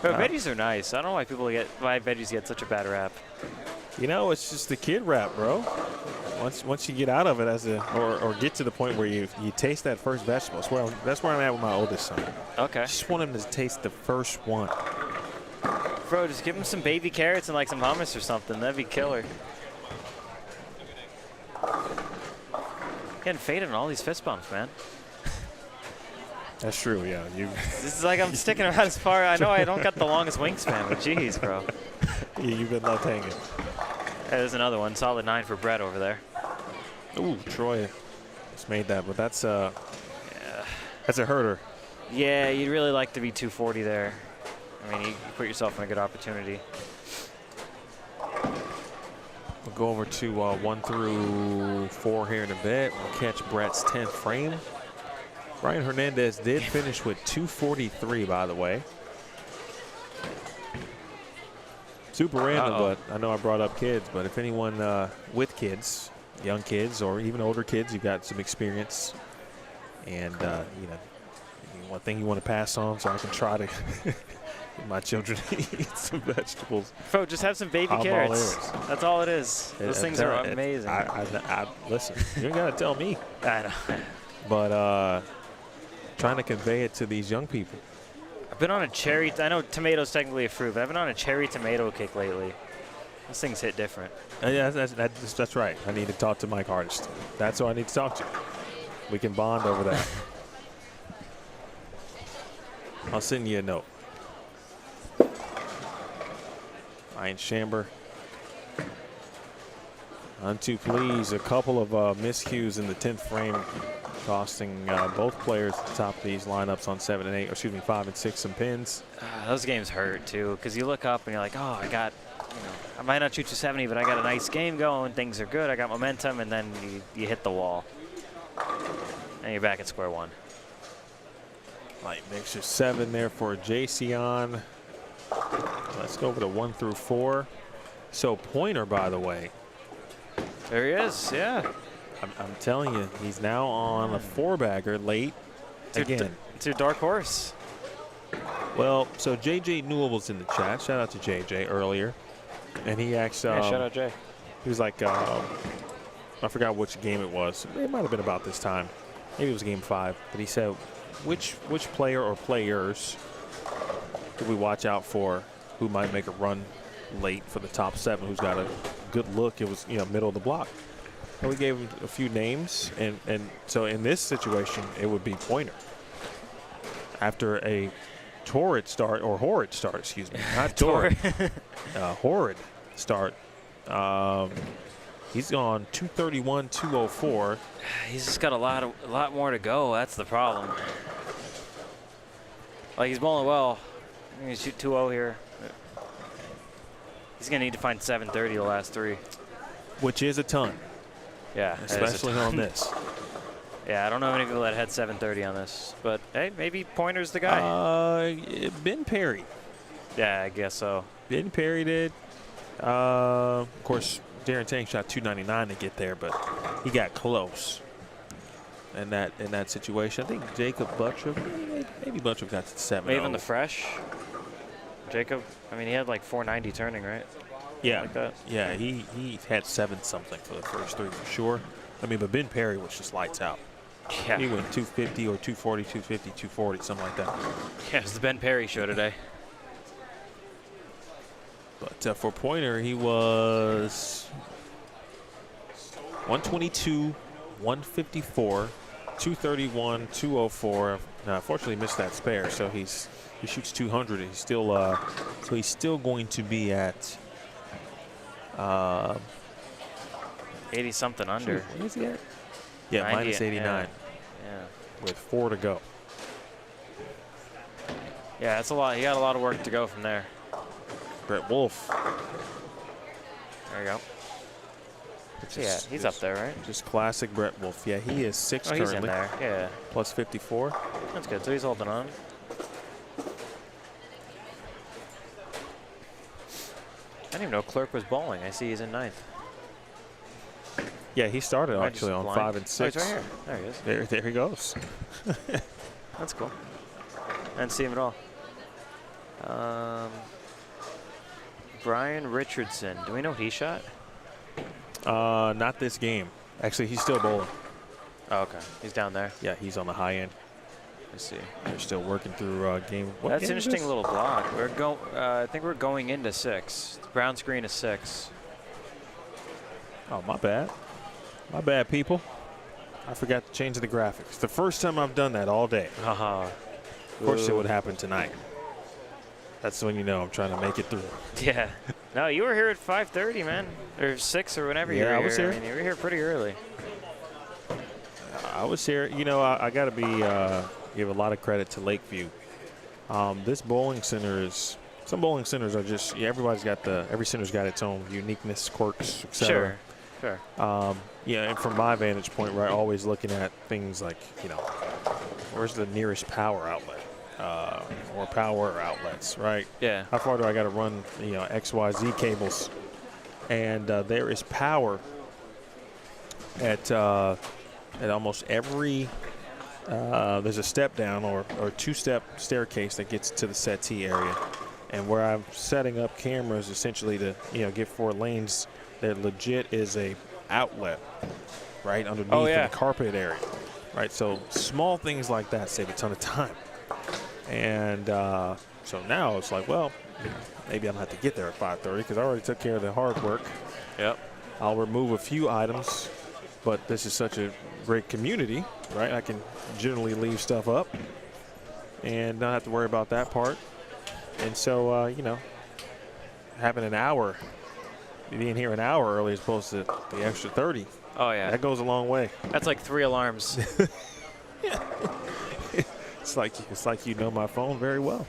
But veggies are nice. I don't know why why veggies get such a bad rap. It's just the kid rap, bro. Once you get out of it or get to the point where you taste that first vegetable, that's where I'm at with my oldest son. Okay. I just want him to taste the first one. Bro, just give him some baby carrots and like some hummus or something. That'd be killer. Getting faded on all these fist bumps, man. That's true, yeah. This is like I'm sticking around as far. I know I don't got the longest wingspan, but jeez, bro. You've been left hanging. There's another one. Solid 9 for Brett over there. Ooh, Troy just made that, but that's a herder. Yeah, you'd really like to be 240 there. I mean, you put yourself in a good opportunity. We'll go over to 1 through 4 here in a bit. We'll catch Brett's 10th frame. Brian Hernandez did finish with 243, by the way. Super random, but I know I brought up kids, but if anyone with kids, young kids or even older kids, you've got some experience and, you know, one thing you want to pass on so I can try to get my children to eat some vegetables. Fo, just have some baby carrots. That's all it is. Those things are amazing. Listen, you ain't got to tell me. I know. But trying to convey it to these young people. I've been on a cherry. I know tomato's technically a fruit, but I've been on a cherry tomato kick lately. Those things hit different. Yeah, that's right. I need to talk to Mike Hardest. That's who I need to talk to. We can bond over that. I'll send you a note. Ryan Chamber. On two, please. A couple of miscues in the 10th frame, costing both players at the top of these lineups on 7 and 8, or excuse me, 5 and 6 some pins. Those games hurt too, because you look up and you're like, oh, I got, you know, I might not shoot 270, but I got a nice game going. Things are good. I got momentum, and then you hit the wall, and you're back at square one. Light mixture 7 there for Jason. Let's go over to 1 through 4. So Pointer, by the way. There he is, yeah. I'm telling you, he's now on a 4-bagger late again. It's your dark horse. Well, so JJ Newell's in the chat. Shout out to JJ earlier. And he asked, Yeah, shout out Jay. he was like, I forgot which game it was. It might have been about this time. Maybe it was game 5. But he said, which player or players do we watch out for who might make a run late for the top 7, who's got a good look? It was, you know, middle of the block. And we gave him a few names, and so in this situation, it would be Pointer. After a horrid start, excuse me, not torrid, horrid start. He's gone 231, 204. He's just got a lot more to go. That's the problem. Like, he's bowling well. I'm gonna shoot 2-0 here. He's gonna need to find 730 the last 3. Which is a ton. Yeah, especially on this. Yeah, I don't know any people that had 730 on this, but hey, maybe Pointer's the guy. Ben Perry. Yeah, I guess so. Ben Perry did. Of course, Darren Tang shot 299 to get there, but he got close in that situation. I think Jacob Butcher, maybe Butcher got to 7. Even the fresh Jacob. I mean, he had like 490 turning, right? Yeah, like that. Yeah, he had 7 something for the first 3 for sure. I mean, but Ben Perry was just lights out. Yeah. He went 250 or 240, 250, 240, something like that. Yeah, it's the Ben Perry show today. But for Pointer, he was 122, 154, 231, 204. Now, unfortunately, missed that spare, so he shoots 200. He's still so he's still going to be at 80 something under. What is he at? Yeah, minus 89. Yeah. With 4 to go. Yeah, that's a lot. He got a lot of work to go from there. Brett Wolf. There you go. Yeah, he's up there, right? Just classic Brett Wolf. Yeah, he is 6 currently. He's in there. Yeah. Plus 54. That's good. So he's holding on. I didn't even know Clerk was bowling. I see he's in 9th. Yeah, he started actually on 5 and 6. Oh, he's right here. There he is. There he goes. That's cool. I didn't see him at all. Brian Richardson. Do we know what he shot? Not this game. Actually, he's still bowling. Oh, okay. He's down there. Yeah, he's on the high end. Let's see. They're still working through game. What That's game an interesting little block. I think we're going into 6. The brown screen is 6. Oh, my bad. My bad, people. I forgot to change the graphics. The first time I've done that all day. Haha. Of course, it would happen tonight. That's when you know I'm trying to make it through. Yeah. No, you were here at 5:30, man, or 6 or whenever you were Yeah, I was here. I mean, you were here pretty early. I was here. You know, I got to give a lot of credit to Lakeview. This bowling center is. Some bowling centers are just. Yeah, every center's got its own uniqueness, quirks, etc. Sure. Yeah, and from my vantage point, right, always looking at things like, you know, where's the nearest power outlet, or power outlets, right? Yeah. How far do I got to run, you know, XYZ cables? And there is power at almost every. There's a step down or two-step staircase that gets to the settee area, and where I'm setting up cameras essentially to, you know, get 4 lanes. There legit is a outlet right underneath in the carpet area, right? So small things like that save a ton of time. And so now it's like, well, maybe I'm gonna have to get there at 5:30 because I already took care of the hard work. Yep. I'll remove a few items, but this is such a great community, right? I can generally leave stuff up and not have to worry about that part. And so, you know, having an hour, being here an hour early as opposed to the extra 30. Oh, yeah. That goes a long way. That's like 3 alarms. It's like you know my phone very well.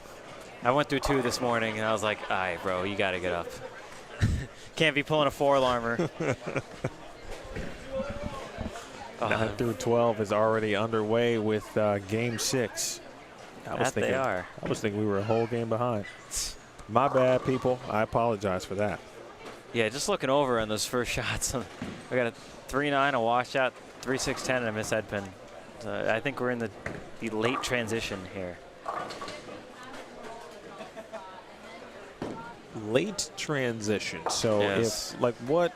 I went through 2 this morning, and I was like, all right, bro, you got to get up. Can't be pulling a 4-alarmer. 9 through 12 is already underway with Game 6. I was thinking we were a whole game behind. My bad, people. I apologize for that. Yeah, just looking over on those first shots. We got a 3-9, a washout, 3-6-10, and a miss head pin. So I think we're in the late transition here. Late transition. So yes. if, like, what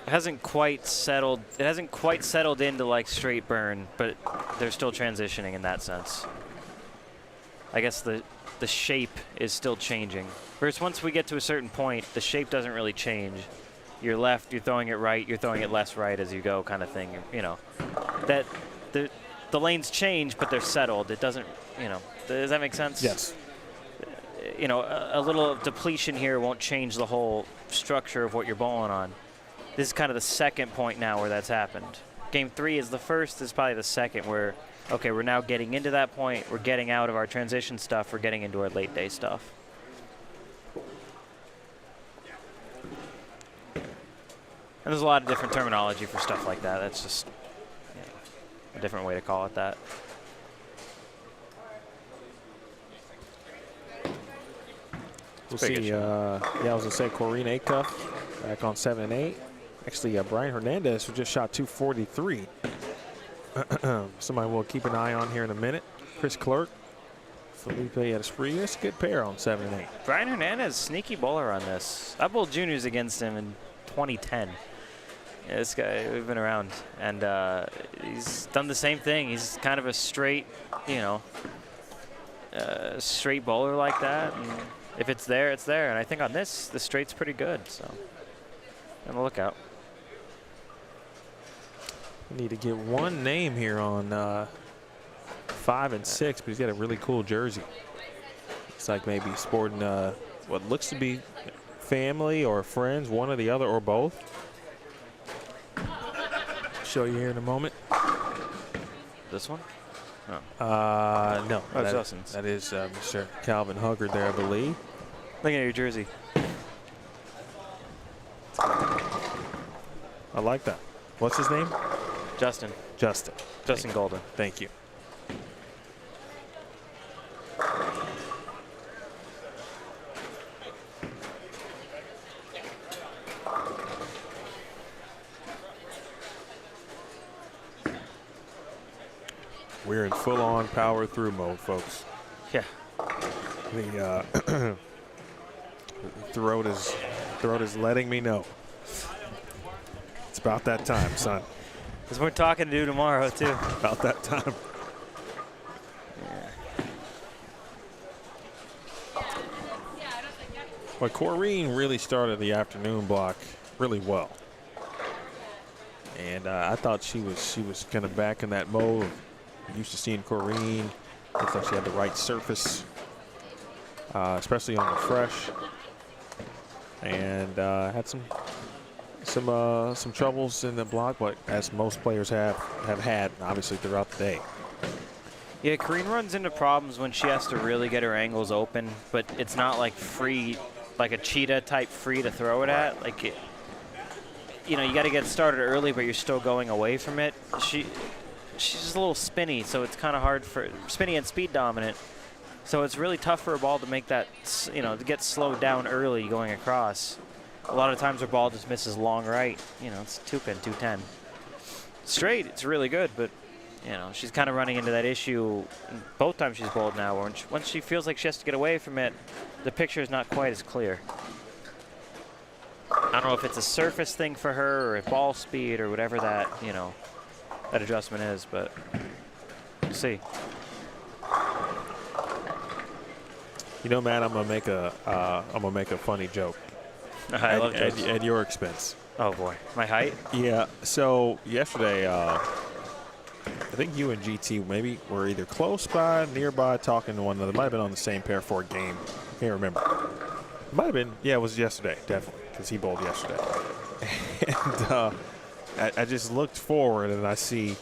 It hasn't quite settled. It hasn't quite settled into like straight burn, but they're still transitioning in that sense. I guess the shape is still changing. Whereas once we get to a certain point, the shape doesn't really change. You're left, you're throwing it right, you're throwing it less right as you go, kind of thing. You know, that the lanes change, but they're settled. It doesn't, you know. Does that make sense? Yes. You know, a little depletion here won't change the whole structure of what you're bowling on. This is kind of the second point now where that's happened. Game 3 is the first, this is probably the second where, okay, we're now getting into that point. We're getting out of our transition stuff. We're getting into our late day stuff. And there's a lot of different terminology for stuff like that. That's just, you know, a different way to call it that. We'll see. Yeah, I was going to say Corrine Acuff back on 7 and 8. Actually, Brian Hernandez, who just shot 243. Somebody we'll keep an eye on here in a minute. Chris Clerk, Felipe Esprit. That's a good pair on 7 and 8. Brian Hernandez, sneaky bowler on this. I bowled juniors against him in 2010. Yeah, this guy, we've been around, and he's done the same thing. He's kind of a straight, you know, straight bowler like that. And if it's there, it's there. And I think on this, the straight's pretty good. So, on the lookout. We need to get one name here on 5 and 6, but he's got a really cool jersey. It's like maybe sporting what looks to be family or friends, one or the other or both. Show you here in a moment. This one? No. Oh, that, Justin's. That is Mr. Calvin Huggard there, I believe. Looking at your jersey. I like that. What's his name? Justin. Justin. Justin Golden. Thank you. We're in full-on power-through mode, folks. Yeah. The throat is letting me know. It's about that time, son. There's more talking to do tomorrow, too. About that time. Well, Corrine really started the afternoon block really well. And I thought she was kind of back in that mode. Used to seeing Corrine. Looks like she had the right surface, especially on the fresh. and had some troubles in the block, but as most players have had, obviously, throughout the day. Yeah, Kareen runs into problems when she has to really get her angles open, but it's not like free, like a cheetah type free to throw it at. Like, you know, you got to get started early, but you're still going away from it. She's just a little spinny, so it's kind of hard for spinny and speed dominant. So it's really tough for a ball to make that, you know, to get slowed down early going across. A lot of times her ball just misses long right. You know, it's 2-pin, 210. Straight, it's really good, but, you know, she's kind of running into that issue both times she's bowled now. Where once she feels like she has to get away from it, the picture is not quite as clear. I don't know if it's a surface thing for her or a ball speed or whatever that, you know, that adjustment is, but we'll see. You know, Matt, I'm gonna make a funny joke. I love jokes. At your expense. Oh boy, my height? Yeah. So yesterday, I think you and GT maybe were either close by, nearby, talking to one another. Might have been on the same pair for a game. I can't remember. It might have been. Yeah, it was yesterday, definitely, because he bowled yesterday. And I just looked forward and I see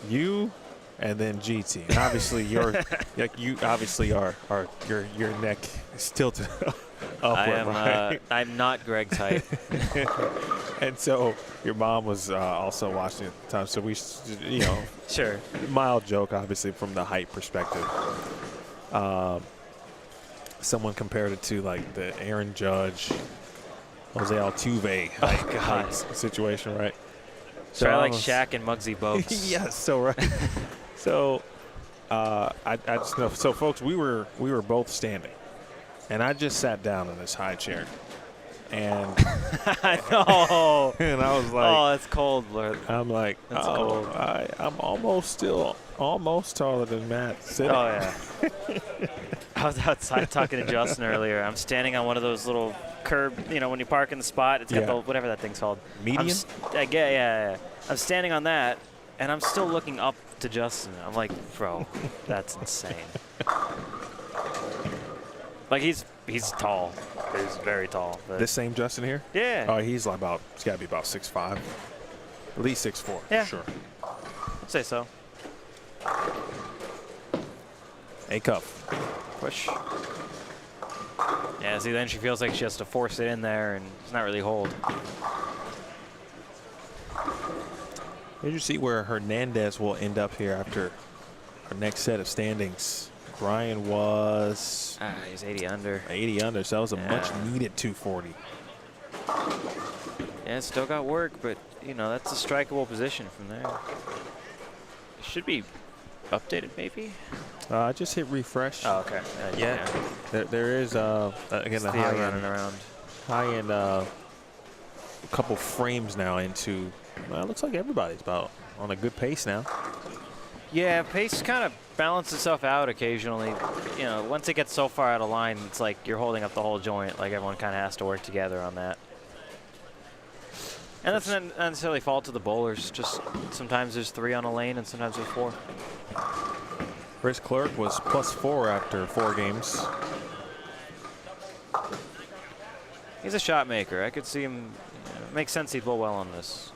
you and then GT. And obviously, you obviously are your neck is tilted upward. Right? I'm not Greg's height. And so your mom was also watching at the time. So we, you know, Sure. mild joke, obviously, from the height perspective. Someone compared it to like the Aaron Judge, Jose Altuve height situation, right? So I like Shaq and Muggsy Bogues. Yes, so right. So I just know. So folks, we were both standing, and I just sat down in this high chair, and I know. and I was like, oh, that's cold, Lord. I'm like, That's oh, cold. I'm almost taller than Matt. Sitting. Oh yeah. I was outside talking to Justin earlier. I'm standing on one of those little curb, you know, when you park in the spot, it's got the whatever that thing's called. Median? Yeah. I'm standing on that, and I'm still looking up to Justin. I'm like, bro, that's insane. Like he's tall. He's very tall. But This same Justin here? yeah. Oh, he's got to be about 6'5", at least 6'4". Yeah. Sure. I'd say so. A cuff. Push. Yeah, see, then she feels like she has to force it in there, and it's not really hold. Did you see where Hernandez will end up here after our next set of standings? Brian was He's 80 under. 80 under, so that was a Yeah. much needed 240. Yeah, still got work, but, you know, that's a strikeable position from there. It should be updated, maybe? I just hit refresh. Oh, okay. Yeah. There is, again, the Theo high running end, around. couple frames now into, well, it looks like everybody's about on a good pace now. Yeah, pace kind of balances itself out occasionally. You know, once it gets so far out of line, it's like you're holding up the whole joint. Like everyone kind of has to work together on that. And that's not necessarily fault to the bowlers. Just sometimes there's 3 on a lane and sometimes there's 4. Chris Clerk was +4 after 4 games. He's a shot maker. I could see him. It makes sense he'd bowl well on this.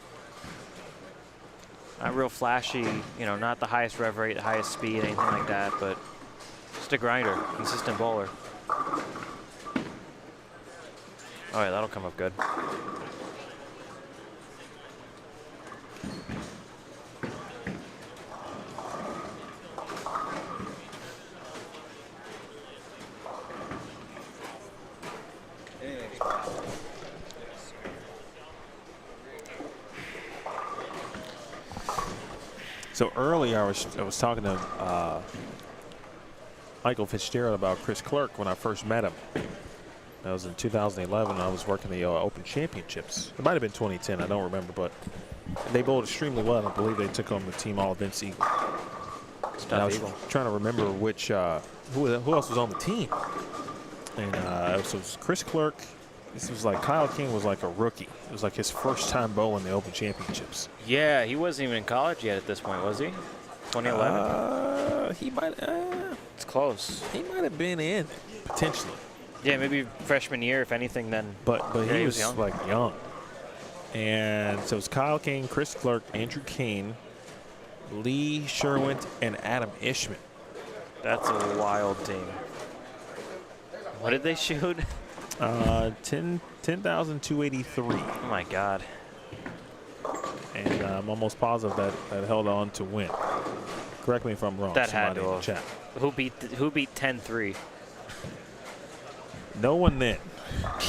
Not real flashy, you know, not the highest rev rate, the highest speed, anything like that, but just a grinder, consistent bowler. Oh yeah, that'll come up good. So early, I was talking to Michael Fitzgerald about Chris Clerk when I first met him. That was in 2011. I was working the Open Championships. It might have been 2010. I don't remember, but they bowled extremely well. I believe they took home the team all events eagle. And I was trying to remember which who else was on the team. And it was Chris Clerk. This was like Kyle King was like a rookie. It was like his first time bowling the Open Championships. Yeah, he wasn't even in college yet at this point, was he? 2011? He might. It's close. He might have been in potentially. Yeah, maybe freshman year, if anything, then. But Yeah, he was young. like young. And so it's Kyle Kane, Chris Clerk, Andrew Kane, Lee Sherwint, and Adam Ishman. That's a wild team. What did they shoot? 10,283. Oh my God. And I'm almost positive that held on to win. Correct me if I'm wrong. That had somebody to in the have. chat. Who beat 10-3? No one then.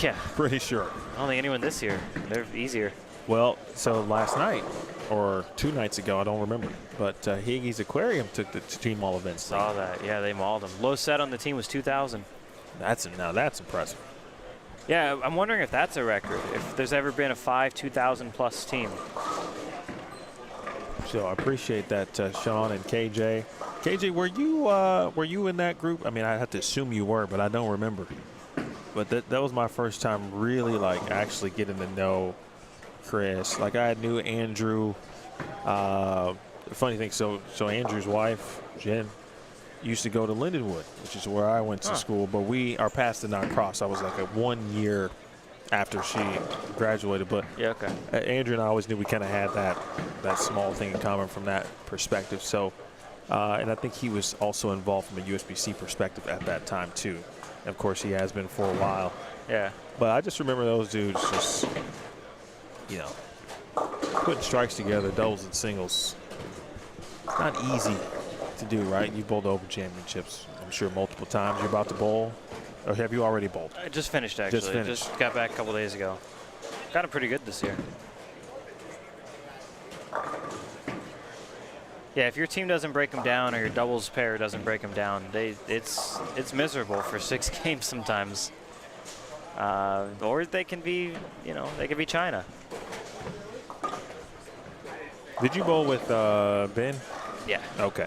Yeah. Pretty sure. I don't think anyone this year. They're easier. Well, so last night, or 2 nights ago, I don't remember, but Higgy's Aquarium took the team all events. Saw that. Yeah, they mauled them. Low set on the team was 2,000. Now that's impressive. Yeah, I'm wondering if that's a record. If there's ever been a 2,000 plus team. So I appreciate that, Sean and KJ. KJ, were you in that group? I mean, I have to assume you were, but I don't remember. But that was my first time really like actually getting to know Chris. Like I knew Andrew. Funny thing, so Andrew's wife, Jen, used to go to Lindenwood, which is where I went to school. But our paths did not cross. I was like 1 year after she graduated. But Yeah, okay. Andrew and I always knew we kind of had that small thing in common from that perspective. So, and I think he was also involved from a USBC perspective at that time too. And of course, he has been for a while. Yeah. But I just remember those dudes just, putting strikes together, doubles and singles. Not easy to do, right? You bowled Open Championships, I'm sure, multiple times. You're about to bowl, or have you already bowled? I just finished, actually. Just finished. Just got back a couple days ago. Got it pretty good this year. Yeah, if your team doesn't break them down or your doubles pair doesn't break them down, it's miserable for 6 games sometimes. Or they can be, China. Did you bowl with Ben? Yeah. Okay.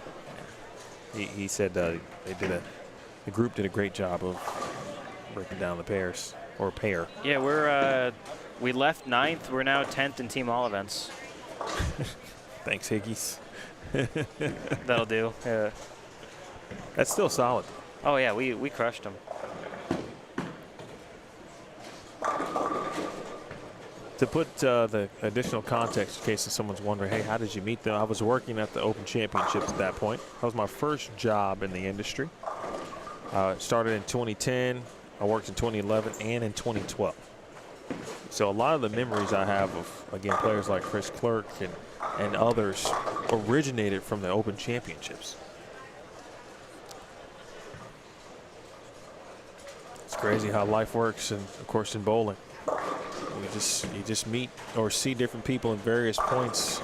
He said the group did a great job of breaking down the pairs, or pair. Yeah, we left 9th. We're now 10th in team all events. Thanks, Higgies. That'll do. Yeah. That's still solid. Oh yeah, we crushed them. To put the additional context in case someone's wondering, hey, how did you meet them? I was working at the Open Championships at that point. That was my first job in the industry. Started in 2010. I worked in 2011 and in 2012. So a lot of the memories I have of, again, players like Chris Clerk and others originated from the Open Championships. It's crazy how life works, and of course in bowling. You just meet or see different people in various points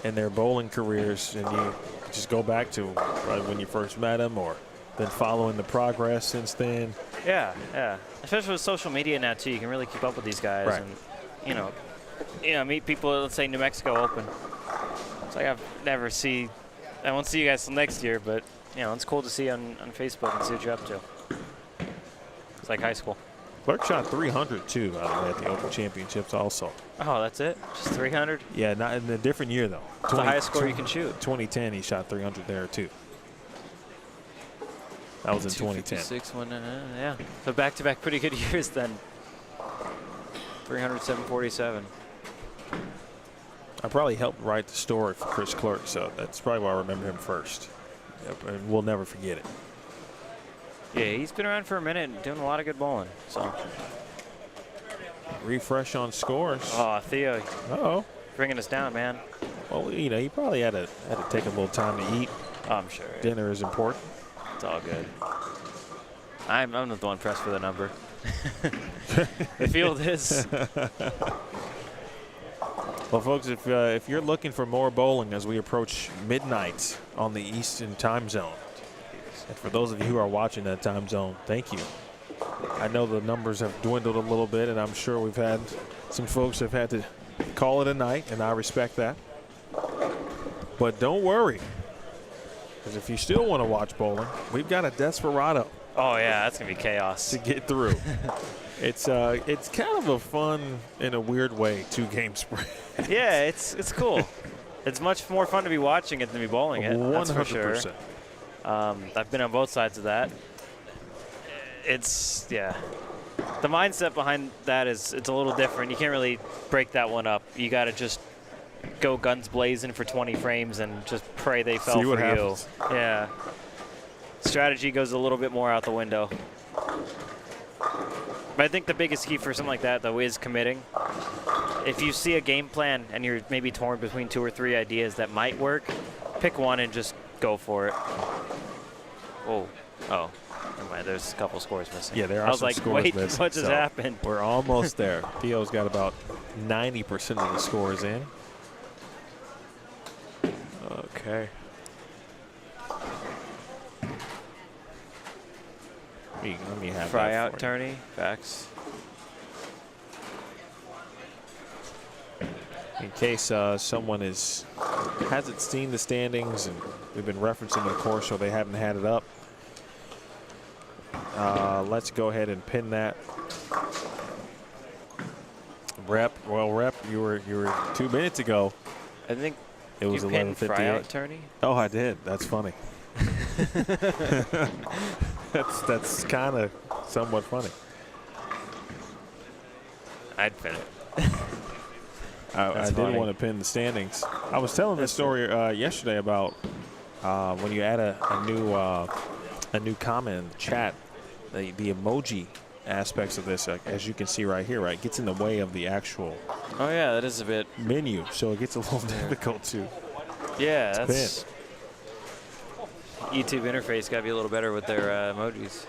in their bowling careers, and you just go back to when you first met them, or been following the progress since then. Yeah, yeah. Especially with social media now too, you can really keep up with these guys, Right. and meet people. Let's say New Mexico Open. It's like I won't see you guys till next year, but it's cool to see on Facebook and see what you're up to. It's like high school. Clerk shot 300 too, by the way, at the Open Championships also. Oh, that's it? Just 300? Yeah, not in a different year though. It's the highest score you can shoot. 2010, he shot 300 there too. That was in 2010. 256, yeah. So back-to-back pretty good years then. 300, 747. I probably helped write the story for Chris Clerk, so that's probably why I remember him first. Yep, and we'll never forget it. Yeah, he's been around for a minute and doing a lot of good bowling. So Refresh on scores. Oh, Theo, Uh-oh. bringing us down, man. Well, he probably had to take a little time to eat. Oh, I'm sure. Dinner is important. It's all good. I'm not the one pressed for the number. The field is. Well, folks, if you're looking for more bowling as we approach midnight on the Eastern time zone, and for those of you who are watching that time zone, thank you. I know the numbers have dwindled a little bit, and I'm sure we've had some folks have had to call it a night, and I respect that. But don't worry, because if you still want to watch bowling, we've got a Desperado Oh yeah, that's gonna be chaos. to get through. It's kind of a fun, in a weird way, 2-game spread. Yeah, it's cool. It's much more fun to be watching it than be bowling it. That's for sure. 100%. I've been on both sides of that. It's, yeah. The mindset behind that is it's a little different. You can't really break that one up. You got to just go guns blazing for 20 frames and just pray they fell See what for happens. you. Yeah. Strategy goes a little bit more out the window. But I think the biggest key for something like that, though, is committing. If you see a game plan and you're maybe torn between 2 or 3 ideas that might work, pick one and just go for it. Oh, never mind. There's a couple scores missing. Yeah, there are I was some like, scores wait, missing, what just so happened? We're almost there. Theo's got about 90% of the scores in. Okay. Let me have Fry that out for you. tourney, facts. In case someone hasn't seen the standings, and we've been referencing it, of course, so they haven't had it up. Let's go ahead and pin that. Rep, you were 2 minutes ago. I think It was you pinned 11:58. Fry out tourney. Oh, I did. That's funny. that's kind of somewhat funny. I'd pin it. I did funny. want to pin the standings. I was telling this story yesterday about when you add a new comment in the chat, the emoji aspects of this, as you can see right here, right, gets in the way of the actual Oh yeah, that is a bit. menu, so it gets a little difficult to. Yeah, that's. YouTube interface got to be a little better with their emojis.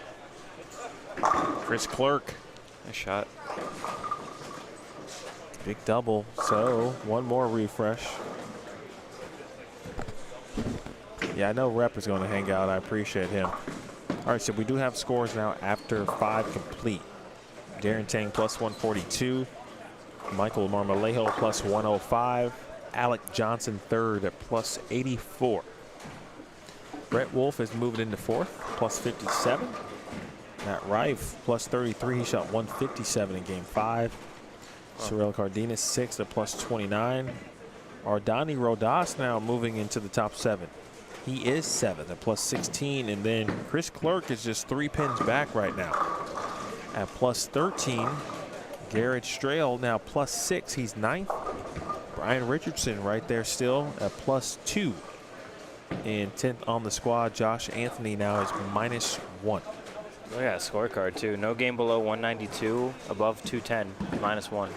Chris Clerk, Nice shot. big double. So one more refresh. Yeah, I know Rep is going to hang out. I appreciate him. All right, so we do have scores now after 5 complete. Darren Tang plus 142. Michael Marmolejo plus 105. Alec Johnson third at plus 84. Brett Wolf has moved into 4th, plus 57. Matt Rife plus 33. He shot 157 in game 5. Cyril Cardenas 6th at plus 29. Ardani Rodas now moving into the top 7. He is 7th at plus 16. And then Chris Clerk is just 3 pins back right now at plus 13. Garrett Strail now plus 6. He's 9th. Brian Richardson right there still at plus 2. And 10th on the squad. Josh Anthony now is minus 1. Oh yeah, scorecard too. No game below 192, above 210, minus 1.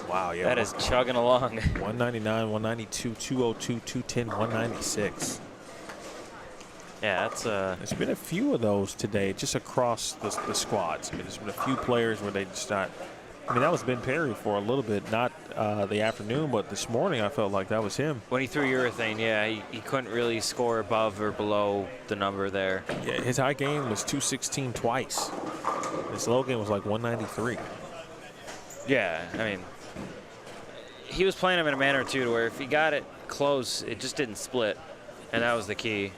Wow, yeah. That is chugging along. 199, 192, 202, 210, 196. Yeah, that's There's been a few of those today, just across the squads. I mean, there's been a few players where they just not. I mean, that was Ben Perry for a little bit, not the afternoon, but this morning I felt like that was him. when he threw urethane. Yeah, he couldn't really score above or below the number there. Yeah, his high game was 216 twice. His low game was like 193. Yeah, I mean, he was playing him in a manner too, to where if he got it close, it just didn't split, and that was the key.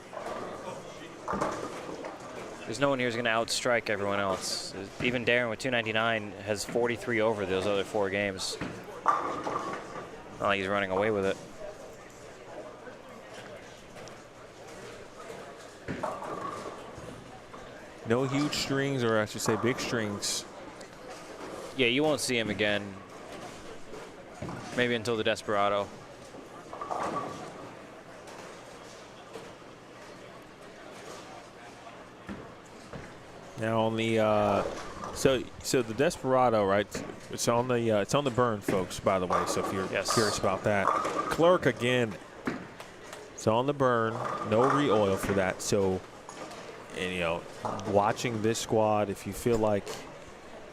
There's no one here who's going to outstrike everyone else. Even Darren with 299 has 43 over those other 4 games. Not like he's running away with it. No huge strings, or I should say big strings. Yeah, you won't see him again. Maybe until the Desperado. Now on the so the Desperado, right? It's on the burn, folks. By the way, so if you're Yes. curious about that, Clerk again. It's on the burn. No re-oil for that. So, and, you know, watching this squad, if you feel like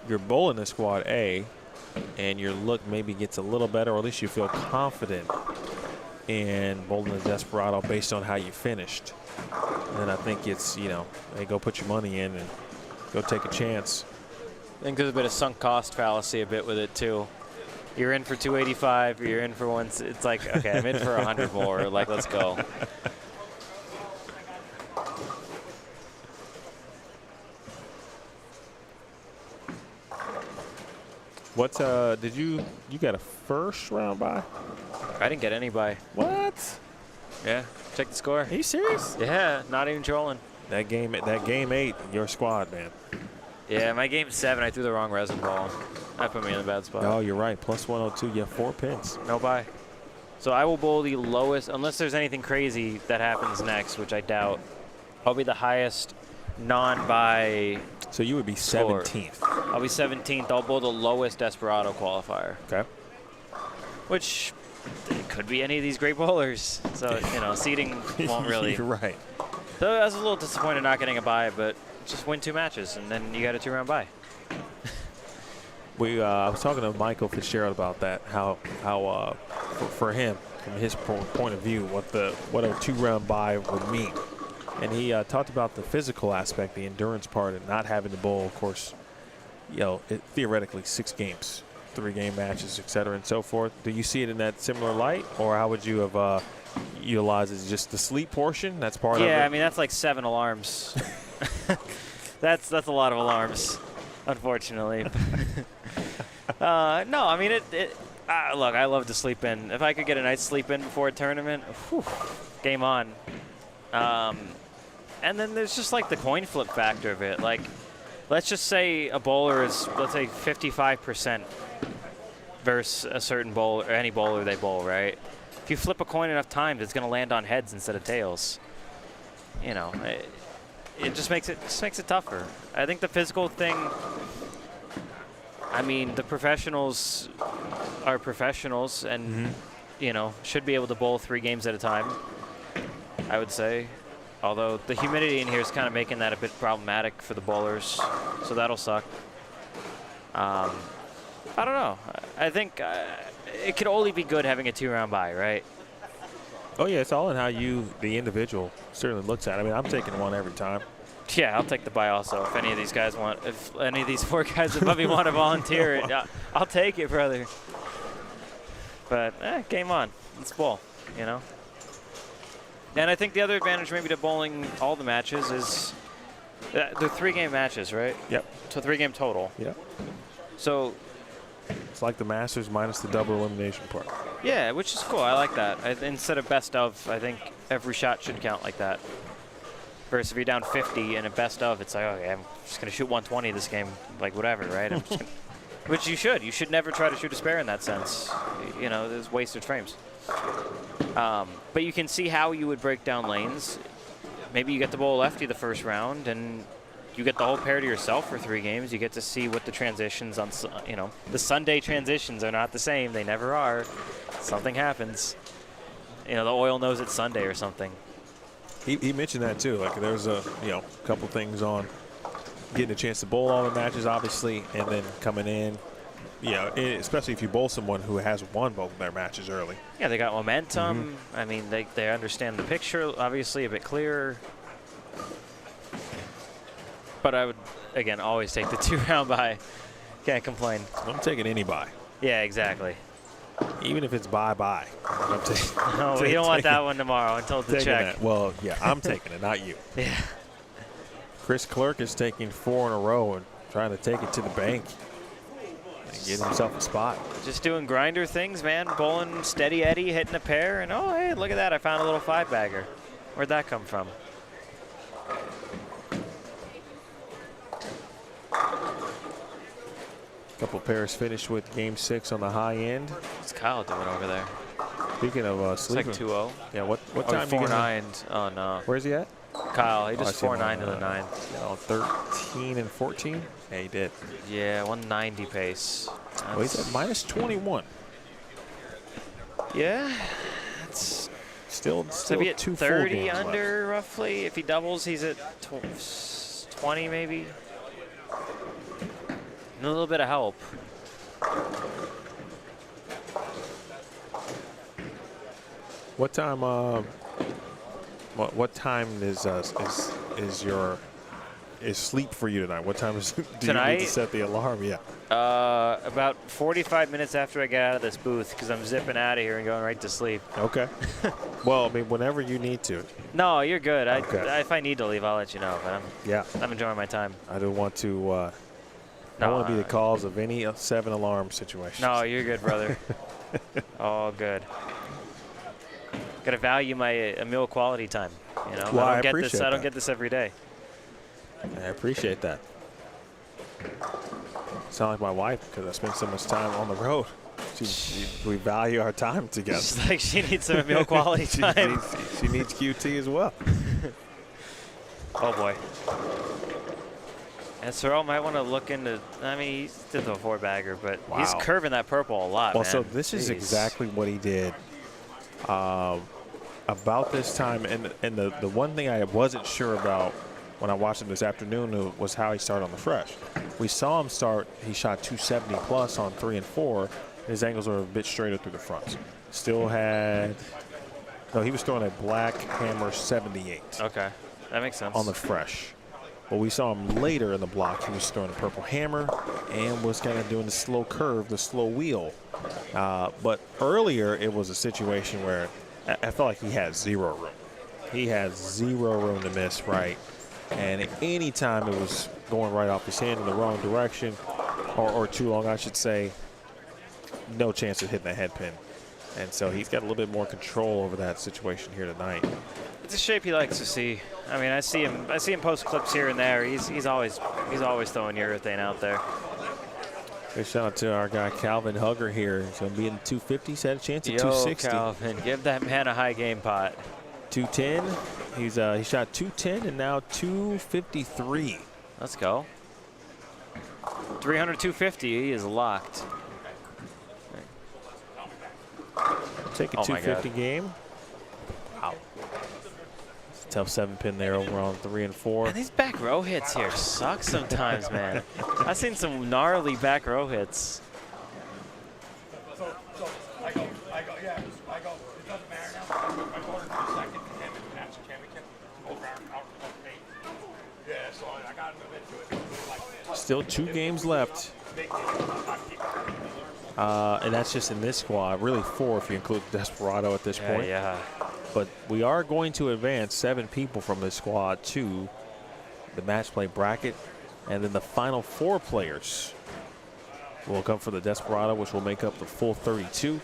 you're bowling the squad A, and your look maybe gets a little better, or at least you feel confident in bowling the Desperado based on how you finished, then I think it's, you know, hey, go put your money in and go take a chance. I think there's a bit of sunk cost fallacy a bit with it too. You're in for 285, you're in for one. It's like, okay, I'm in for 100 more. Like, let's go. What did you got a first round bye? I didn't get any by. What? Yeah, check the score. Are you serious? Yeah, not even trolling. That game 8, your squad, man. Yeah, my game 7, I threw the wrong resin ball. That put me in a bad spot. Oh, you're right. Plus 102. You have 4 pins. No buy. So I will bowl the lowest, unless there's anything crazy that happens next, which I doubt. I'll be the highest non-buy. So you would be score. 17th. I'll be 17th. I'll bowl the lowest Desperado qualifier. Okay. Which it could be any of these great bowlers. So, you know, seeding won't really. You're right. So I was a little disappointed not getting a buy, but just win 2 matches, and then you got a 2-round buy. I was talking to Michael Fitzgerald about that, how for him, from his point of view, what a 2-round buy would mean. And he talked about the physical aspect, the endurance part, and not having to bowl, of course, you know, theoretically 6 games, 3-game matches, et cetera, and so forth. Do you see it in that similar light, or how would you have utilized it? Just the sleep portion? That's part of it? Yeah, I mean, that's like 7 alarms. That's a lot of alarms, unfortunately. No, I mean, look, I love to sleep in. If I could get a night's sleep in before a tournament, whew, game on. And then there's just like the coin flip factor of it. Like, let's just say a bowler is, let's say, 55% versus a certain bowler, or any bowler they bowl, right? If you flip a coin enough times, it's going to land on heads instead of tails. You know, it just makes it tougher. I think the physical thing, I mean, the professionals are professionals and, you know, should be able to bowl 3 games at a time, I would say. Although the humidity in here is kind of making that a bit problematic for the bowlers, so that'll suck. I don't know. I think it could only be good having a 2-round bye, right? Oh, yeah, it's all in how you, the individual, certainly looks at it. I mean, I'm taking one every time. Yeah, I'll take the bye also. If any of these guys want, if any of these 4 guys above me want to volunteer, I'll take it, brother. But, game on. Let's bowl, you know? And I think the other advantage maybe to bowling all the matches is they're 3-game matches, right? Yep. So 3-game total. Yep. So it's like the Masters minus the double elimination part. yeah, which is cool. I like that. Instead of best of, I think every shot should count like that. Versus if you're down 50 in a best of, it's like, okay, I'm just going to shoot 120 this game, like whatever, right? Which you should. You should never try to shoot a spare in that sense. You know, there's wasted frames. But you can see how you would break down lanes. Maybe you get the bowl lefty the first round, and you get the whole pair to yourself for 3 games. You get to see what the transitions on, you know, the Sunday transitions are not the same. They never are. Something happens. You know, the oil knows it's Sunday or something. He mentioned that too. Like there's a couple things on getting a chance to bowl all the matches, obviously, and then coming in. Yeah, especially if you bowl someone who has won both of their matches early. Yeah, they got momentum. I mean, they understand the picture, obviously, a bit clearer. But I would, again, always take the 2-round bye. Can't complain. I'm taking any bye. Yeah, exactly. Even if it's bye-bye. No, we don't want that one tomorrow until the check. That. Well, yeah, I'm taking it, not you. Yeah. Chris Clerk is taking 4 in a row and trying to take it to the bank. And get himself a spot. Just doing grinder things, man. Bowling steady Eddie, hitting a pair, and oh, hey, look at that. I found a little 5-bagger. Where'd that come from? Couple pairs finished with game 6 on the high end. What's Kyle doing over there? Speaking of sleeping. It's like 2-0. Yeah, what time? 4-9. Oh, no. Where's he at? Kyle, he just 4-9 to the 9. 13 and 14? Yeah, he did. Yeah, 190 pace. Well, he's at minus 21. Yeah, it's still be at 2 30 under left. Roughly. If he doubles, he's at 20 maybe. And a little bit of help. What time? What time is sleep for you tonight? What time do you need to set the alarm? Yeah. About 45 minutes after I get out of this booth, because I'm zipping out of here and going right to sleep. Okay. Well, I mean, whenever you need to. No, you're good. Okay. If I need to leave, I'll let you know. But I'm enjoying my time. I don't want to. I don't want to be the cause of any 7 alarm situations. No, you're good, brother. All good. Got to value my meal quality time. You know, Well, I I don't get appreciate this. I don't that. get this every day. I appreciate that. Sound like my wife because I spend so much time on the road. We value our time together. It's like she needs some meal quality time. She needs QT as well. Oh boy. And Sorrell might want to look into. I mean, he's did the 4-bagger, but he's Wow. curving that purple a lot. Well, man. so this is Jeez. exactly what he did about this time. And the one thing I wasn't sure about when I watched him this afternoon was how he started on the fresh. We saw him start. He shot 270 plus on 3 and 4. His angles were a bit straighter through the fronts. Still had. No, he was throwing a black hammer 78. Okay, that makes sense. On the fresh. But we saw him later in the block. He was throwing a purple hammer and was kind of doing the slow curve, the slow wheel. But earlier, it was a situation where I felt like he had zero room. He had zero room to miss right. And at any time it was going right off his hand in the wrong direction, or too long, I should say, no chance of hitting that head pin. And so he's got a little bit more control over that situation here tonight. It's a shape he likes to see. I mean, I see him post clips here and there. He's always throwing urethane out there. Good shout out to our guy Calvin Hugger here. He's going to be in the 250s. Had a chance at 260. Calvin, give that man a high game pot. 210. He shot 210 and now 253. Let's go. 300, 250. He is locked. Take a 250 game. Wow. It's a tough 7-pin there over on 3 and 4. And these back row hits here suck sometimes, man. I've seen some gnarly back row hits. I go, yeah, I go. It doesn't matter now. I go to the second national championship. Over our yeah, so I got to move into it. Still 2 games left. And that's just in this squad. Really 4 if you include Desperado at this point. Yeah. But we are going to advance 7 people from this squad to the match play bracket. And then the final 4 players will come for the Desperado, which will make up the full 32.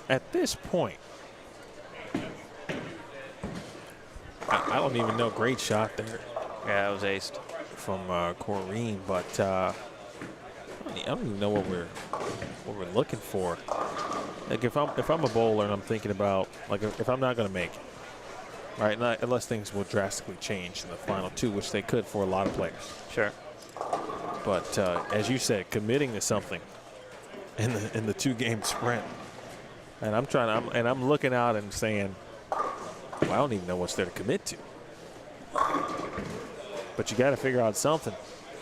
At this point, I don't even know. Great shot there Yeah, it was aced. from Corrine, but I don't even know what we're looking for. Like if I'm a bowler and I'm thinking about like if I'm not going to make it, right? Not, unless things will drastically change in the final 2, which they could for a lot of players. Sure. But as you said, committing to something in the 2-game sprint, and I'm looking out and saying, well, I don't even know what's there to commit to. But you got to figure out something.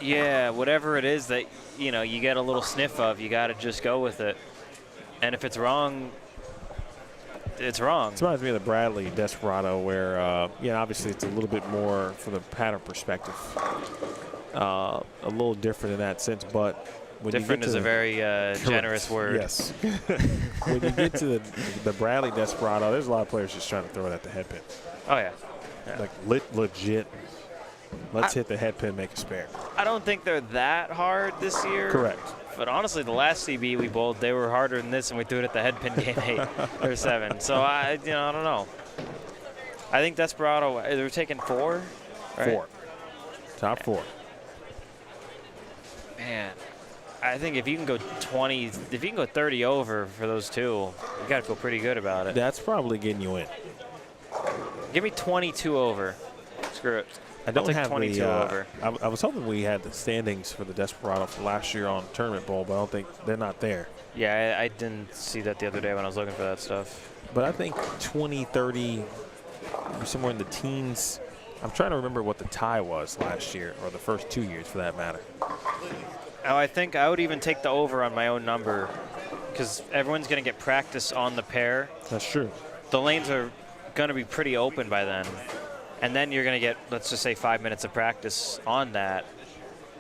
Yeah, whatever it is that you get a little sniff of, you got to just go with it. And if it's wrong, it's wrong. It reminds me of the Bradley Desperado, where obviously it's a little bit more from the pattern perspective, a little different in that sense. But when different you get to is a very generous word. Yes. When you get to the Bradley Desperado, there's a lot of players just trying to throw it at the head pin. Oh yeah. Like legit. Let's hit the head pin, make a spare. I don't think they're that hard this year. Correct. But honestly, the last CBE we bowled, they were harder than this, and we threw it at the head pin game 8 or 7. So I don't know. I think Desperado, they're taking 4. Right? 4. Top 4. Man, I think if you can go 20, if you can go 30 over for those 2, you got to feel pretty good about it. That's probably getting you in. Give me 22 over. Screw it. I don't take have 22 the, over. I was hoping we had the standings for the Desperado for last year on Tournament Bowl, but I don't think they're not there. Yeah, I didn't see that the other day when I was looking for that stuff. But I think 20, 30, somewhere in the teens. I'm trying to remember what the tie was last year, or the first 2 years for that matter. Oh, I think I would even take the over on my own number because everyone's going to get practice on the pair. That's true. The lanes are going to be pretty open by then. And then you're going to get, let's just say, 5 minutes of practice on that.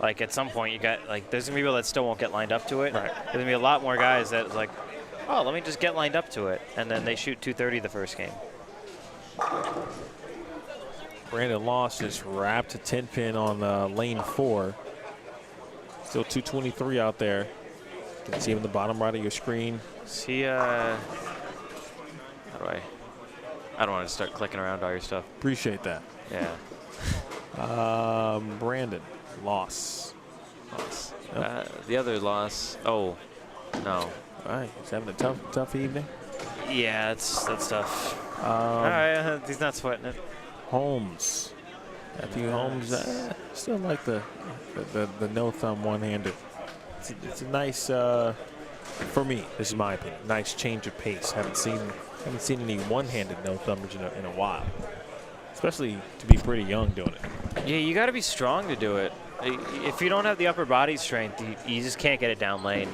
Like, at some point, you got, like, there's going to be people that still won't get lined up to it. Right. There's going to be a lot more guys that, like, oh, let me just get lined up to it. And then they shoot 230 the first game. Brandon Loss just wrapped a 10-pin on lane 4. Still 223 out there. You can see him in the bottom right of your screen. See, how do I don't want to start clicking around all your stuff. Appreciate that. Yeah. Brandon, loss. The other loss. Oh, no. All right, he's having a tough evening. Yeah, that's tough. All right, he's not sweating it. Holmes. Matthew Holmes, still like the no thumb one-handed. It's a nice, for me, this is my opinion, nice change of pace. Haven't seen any one-handed no thumbers in a while, especially to be pretty young doing it. Yeah, you got to be strong to do it. If you don't have the upper body strength, you just can't get it down lane.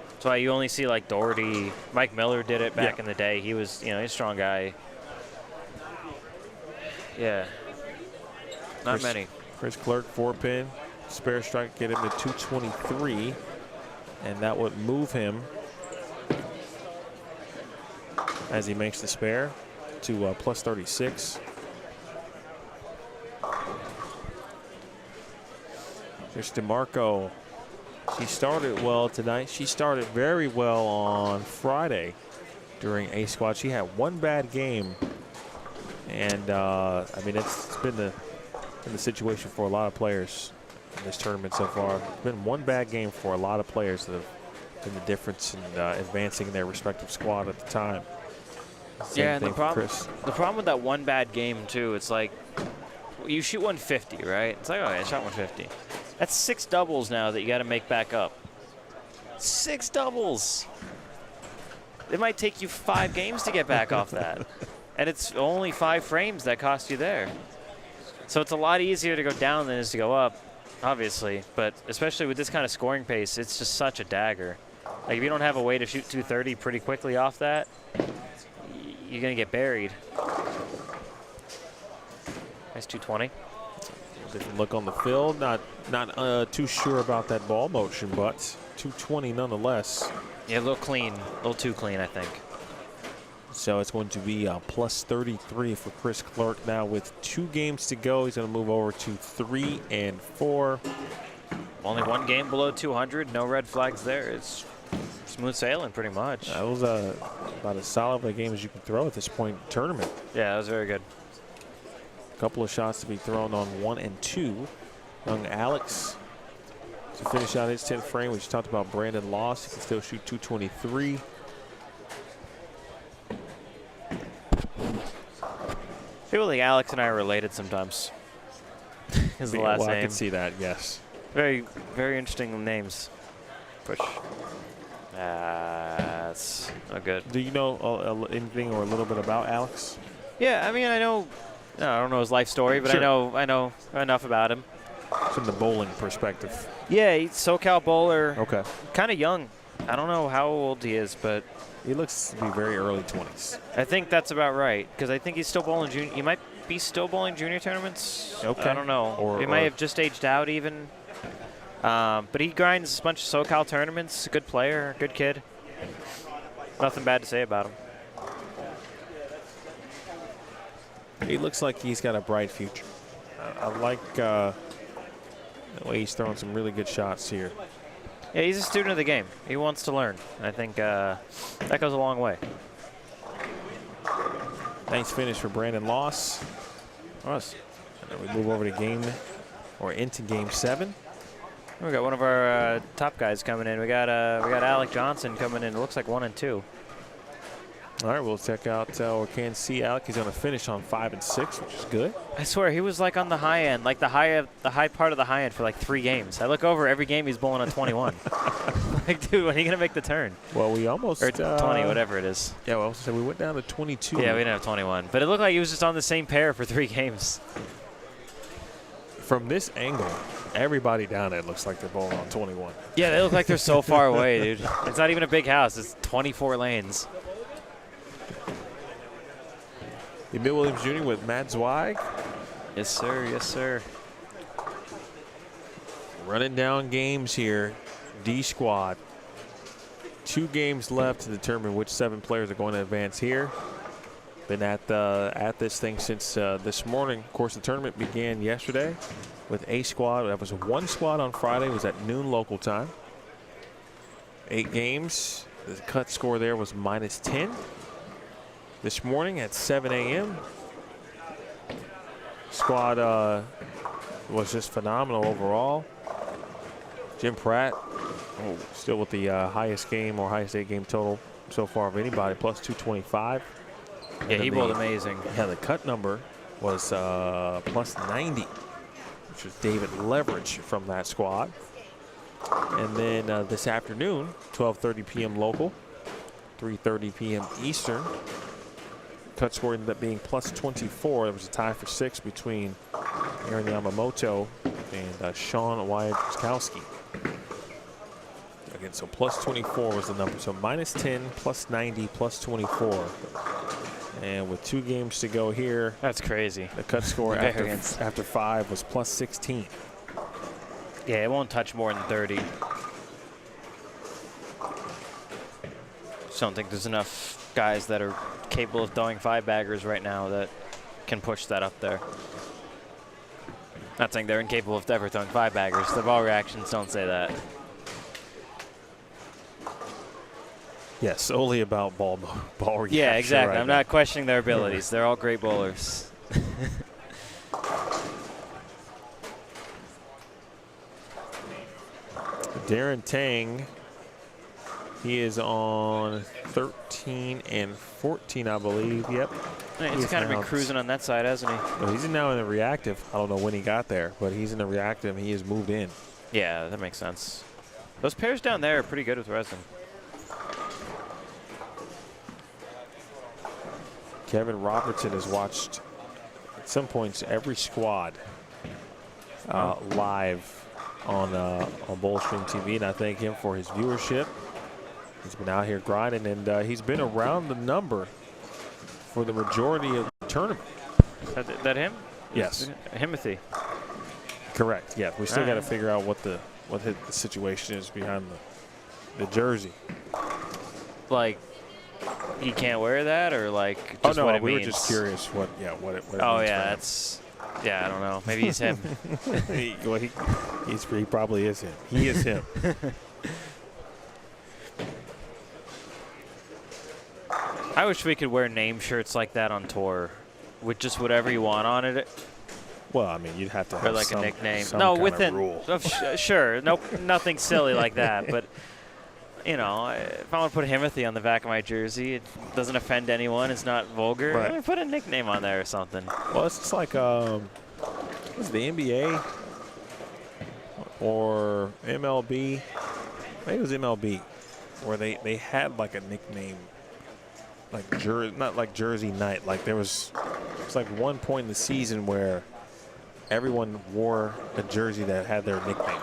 That's why you only see like Doherty. Mike Miller did it back in the day. He was, he's a strong guy. Yeah. Not many. Chris Clerk, 4-pin. Spare strike get him to 223. And that would move him as he makes the spare to plus 36. There's DeMarco. She started well tonight. She started very well on Friday during A Squad. She had one bad game. And, I mean, it's been the situation for a lot of players in this tournament so far. It's been one bad game for a lot of players that have been the difference in advancing in their respective squad at the time. Yeah, and the problem with that one bad game, too, it's like you shoot 150, right? It's like, oh, I shot 150. That's 6 doubles now that you got to make back up. 6 doubles. It might take you 5 games to get back off that. And it's only 5 frames that cost you there. So it's a lot easier to go down than it is to go up, obviously. But especially with this kind of scoring pace, it's just such a dagger. Like, if you don't have a way to shoot 230 pretty quickly off that, you're going to get buried. Nice 220. Different look on the field. Not too sure about that ball motion, but 220 nonetheless. Yeah, a little clean. A little too clean, I think. So it's going to be plus 33 for Chris Clerk now with 2 games to go. He's going to move over to 3 and 4. Only 1 game below 200. No red flags there. It's smooth sailing pretty much. That was about as solid a game as you can throw at this point in the tournament. Yeah, that was very good. A couple of shots to be thrown on 1 and 2. Young Alex to finish out his 10th frame. We just talked about Brandon Loss. He can still shoot 223. I feel like Alex and I are related sometimes. Is the last name. I can see that, yes. Very, very interesting names. Push. That's not good. Do you know anything or a little bit about Alex? Yeah, I mean, I don't know his life story, but sure. I know enough about him. From the bowling perspective. Yeah, he's SoCal bowler. Okay. Kind of young. I don't know how old he is, but he looks to be very early 20s. I think that's about right, because I think he's still bowling junior. He might be still bowling junior tournaments. Okay. I don't know. He might have just aged out even. But he grinds a bunch of SoCal tournaments. Good player, good kid. Nothing bad to say about him. He looks like he's got a bright future. I like the way he's throwing some really good shots here. Yeah, he's a student of the game. He wants to learn. I think that goes a long way. Nice finish for Brandon Loss. Us. And then we move over to into game 7. We got one of our top guys coming in. We got Alec Johnson coming in. It looks like 1 and 2. All right, we'll check out or can see Alec. He's going to finish on 5 and 6, which is good. I swear he was like on the high end, like the high part of the high end for like 3 games. I look over every game he's bowling on 21. Like, dude, when are you gonna make the turn? Well, we almost or 20, whatever it is. Yeah, well, so we went down to 22. Yeah, we didn't have 21, but it looked like he was just on the same pair for 3 games. From this angle, everybody down there looks like they're bowling on 21. Yeah, they look like they're so far away, dude. It's not even a big house. It's 24 lanes. Emil Williams Jr. with Matt Zweig. Yes, sir. Yes, sir. Running down games here. D squad. 2 games left to determine which 7 players are going to advance here. Been at this thing since this morning. Of course, the tournament began yesterday. with a squad. That was one squad on Friday. It was at noon local time. 8 games. The cut score there was -10. This morning at 7 a.m. Squad was just phenomenal overall. Jim Pratt, still with the highest game or highest 8-game total so far of anybody, plus 225. Yeah, he bowled amazing. Yeah, the cut number was plus 90, which was David Leverage from that squad. And then this afternoon, 12:30 p.m. local, 3:30 p.m. Eastern. Cut score ended up being plus 24. There was a tie for 6 between Aaron Yamamoto and Sean Wyatkowski. Again, so plus 24 was the number. So -10, plus 90, plus 24. And with 2 games to go here, That's crazy. the cut score after 5 was plus 16. Yeah, it won't touch more than 30. Just don't think there's enough guys that are capable of throwing 5-baggers right now that can push that up there. Not saying they're incapable of ever throwing 5-baggers. The ball reactions don't say that. Yes, solely about ball reaction. Yeah, exactly. Right I'm now. not questioning their abilities. They're all great bowlers. Darren Tang, he is on 13 and 14, I believe. Yep. He's kind of been cruising on that side, hasn't he? Well, he's now in the reactive. I don't know when he got there, but he's in the reactive. He has moved in. Yeah, that makes sense. Those pairs down there are pretty good with resin. Kevin Robertson has watched at some points every squad live on Bullstream TV, and I thank him for his viewership. He's been out here grinding, and he's been around the number for the majority of the tournament. That him? Yes. Himothy. Correct. Yeah, we still got to figure out what the situation is behind the jersey. Like, he can't wear that, or like just what it we means? were just curious what it Oh means yeah, for that's I don't know. Maybe he's him. him. He probably is him. He is him. I wish we could wear name shirts like that on tour, with just whatever you want on it. Well, I mean, you'd have to Or have like a nickname. some No, kind within. of rule. Sure. Nope. Nothing silly like that. But, you know, if I want to put Himothy on the back of my jersey, it doesn't offend anyone. It's not vulgar. Right. Let me put a nickname on there or something. Well, it's just like was the NBA or MLB? I think it was MLB, where they had like a nickname, like not like Jersey Night. Like it's like one point in the season where everyone wore a jersey that had their nickname.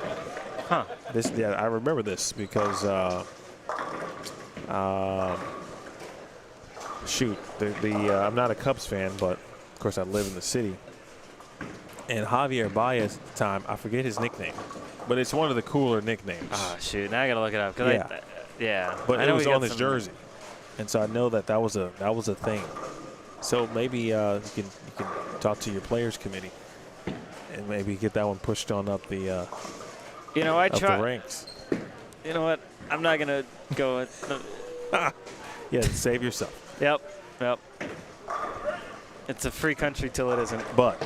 Huh. I remember this because I'm not a Cubs fan, but of course I live in the city. And Javier Baez at the time, I forget his nickname, but it's one of the cooler nicknames. Oh, shoot. Now I got to look it up. Yeah. But I it know was he got on his some- jersey, and so I know that was a thing. So maybe you can talk to your players committee and maybe get that one pushed on up the You know, I up the try. ranks. You know what? I'm not going to go. Yeah, save yourself. Yep. It's a free country till it isn't. But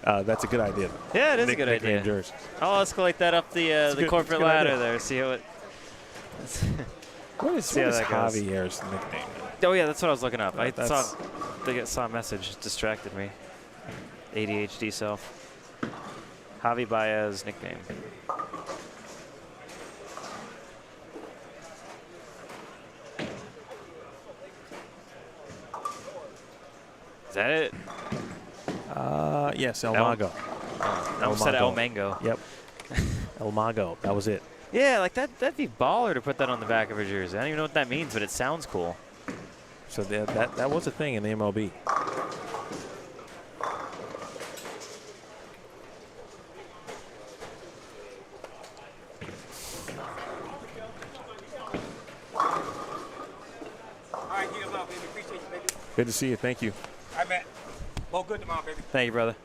that's a good idea. Yeah, it is a good Nickname idea. jerseys. I'll escalate that up the good- corporate it's a good ladder idea. there. See how it. What is See how that goes. Javier's nickname? Oh yeah, that's what I was looking up. I That's- saw a message, it distracted me. ADHD self. Javi Baez nickname. Is that it? Yes, El Mago. I almost said El Mango. Yep. El Mago. That was it. Yeah, like that'd be baller to put that on the back of a jersey. I don't even know what that means, but it sounds cool. So that was a thing in the MLB. All right, get him out, baby. Appreciate you, baby. Good to see you. Thank you. All right, man. All good tomorrow, baby. Thank you, brother.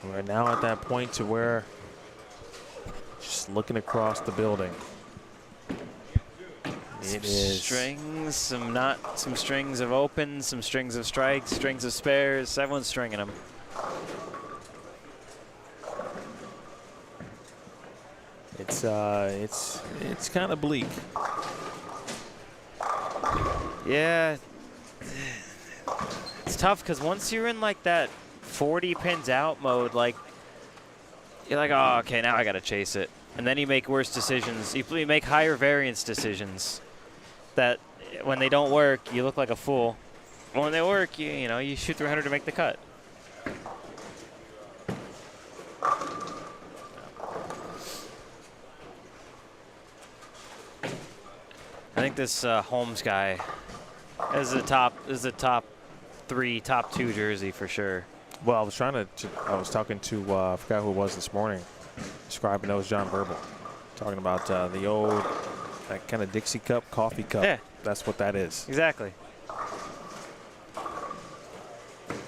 We're now at that point to where just looking across the building. It is strings, some strings of opens, some strings of strikes, strings of spares. Everyone's stringing them. It's kind of bleak. Yeah, it's tough because once you're in like that 40 pins out mode, like you're like, oh, okay, now I gotta chase it, and then you make worse decisions. You make higher variance decisions that when they don't work, you look like a fool. When they work, you know, you shoot 300 to make the cut. I think this Holmes guy is the top 3, top 2 jersey for sure. Well, I was talking to I forgot who it was this morning, describing those John Verbal, talking about the old that kind of Dixie cup, coffee cup. Yeah, that's what that is. Exactly.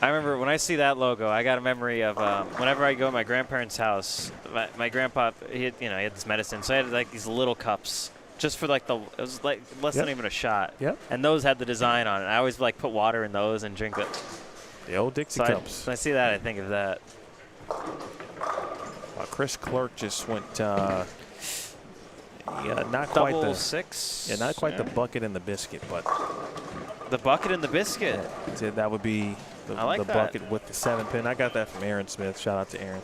I remember when I see that logo, I got a memory of whenever I go to my grandparents' house. My grandpa, he had this medicine, so I had like these little cups. Just for like it was like less than even a shot. Yep. And those had the design on it. I always like put water in those and drink it. The old Dixie cups. When I see that, I think of that. Chris Clerk just went, not quite Double the 6. Yeah, not quite the bucket and the biscuit, but the bucket and the biscuit. Yeah, that would be the that. bucket with the 7-pin. I got that from Aaron Smith. Shout out to Aaron.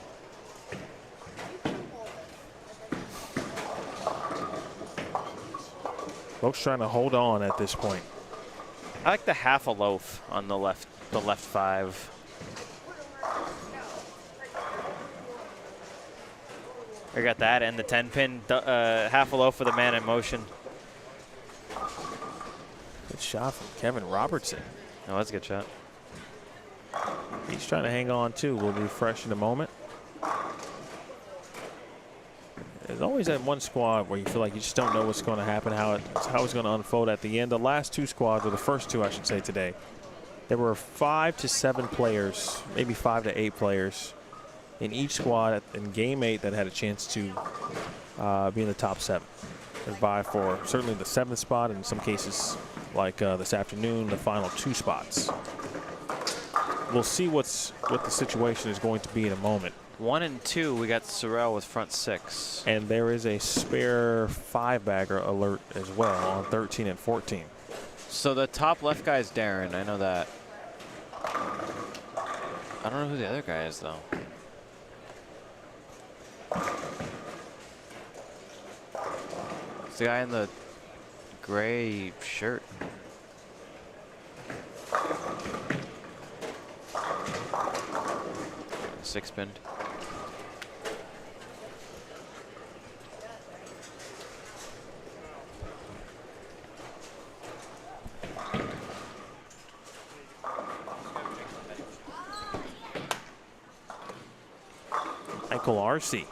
Folks trying to hold on at this point. I like the half a loaf on the left 5. I got that and the 10-pin half a loaf for the man in motion. Good shot from Kevin Robertson. Oh, that's a good shot. He's trying to hang on too. We'll refresh in a moment. There's always that one squad where you feel like you just don't know what's going to happen, how it's going to unfold at the end. The last 2 squads, or the first 2, I should say, today, there were 5 to 7 players, maybe 5 to 8 players in each squad in game 8 that had a chance to be in the top 7. And vie for certainly the 7th spot, and in some cases, like this afternoon, the final 2 spots. We'll see what the situation is going to be in a moment. 1 and 2, we got Sorrell with front 6. And there is a spare 5-bagger alert as well on 13 and 14. So the top left guy is Darren. I know that. I don't know who the other guy is, though. It's the guy in the gray shirt. Six-pin. Michael RC.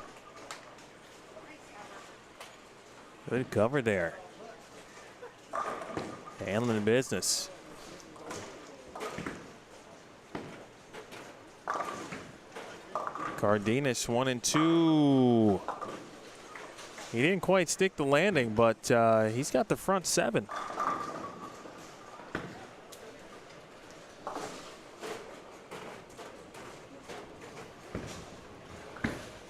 Good cover there. Handling business. Cardenas 1 and 2. He didn't quite stick the landing, but he's got the front 7.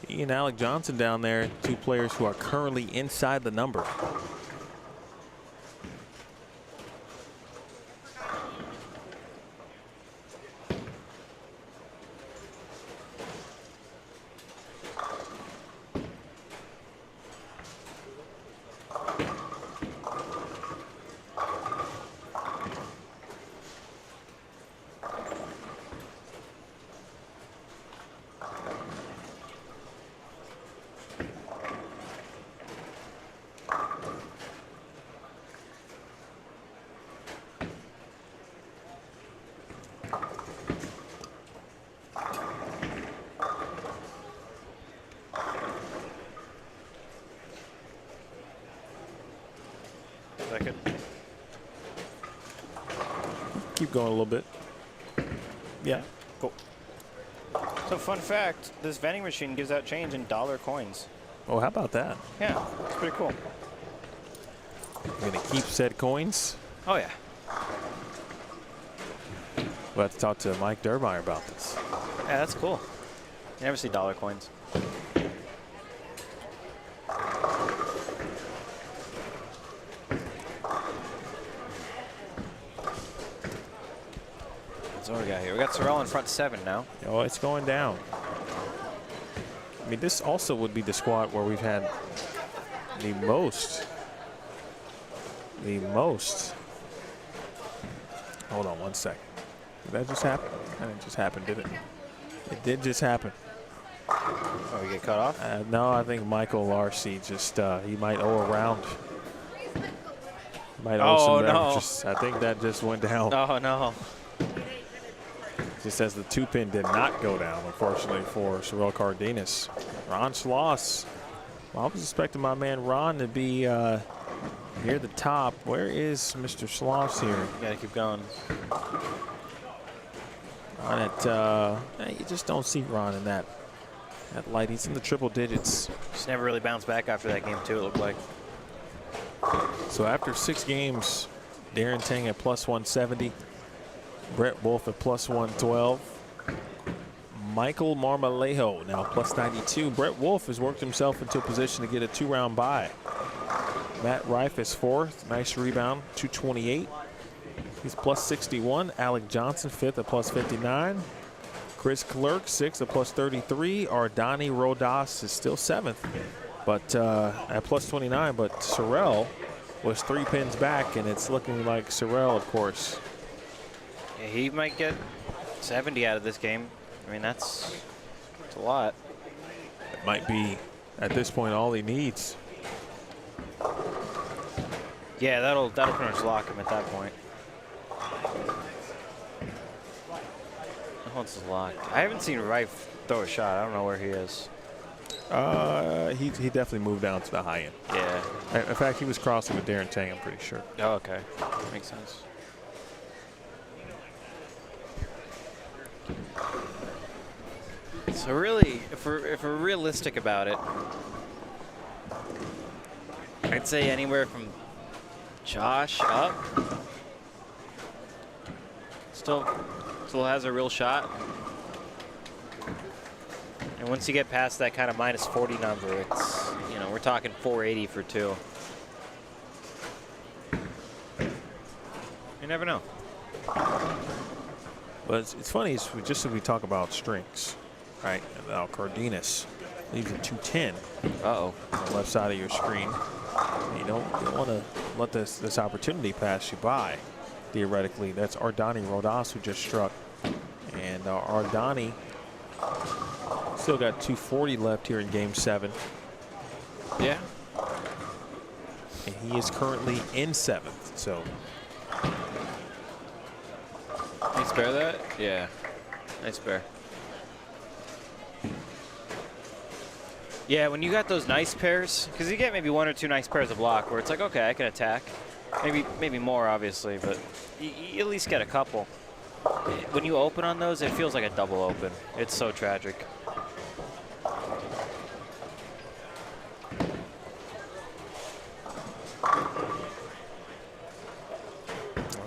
He and Alec Johnson down there, 2 players who are currently inside the number. Second. Keep going a little bit. Yeah, go. So fun fact, this vending machine gives out change in dollar coins. Oh, how about that? Yeah, it's pretty cool. You're gonna keep said coins? Oh yeah. We'll have to talk to Mike Dermeyer about this. Yeah, that's cool. You never see dollar coins. So what do we got here? We got Sorrell in front 7 now. Oh, it's going down. I mean, this also would be the squad where we've had the most. Hold on one second. Did that just happen? That didn't just happen, did it? It did just happen. Oh, we get cut off? No, I think Michael Larcy just, he might owe a round. Might owe some beverages. I think that just went down. Oh, no. Just as the 2-pin did not go down, unfortunately, for Sorrell Cardenas. Ron Schloss. Well, I was expecting my man Ron to be near the top. Where is Mr. Schloss here? You gotta keep going. Ron at, you just don't see Ron in that light. He's in the triple digits. Just never really bounced back after that game, too, it looked like. So after 6 games, Darren Tang at plus 170. Brett Wolf at plus 112. Michael Marmolejo now plus 92. Brett Wolf has worked himself into a position to get a 2-round bye. Matt Rife is 4th. Nice rebound, 228. He's plus 61. Alec Johnson 5th at plus 59. Chris Clerk 6th at plus 33. Ardani Rodas is still 7th, but at plus 29. But Sorrell was 3 pins back, and it's looking like Sorrell, of course. Yeah, he might get 70 out of this game. I mean, that's a lot. It might be, at this point, all he needs. Yeah, that'll pretty much lock him at that point. Once it's locked. I haven't seen Rife throw a shot. I don't know where he is. He definitely moved down to the high end. Yeah. In fact, he was crossing with Darren Tang, I'm pretty sure. Oh, okay. Makes sense. So really, if we're realistic about it, I'd say anywhere from Josh up. Still has a real shot. And once you get past that kind of minus 40 number, it's, you know, we're talking 480 for 2. You never know. But it's funny, just as we talk about strengths, right? And now Cardenas leaves at 210. Uh-oh. On the left side of your screen. You don't want to let this opportunity pass you by. Theoretically, that's Ardani Rodas who just struck. And Ardani still got 240 left here in game 7. Yeah. And he is currently in 7th, so. Can you spare that? Yeah. Nice spare. Yeah, when you got those nice pairs, because you get maybe 1 or 2 nice pairs of block where it's like, okay, I can attack. Maybe more, obviously, but you at least get a couple. When you open on those, it feels like a double open. It's so tragic.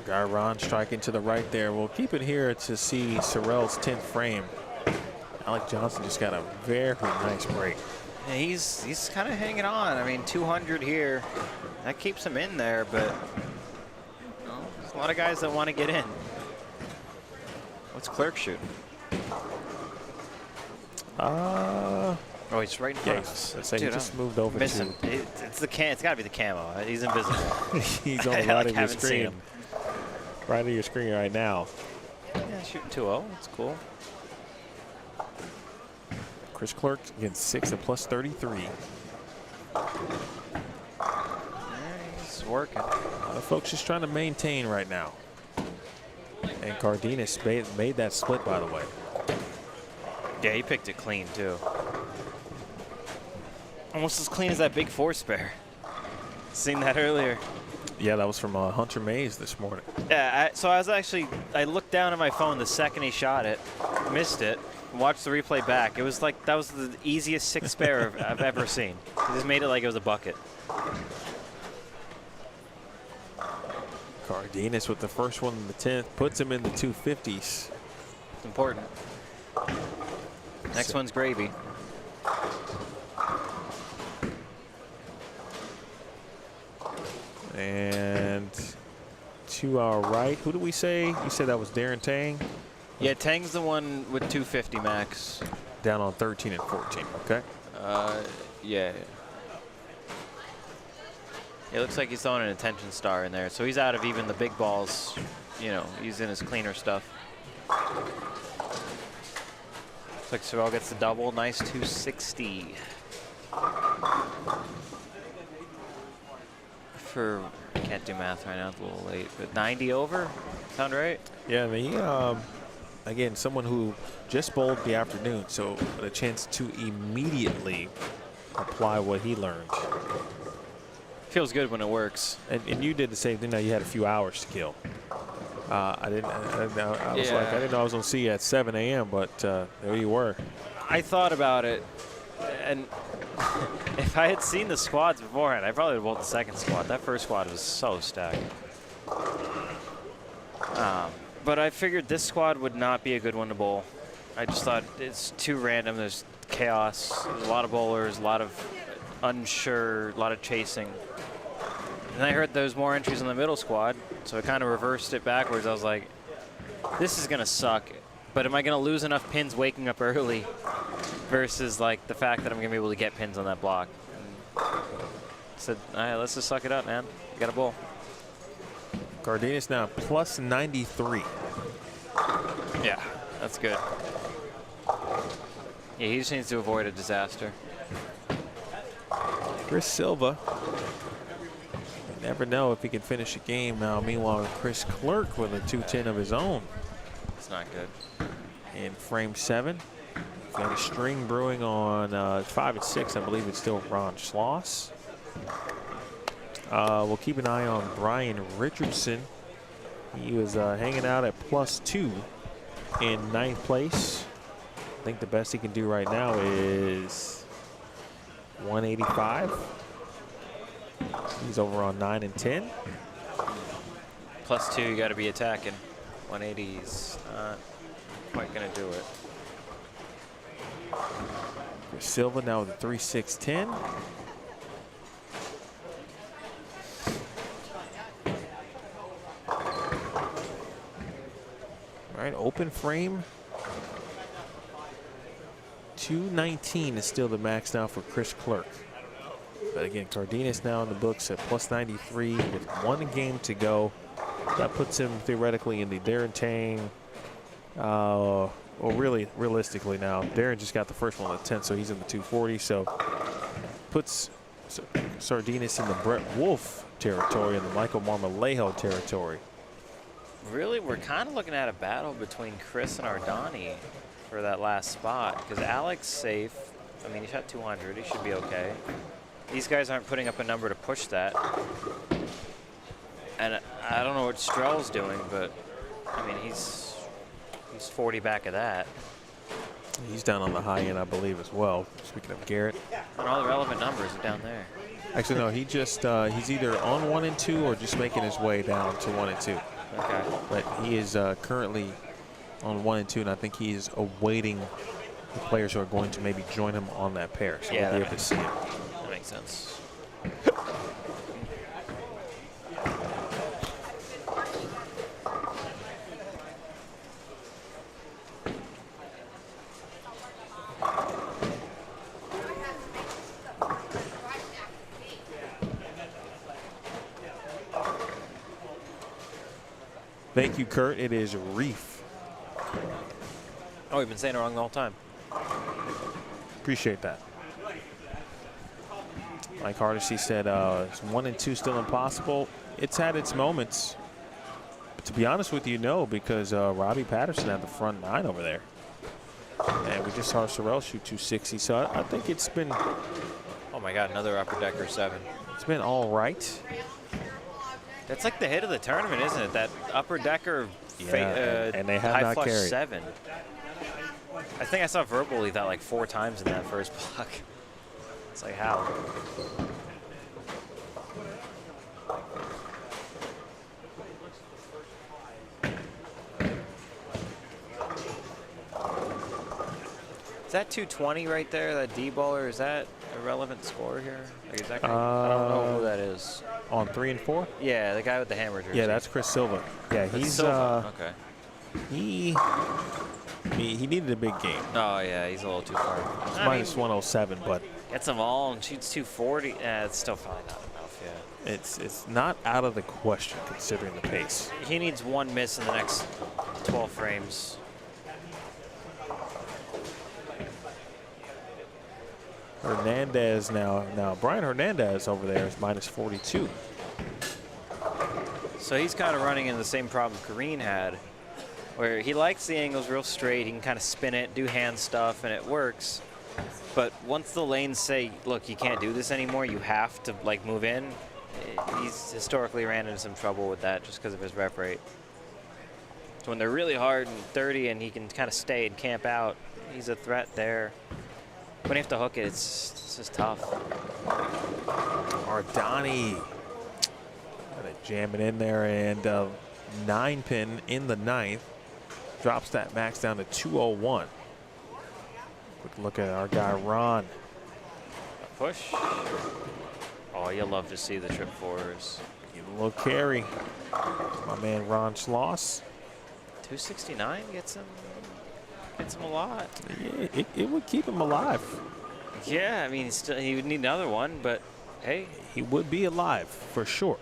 Guy Ron striking to the right there. We'll keep it here to see Sorrell's 10th frame. Alec Johnson just got a very nice break. Yeah, he's kind of hanging on. I mean, 200 here. That keeps him in there, but you know, there's a lot of guys that want to get in. What's Clerk shooting? Oh, he's right in front of us. Let's say he Dude, just I'm moved over missing. to. It's got to be the camo. He's invisible. He's on the right of your haven't seen screen. him. Right of your screen right now. Yeah, shooting 2-0. That's cool. Chris Clerk against 6 at plus 33. Yeah, he's working. A lot of folks just trying to maintain right now. And Cardenas made that split, by the way. Yeah, he picked it clean, too. Almost as clean as that big 4 spare. Seen that earlier. Yeah, that was from Hunter Mays this morning. Yeah, so I looked down at my phone the second he shot it, missed it, Watch the replay back. It was like that was the easiest 6 spare I've ever seen. He just made it like it was a bucket. Cardenas with the first one in the 10th puts him in the 250s. It's important. Next one's gravy. And to our right, who did we say? You said that was Darren Tang? Yeah, Tang's the one with 250 max. Down on 13 and 14, okay? Yeah. It looks like he's throwing an attention star in there. So he's out of even the big balls. You know, he's in his cleaner stuff. Looks like Sorrell gets the double. Nice 260. For, I can't do math right now, it's a little late, but 90 over? Sound right? Yeah, I mean, again, someone who just bowled the afternoon, so a chance to immediately apply what he learned. Feels good when it works. And you did the same thing. Now you had a few hours to kill. I didn't know I was gonna see you at 7 a.m., but there you were. I thought about it, and if I had seen the squads beforehand, I probably would have bowled the second squad. That first squad was so stacked. But I figured this squad would not be a good one to bowl. I just thought it's too random. There's chaos, there's a lot of bowlers, a lot of unsure, a lot of chasing. And I heard there's more entries in the middle squad, so I kind of reversed it backwards. I was like, this is going to suck, but am I going to lose enough pins waking up early versus like the fact that I'm going to be able to get pins on that block? And I said, all right, let's just suck it up, man. You got to bowl. Cardenas now plus 93. Yeah, that's good. Yeah, he just needs to avoid a disaster. Chris Silva. You never know if he can finish a game now. Meanwhile, Chris Clerk with a 210 of his own. It's not good. In frame 7. Got a string brewing on 5 and 6. I believe it's still Ron Schloss. We'll keep an eye on Brian Richardson. He was hanging out at +2 in 9th place. I think the best he can do right now is 185. He's over on 9 and 10. +2, you got to be attacking. 180's not quite going to do it. Silva now with a 3-6-10. All right, open frame. 219 is still the max now for Chris Clerk. But again, Cardenas now in the books at +93 with 1 game to go. That puts him theoretically in the Darren Tang. Well, really, realistically now, Darren just got the first one at 10, so he's in the 240. So puts Cardenas in the Brett Wolf territory and the Michael Marmolejo territory. Really, we're kind of looking at a battle between Chris and Ardani for that last spot, because Alex safe. I mean, he shot 200. He should be okay. These guys aren't putting up a number to push that. And I don't know what Strell's doing, but I mean, he's 40 back of that. He's down on the high end, I believe, as well. Speaking of Garrett. And all the relevant numbers are down there. Actually, no, he just he's either on 1 and 2 or just making his way down to 1 and 2. Okay. But he is currently on 1 and 2, and I think he is awaiting the players who are going to maybe join him on that pair. So Yeah, we'll be able to see him. That makes sense. Thank you, Kurt. It is Reef. Oh, we've been saying it wrong the whole time. Appreciate that. Like Hardesty said, is 1 and 2 still impossible? It's had its moments. But to be honest with you, no, because Robbie Patterson had the front 9 over there. And we just saw Sorrell shoot 260. So I think it's been... Oh my God, another upper decker 7. It's been all right. That's like the hit of the tournament, isn't it? That upper decker and they have high not flush carried. 7. I think I saw Verbal leave that like 4 times in that first block. It's like, how? Is that 220 right there, that D-baller? Is that a relevant score here? Like, is that guy? I don't know who that is. On 3 and 4? Yeah, the guy with the hammer jersey. Yeah, that's Chris Silva. Yeah, That's he's Silva. Okay. he needed a big game. Oh yeah, he's a little too far. It's minus 107, but Gets them all and shoots 240. It's still probably not enough. Yeah. it's not out of the question considering the pace. He needs 1 miss in the next 12 frames. Hernandez now Brian Hernandez over there is minus 42. So he's kind of running into the same problem Green had, where he likes the angles real straight. He can kind of spin it, do hand stuff, and it works. But once the lanes say, look, you can't do this anymore, you have to like move in, he's historically ran into some trouble with that just because of his rep rate. So when they're really hard and 30 and he can kind of stay and camp out, he's a threat there. When you have to hook it, it's just tough. Ardani got it jamming in there, and 9-pin in the 9th drops that max down to 201. Quick look at our guy Ron. Push. Oh, you love to see the trip fours. Give a little carry. My man Ron Schloss. 269 gets him a lot. Yeah, it would keep him alive. Yeah, I mean, he would need another one, but hey. He would be alive for sure.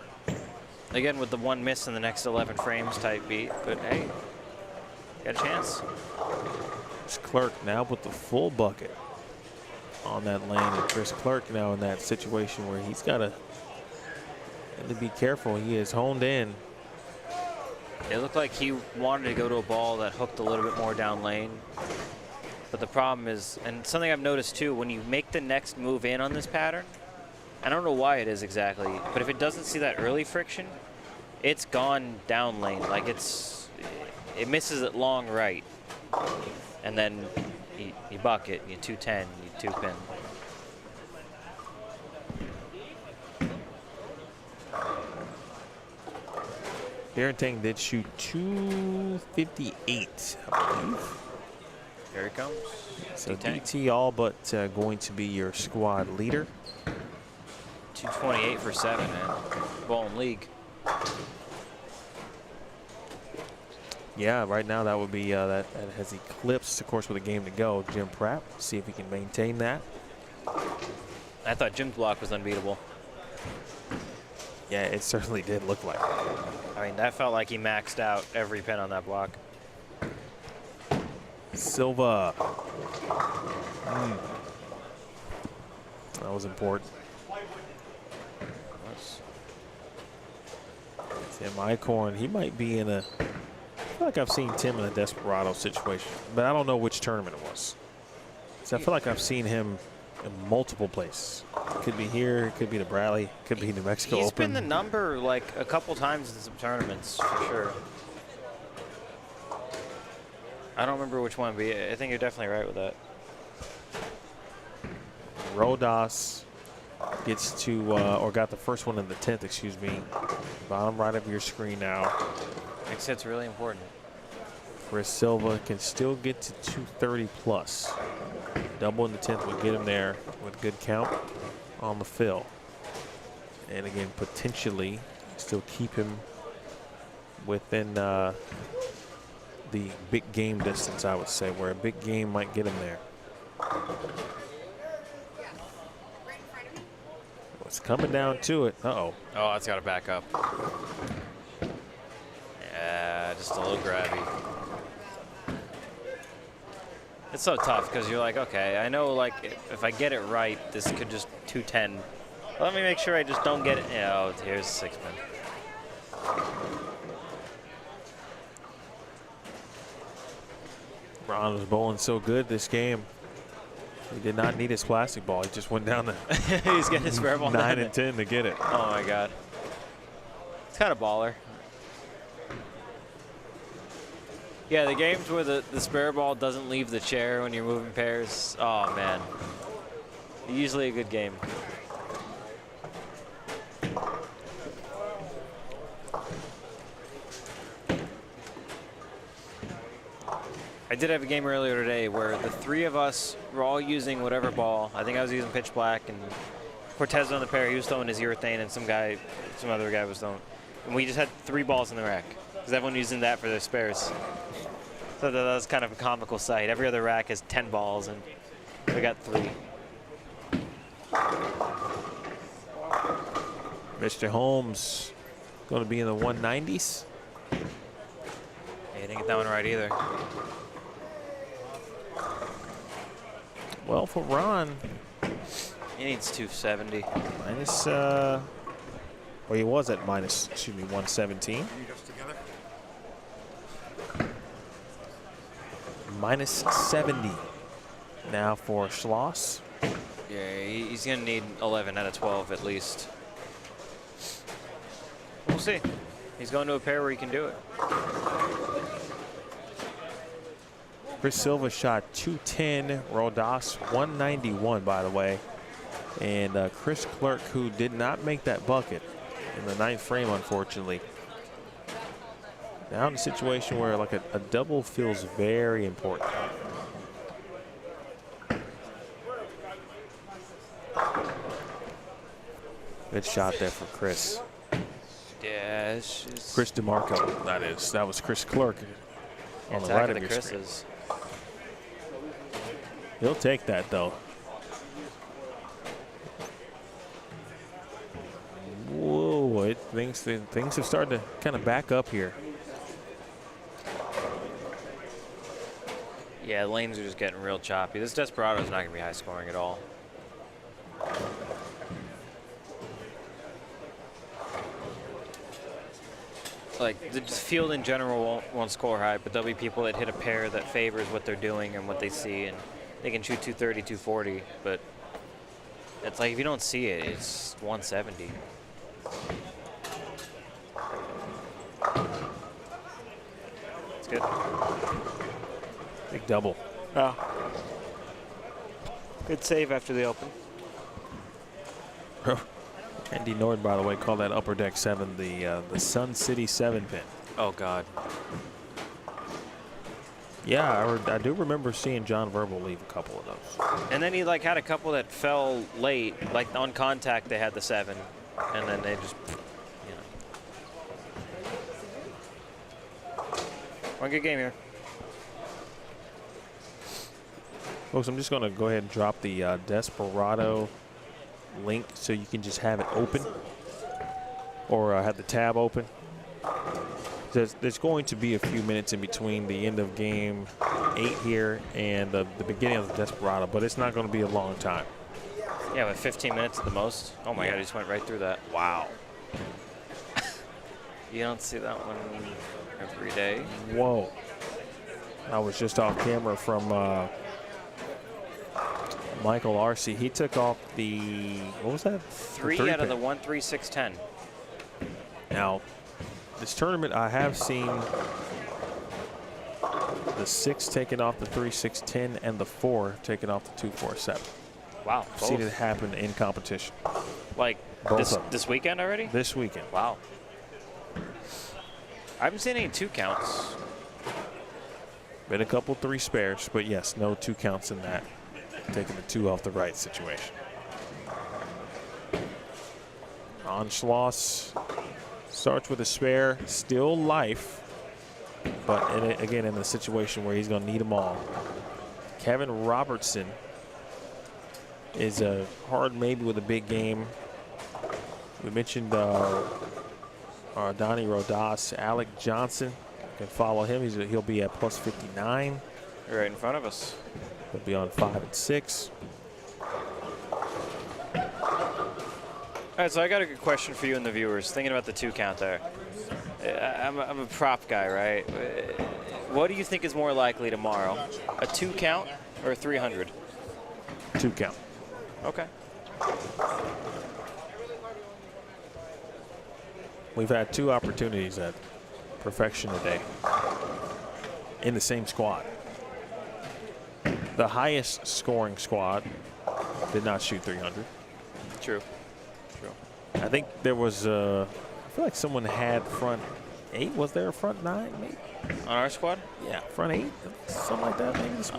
Again, with the 1 miss in the next 11 frames type beat, but hey, got a chance. Chris Clerk now with the full bucket on that lane, and Chris Clerk now in that situation where he's got to be careful. He is honed in. It looked like he wanted to go to a ball that hooked a little bit more down lane. But the problem is, and something I've noticed too, when you make the next move in on this pattern, I don't know why it is exactly, but if it doesn't see that early friction, it's gone down lane. Like it misses it long right. And then you bucket, you 210, you 2-pin. Urethane did shoot 258, I believe. Here he comes. So D-Tank. DT all but going to be your squad leader. 228 for 7, man. Ball in league. Yeah, right now that would be that has eclipsed, of course, with a game to go. Jim Pratt, see if he can maintain that. I thought Jim's block was unbeatable. Yeah, it certainly did look like it. I mean, that felt like he maxed out every pin on that block. Silva. That was important. Tim Icorn, he might be in a, I feel like I've seen Tim in a Desperado situation, but I don't know which tournament it was. So I feel like I've seen him in multiple places. Could be here, it could be the Bradley, could be New Mexico He's Open. been the number like a couple times in some tournaments for sure. I don't remember which one, but I think you're definitely right with that. Rodas gets to, or got the first one in the 10th, excuse me. Bottom right of your screen now. Next hit's really important. Chris Silva can still get to 230 plus. Double in the 10th would get him there with good count on the fill. And again, potentially still keep him within the big game distance, I would say, where a big game might get him there. It's coming down to it. Uh-oh. Oh, it's got to back up. Yeah, just a little grabby. It's so tough because you're like, okay, I know like if I get it right, this could just 210. Let me make sure I just don't get it. Oh, here's a 6-pin. Ron was bowling so good this game. He did not need his plastic ball. He just went down to He's getting his spare ball 9 and 10 to get it. Oh my God. It's kind of baller. Yeah, the games where the spare ball doesn't leave the chair when you're moving pairs. Oh, man. Usually a good game. I did have a game earlier today where the three of us were all using whatever ball. I think I was using pitch black, and Cortez on the pair. He was throwing his urethane, and some other guy was throwing. And we just had 3 balls in the rack because everyone using that for their spares. So that was kind of a comical sight. Every other rack has 10 balls, and we got 3. Mr. Holmes going to be in the 190s. Yeah, I didn't get that one right either. Well, for Ron, He needs 270. minus, well, he was at minus, 117. Minus 70 now for Schloss. Yeah, he's going to need 11 out of 12 at least. We'll see. He's going to a pair where he can do it. Chris Silva shot 210, Rodas 191, by the way. And Chris Clerk, who did not make that bucket in the 9th frame, unfortunately. Now in a situation where like a double feels very important. Good shot there for Chris. Yeah, it's just Chris DeMarco, that is. That was Chris Clerk on the right of your screen. Chris's. He'll take that, though. Whoa, things have started to kind of back up here. Yeah, lanes are just getting real choppy. This Desperado is not going to be high scoring at all. Like, the field in general won't score high, but there'll be people that hit a pair that favors what they're doing and what they see, and they can shoot 230, 240, but it's like if you don't see it, it's 170. It's good. Big double. Good save after the open. Andy Nord, by the way, called that upper deck 7 the Sun City 7 pin. Oh, God. Yeah, I do remember seeing John Verbal leave a couple of those. And then he like had a couple that fell late, like on contact they had the 7, and then they just, you know. One good game here. Folks, I'm just going to go ahead and drop the Desperado link so you can just have it open or have the tab open. There's going to be a few minutes in between the end of game 8 here and the beginning of the Desperado, but it's not going to be a long time. Yeah, with 15 minutes at the most. Oh my God, he just went right through that. Wow. You don't see that one every day. Whoa. I was just off camera from Michael Arce. He took off the, what was that? 3 out of the 1-3-6-10. Now, this tournament, I have seen the 6 taken off the 3-6-10 and the 4 taken off the 2-4-7. Wow. I've seen it happen in competition. Like this weekend already? This weekend. Wow. I haven't seen any 2 counts. Been a couple 3 spares, but yes, no 2 counts in that. Taking the 2 off the right situation. On Schloss starts with a spare, still life, but again in the situation where he's going to need them all. Kevin Robertson is a hard maybe with a big game. We mentioned Donnie Rodas. Alec Johnson, can follow him. He'll be at plus 59. Right in front of us. He'll be on 5 and 6. All right, so I got a good question for you and the viewers. Thinking about the 2 count there. I'm a prop guy, right? What do you think is more likely tomorrow? A 2 count or a 300? 2 count. Okay. We've had 2 opportunities at perfection today. in the same squad. The highest scoring squad did not shoot 300. True. I think there was, I feel like someone had front 8. Was there a front 9 maybe? On our squad? Yeah, front 8, something like that maybe. This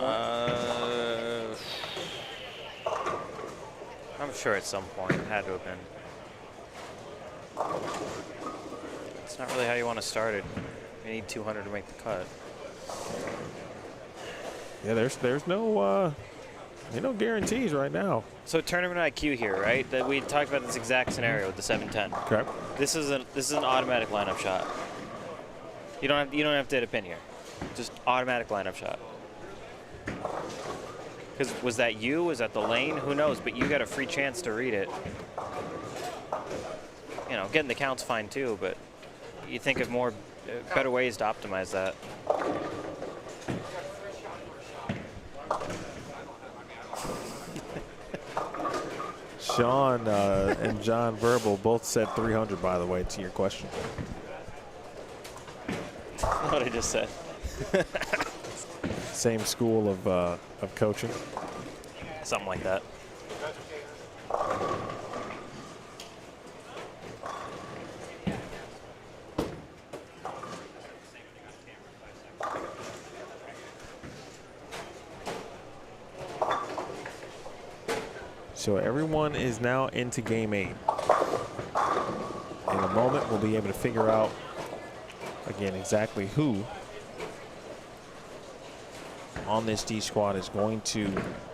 I'm sure at some point it had to have been. It's not really how you want to start it. You need 200 to make the cut. Yeah, there's no guarantees right now. So tournament IQ here, right? That we talked about this exact scenario with the 710. Okay. This is an automatic lineup shot. You don't have to hit a pin here. Just automatic lineup shot. Because was that you? Was that the lane? Who knows? But you got a free chance to read it. You know, getting the count's fine too, but you think of better ways to optimize that. Sean and John Verbal both said 300, by the way, to your question. What I just said. Same school of coaching. Something like that. So everyone is now into game 8. In a moment, we'll be able to figure out, again, exactly who on this D squad is going to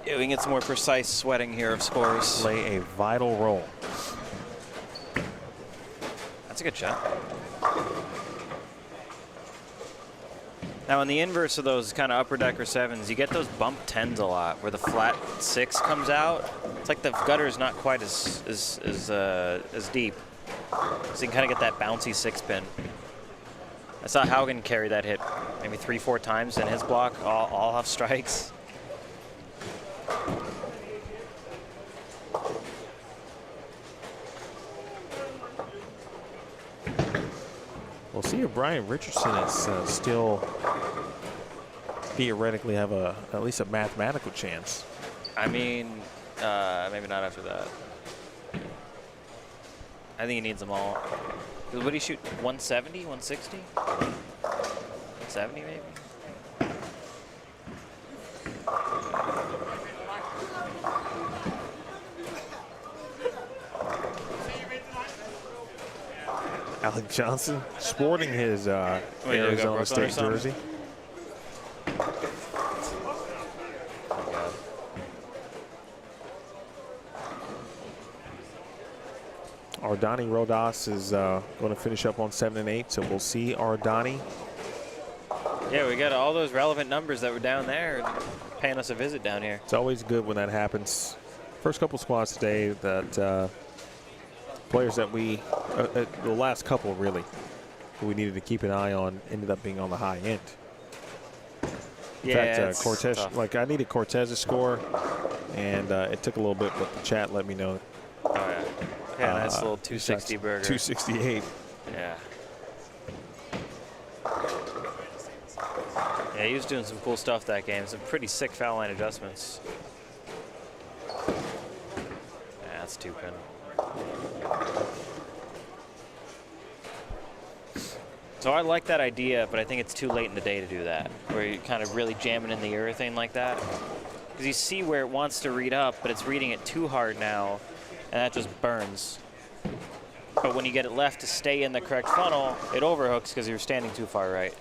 Yeah, we can get some more precise sweating here of scores. play a vital role. That's a good shot. Now, in the inverse of those kind of upper decker 7s, you get those bump 10s a lot, where the flat 6 comes out. It's like the gutter is not quite as deep, so you can kind of get that bouncy 6 pin. I saw Haugen carry that hit maybe 3-4 times in his block, all off strikes. We'll see if Brian Richardson is still theoretically have at least a mathematical chance. I mean, maybe not after that. I think he needs them all. What did he shoot? 170, 160? 170 maybe? Alec Johnson sporting his Arizona State jersey. Ardani Rodas is going to finish up on 7 and 8, so we'll see Ardani. Yeah, we got all those relevant numbers that were down there paying us a visit down here. It's always good when that happens. First couple squads today that players that the last couple really, who we needed to keep an eye on ended up being on the high end. In fact, Cortez, tough. like I needed Cortez's score, and it took a little bit, but the chat let me know. Oh, yeah. Yeah, nice little 260 burger. 268. Yeah. Yeah, he was doing some cool stuff that game. Some pretty sick foul line adjustments. Yeah, that's 2 pin. So I like that idea, but I think it's too late in the day to do that, where you're kind of really jamming in the urethane like that. Because you see where it wants to read up, but it's reading it too hard now, and that just burns. But when you get it left to stay in the correct funnel, it overhooks because you're standing too far right.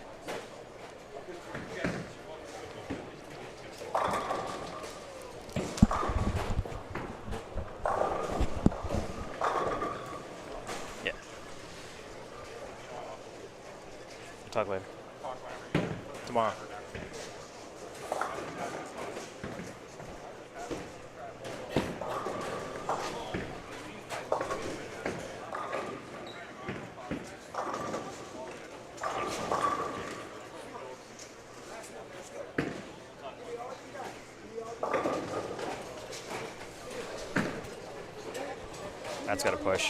Yeah. Talk later. Tomorrow. That's got to push.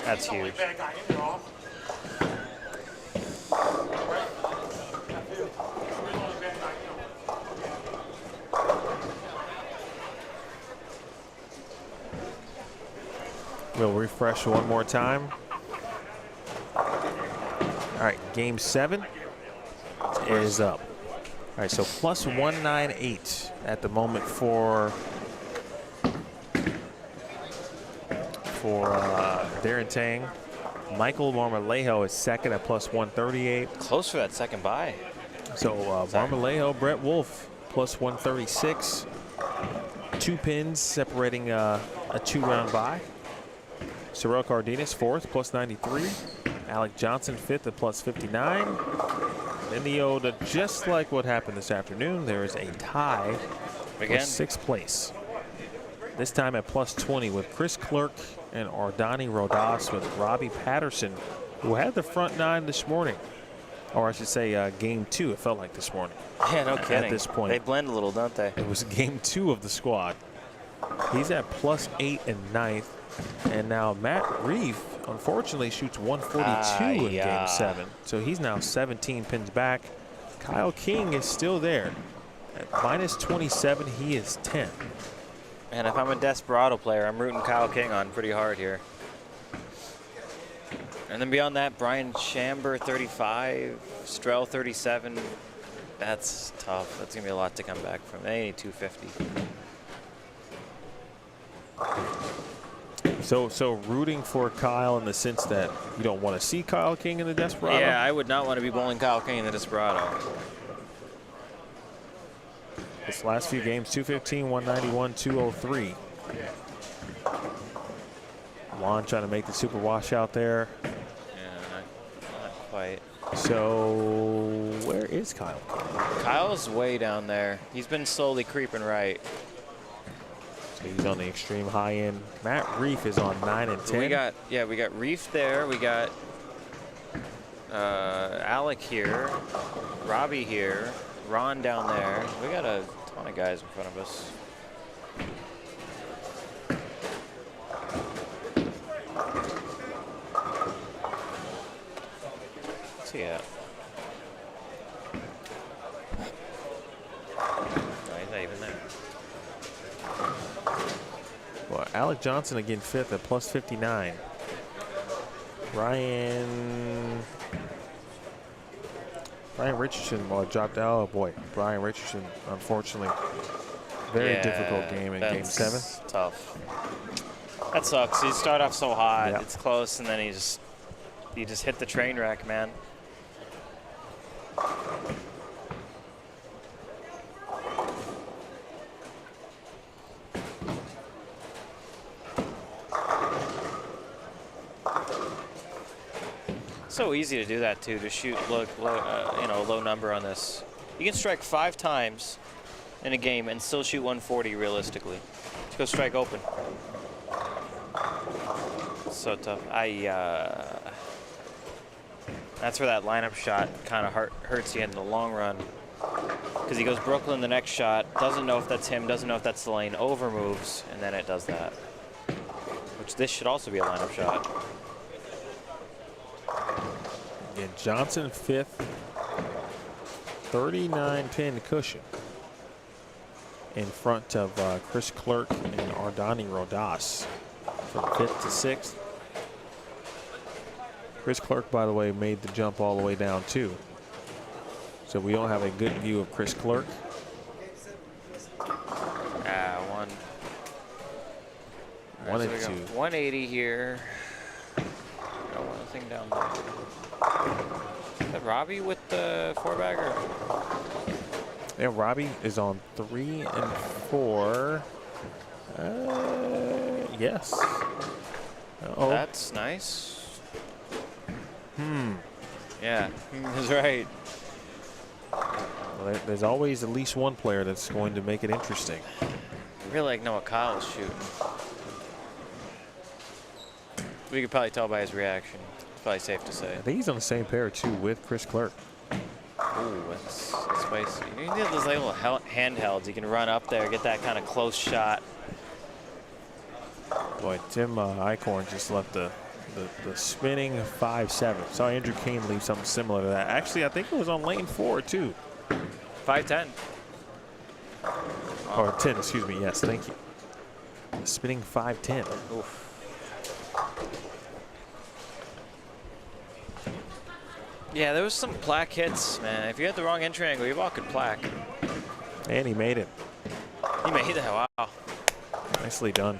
That's huge. We'll refresh one more time. All right, game 7 is up. All right, so plus 198 at the moment for Darren Tang. Michael Marmolejo is second at plus 138. Close for that second bye. So Marmolejo, Brett Wolf, plus 136. 2 pins separating a 2-round bye. Sorel Cardenas, 4th, plus 93. Alec Johnson, 5th at plus 59. In the Oda, just like what happened this afternoon, there is a tie for 6th place. This time at plus 20 with Chris Clerk and Ardani Rodas with Robbie Patterson, who had the front 9 this morning. Or I should say game 2, it felt like this morning. Yeah, no kidding. At this point. They blend a little, don't they? It was game 2 of the squad. He's at plus 8 and 9th. And now Matt Reeve, unfortunately, shoots 142 in game 7. So he's now 17 pins back. Kyle King is still there. At minus 27, he is 10. And if I'm a Desperado player, I'm rooting Kyle King on pretty hard here. And then beyond that, Brian Chamber, 35, Strel, 37. That's tough. That's going to be a lot to come back from. They need 250. So rooting for Kyle in the sense that you don't want to see Kyle King in the Desperado? Yeah, I would not want to be bowling Kyle King in the Desperado. This last few games, 215, 191, 203. Juan trying to make the super washout there. Yeah, not quite. So where is Kyle? Kyle's way down there. He's been slowly creeping right. So he's on the extreme high end. Matt Reef is on 9 and 10. We got Reef there. We got Alec here, Robbie here, Ron down there. We got a ton of guys in front of us. What's he at? No, he's not even there. Well, Alec Johnson again 5th at plus 59. Brian Richardson dropped out. Oh boy, Brian Richardson, unfortunately, very difficult game in game 7. Tough. That sucks. You start off so hot, Yep. it's close, and then you just hit the train wreck, man. So easy to do that too, to shoot low number on this. You can strike 5 times in a game and still shoot 140 realistically. Just go strike open. So tough. That's where that lineup shot kind of hurts you in the long run, because he goes Brooklyn the next shot, doesn't know if that's him, doesn't know if that's the lane, over moves, and then it does that. Which this should also be a lineup shot. Again, Johnson 5th, 39 pin cushion in front of Chris Clerk and Ardani Rodas from 5th to 6th. Chris Clerk, by the way, made the jump all the way down too. So we don't have a good view of Chris Clerk. One and 2. 180 here. Got one thing down there. Is that Robbie with the 4-bagger? Yeah, Robbie is on 3 and 4. Yes. Uh-oh. That's nice. Yeah, that's right. Well, there's always at least one player that's going to make it interesting. I really like know what Kyle's shooting. We could probably tell by his reaction. It's probably safe to say. I think he's on the same pair too with Chris Clerk. Ooh, that's spicy. You need those little handhelds. You can run up there, get that kind of close shot. Boy, Tim Eichhorn just left the spinning 5-7. Saw Andrew Kane leave something similar to that. Actually, I think it was on lane 4 too. 5-10. Or 10, excuse me. Yes, thank you. Spinning 5-10. Oof. Yeah, there was some plaque hits, man. If you had the wrong entry angle, you all could plaque. And he made it. He made that. Wow. Nicely done.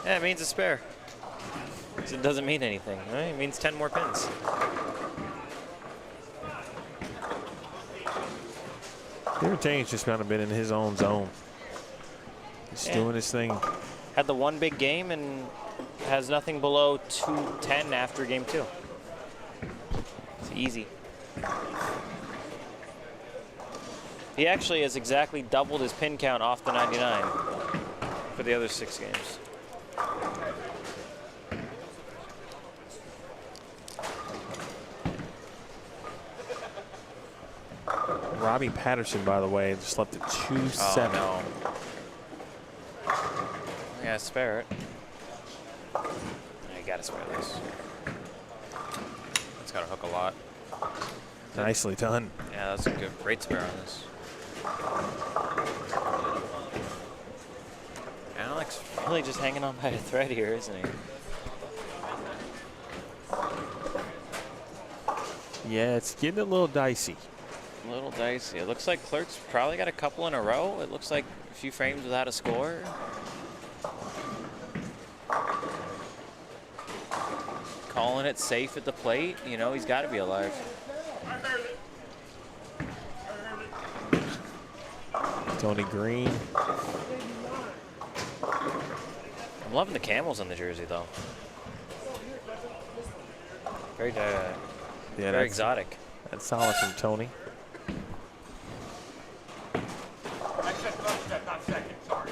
Yeah, it means a spare. So it doesn't mean anything, right? It means 10 more pins. Uretane's just kind of been in his own zone. He's doing his thing. Had the one big game and has nothing below 210 after game 2. It's easy. He actually has exactly doubled his pin count off the 99 for the other 6 games. Robbie Patterson, by the way, just left at 2-7. Oh, no. Yeah, spare it. You gotta spare this. It's gotta hook a lot. Nicely done. Yeah, that's a great spare on this. Alex really just hanging on by a thread here, isn't he? Yeah, it's getting a little dicey. A little dicey. It looks like Clerk's probably got a couple in a row. It looks like a few frames without a score. Calling it safe at the plate. You know, he's got to be alive. Tony Green. I'm loving the camels on the jersey, though. Very, very exotic. That's solid from Tony. I said first step, not second, sorry.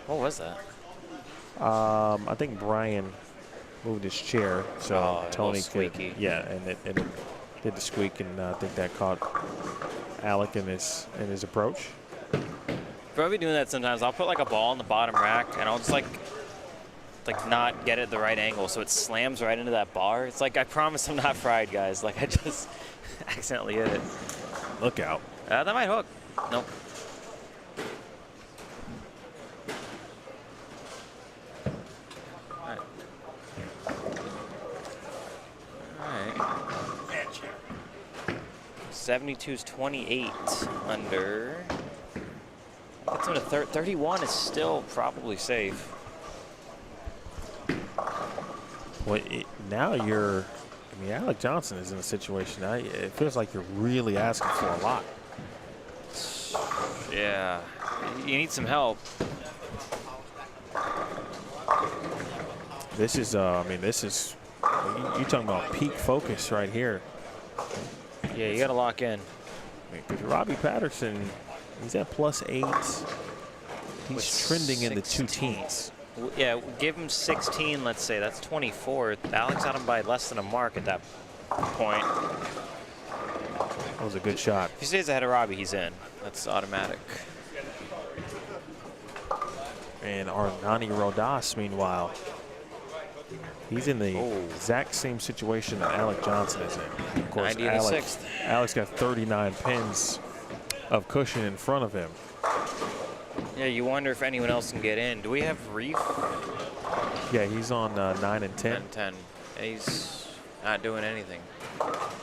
What was that? I think Brian moved his chair, so Oh, a Tony little could. squeaky. Yeah, and it did the squeak, and I think that caught Alec in his approach. Probably doing that sometimes. I'll put like a ball in the bottom rack, and I'll just like not get it at the right angle, so it slams right into that bar. It's like, I promise I'm not fried, guys. Like, I just accidentally hit it. Look out. That might hook. Nope. All right. 72's 28 under. Gets him to 31 is still probably safe. Well, now you're. I mean, Alec Johnson is in a situation now. It feels like you're really asking for a lot. Yeah, you need some help. This is. I mean, this is. You talking about peak focus right here. Yeah, you got to lock in. Because Robbie Patterson, he's at +8. He's With trending in the 16. 2 teens. Yeah, give him 16, let's say. That's 24. Alex had him by less than a mark at that point. That was a good shot. If he stays ahead of Robbie, he's in. That's automatic. And Arnani Rodas, meanwhile, he's in the exact same situation that Alec Johnson is in. Of course, 90 in the sixth. Alex got 39 pins of cushion in front of him. Yeah, you wonder if anyone else can get in. Do we have Reef? Yeah, he's on 9 and 10. 10. And he's not doing anything.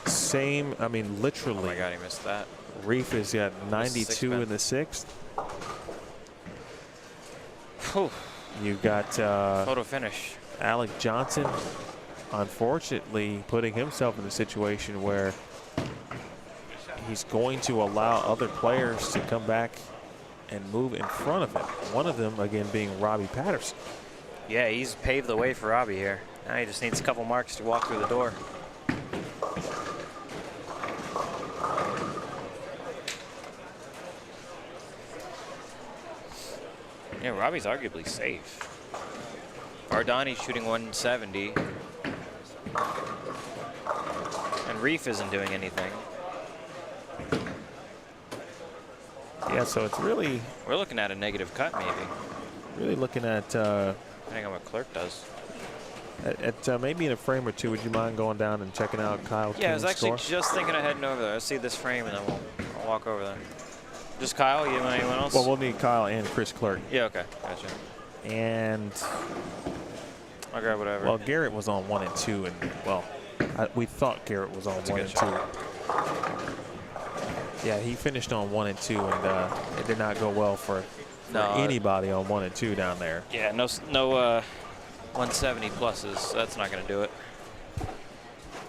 Same, I mean, Oh literally. my God, he missed that. Reef is at 92 in the 6th. Whew. You got Photo finish. Alec Johnson, unfortunately, putting himself in a situation where he's going to allow other players to come back and move in front of him. One of them, again, being Robbie Patterson. Yeah, he's paved the way for Robbie here. Now he just needs a couple marks to walk through the door. Yeah, Robbie's arguably safe. Ardani's shooting 170. And Reef isn't doing anything. Yeah, so it's really, We're looking at a negative cut, maybe. really looking at Depending on what Clerk does. maybe in a frame or two. Would you mind going down and checking out Kyle Yeah, I was King's actually score? just thinking of heading over there. Let's see this frame, and then I'll walk over there. Just Kyle? You want anyone else? Well, we'll need Kyle and Chris Clerk. Yeah, okay. Gotcha. And I'll grab whatever. Well, Garrett was on 1 and 2, and well, we thought Garrett was on 1 and 2. Yeah, he finished on 1 and 2, and it did not go well for anybody on 1 and 2 down there. Yeah, no 170 pluses. That's not going to do it.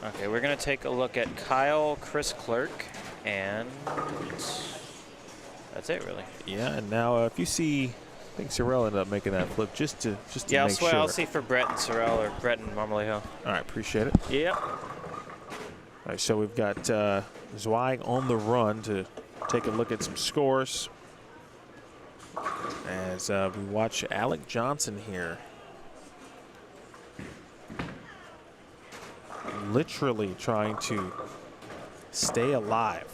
Okay, we're going to take a look at Kyle, Chris Clerk, and that's it, really. Yeah, and now if you see, I think Sorrell ended up making that flip just to yeah, make sure. I'll see for Brett and Sorrell, or Brett and Marmolejo. All right, appreciate it. Yep. All right, so we've got Zweig on the run to take a look at some scores as we watch Alec Johnson here. Literally trying to stay alive.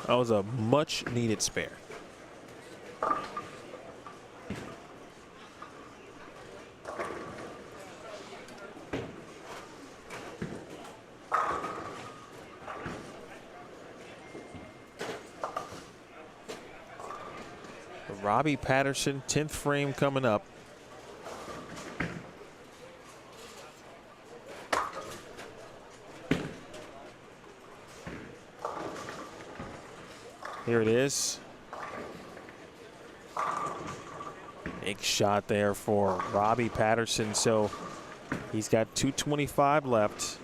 That was a much needed spare. Robbie Patterson, 10th frame coming up. Here it is. Big shot there for Robbie Patterson. So he's got 225 left.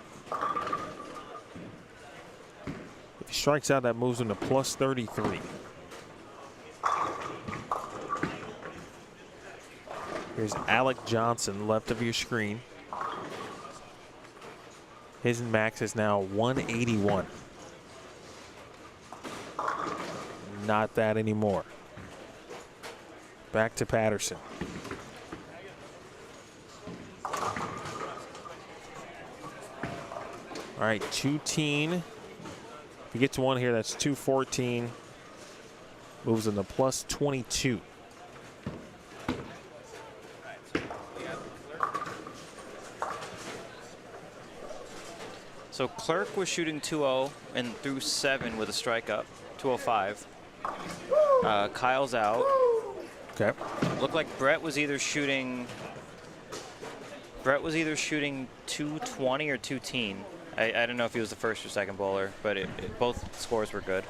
If he strikes out, that moves him to plus 33. Here's Alec Johnson, left of your screen. His max is now 181. Not that anymore. Back to Patterson. All right, 2-teen. If he gets one here, that's 214. Moves into plus 22. So Clerk was shooting 2-0 and threw 7 with a strike up, 205. Kyle's out. Okay. Looked like Brett was either shooting 220 or 2-teen. I don't know if he was the first or second bowler, but both scores were good.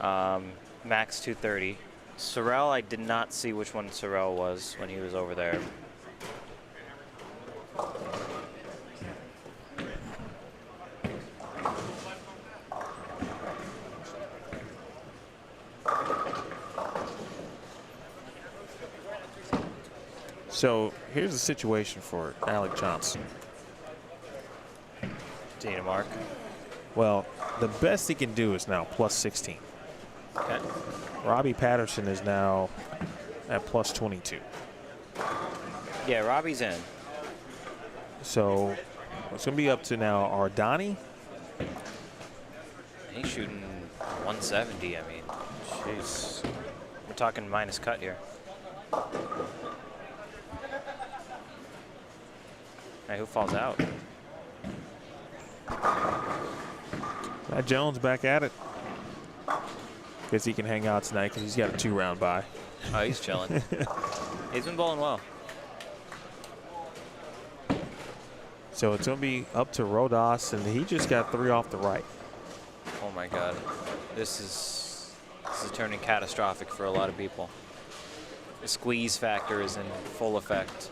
Max 230. Sorrell, I did not see which one Sorrell was when he was over there. So here's the situation for Alec Johnson. Dana Mark. Well, the best he can do is now plus 16. Okay. Robbie Patterson is now at plus 22. Yeah, Robbie's in. So it's going to be up to now Ardani. He's shooting 170. I mean, jeez. We're talking minus cut here. Hey, who falls out? Matt Jones back at it. Guess he can hang out tonight because he's got a 2-round bye. Oh, he's chilling. He's been bowling well. So it's going to be up to Rodas, and he just got 3 off the right. Oh my God, this is turning catastrophic for a lot of people. The squeeze factor is in full effect.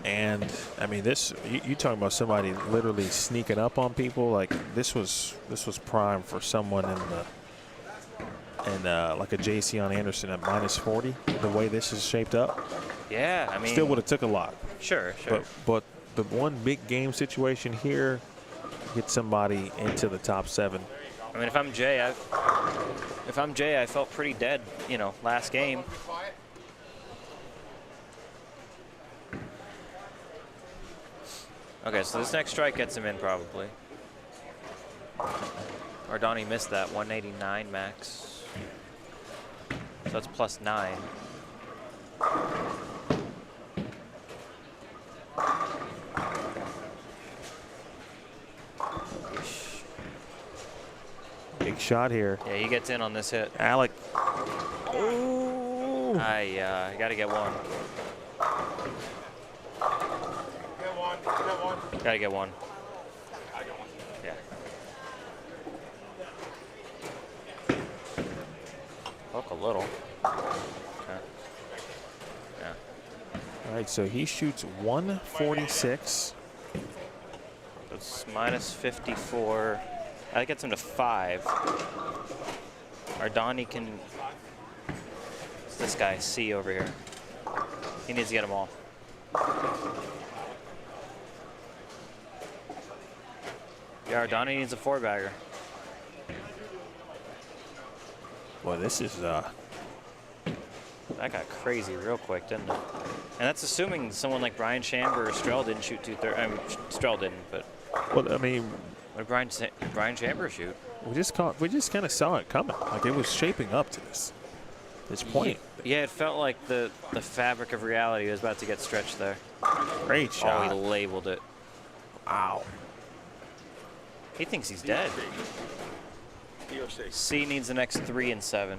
And I mean, this you talking about somebody literally sneaking up on people. Like this was prime for someone in like a Jason Anderson at minus 40. The way this is shaped up, Yeah, I mean, still would have took a lot. Sure. But the one big game situation here, get somebody into the top 7. I mean, if I'm Jay, I felt pretty dead, last game. Okay, so this next strike gets him in probably. Ardani missed that 189 max. So that's plus 9. big shot here. Yeah, he gets in on this hit. Alec. Oh. I got to get one. Get one. Get one. Got to get one. I got one. Yeah. Look a little. Okay. Yeah. All right, so he shoots 146. It's minus 54. That gets him to 5. Ardani can. It's this guy, C over here. He needs to get them all. Yeah, Ardani needs a 4-bagger. Well, this is That got crazy real quick, didn't it? And that's assuming someone like Brian Chamber or Strell didn't shoot 230. I mean, Strell didn't, but. well, I mean, What did Brian Chamber shoot? we just kind of saw it coming. Like it was shaping up to this point. Yeah, it felt like the fabric of reality was about to get stretched there. Great Oh, shot. he labeled it. Wow. He thinks he's dead. DOC. C needs the next 3 and 7.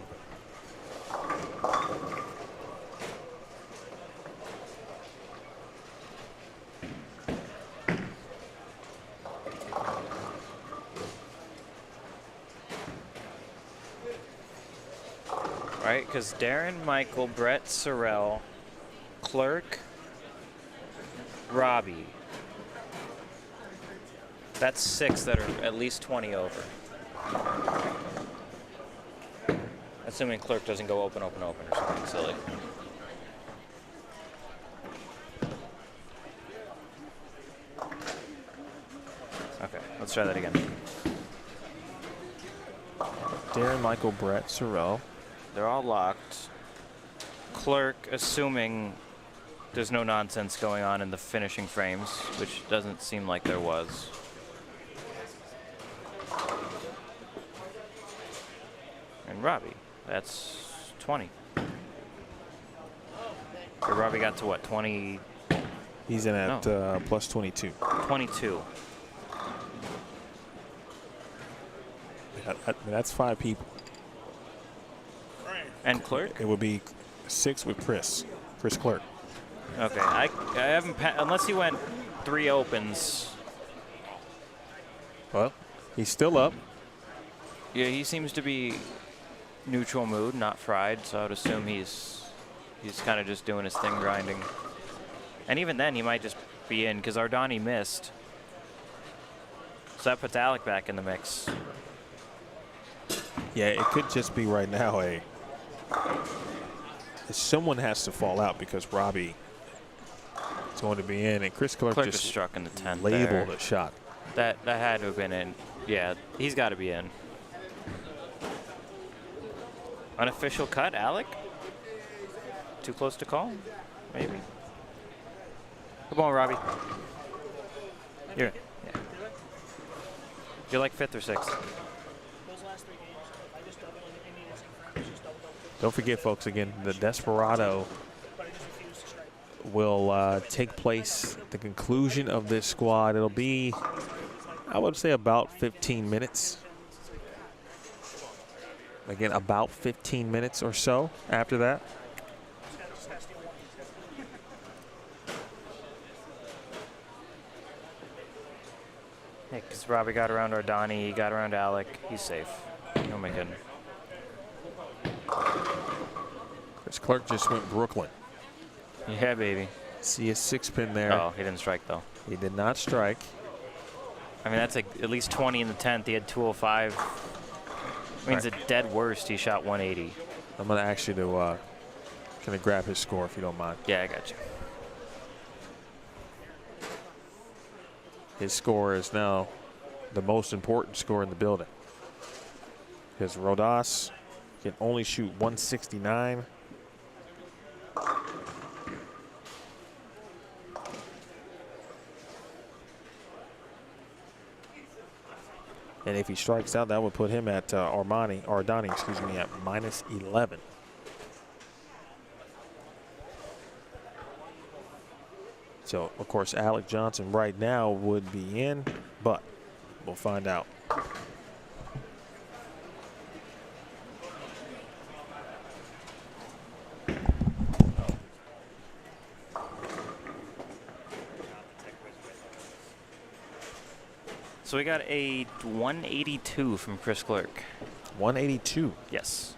Right, because Darren, Michael, Brett, Sorrell, Clerk, Robbie. That's 6 that are at least 20 over. Assuming Clerk doesn't go open, open, open or something silly. Okay, let's try that again. Darren, Michael, Brett, Sorrell. They're all locked. Clerk, assuming there's no nonsense going on in the finishing frames, which doesn't seem like there was. And Robbie, that's 20. So Robbie got to what, 20? He's in at plus 22. 22. That's 5 people. And Clerk? It would be 6 with Chris Clerk. Okay, I haven't, unless he went 3 opens. Well, he's still up. Yeah, he seems to be neutral mood, not fried, so I would assume he's kind of just doing his thing, grinding. And even then, he might just be in, because Ardani missed. So that puts Alec back in the mix. Yeah, it could just be right now someone has to fall out because Robbie is going to be in, and Chris Clerk just struck in the 10th labeled there. a shot. That had to have been in. Yeah, he's got to be in. Unofficial cut, Alec? Too close to call? Maybe. Come on, Robbie. You're in. Yeah. You're like 5th or 6th. Don't forget, folks, again, the Desperado will take place at the conclusion of this squad. It'll be, I would say, about 15 minutes. Again, about 15 minutes or so after that. Yeah, because Robbie got around Ardani, he got around Alec. He's safe. Oh my goodness. Chris Clerk just went Brooklyn. Yeah, baby. See a 6-pin there. Oh, he didn't strike, though. He did not strike. I mean, that's like at least 20 in the 10th. He had 205. Means at dead worst, he shot 180. I'm going to ask you to kind of grab his score if you don't mind. Yeah, I got you. His score is now the most important score in the building. Because Rodas can only shoot 169. And if he strikes out, that would put him at Ardani, at minus 11. So, of course, Alec Johnson right now would be in, but we'll find out. So we got a 182 from Chris Clerk. 182. Yes.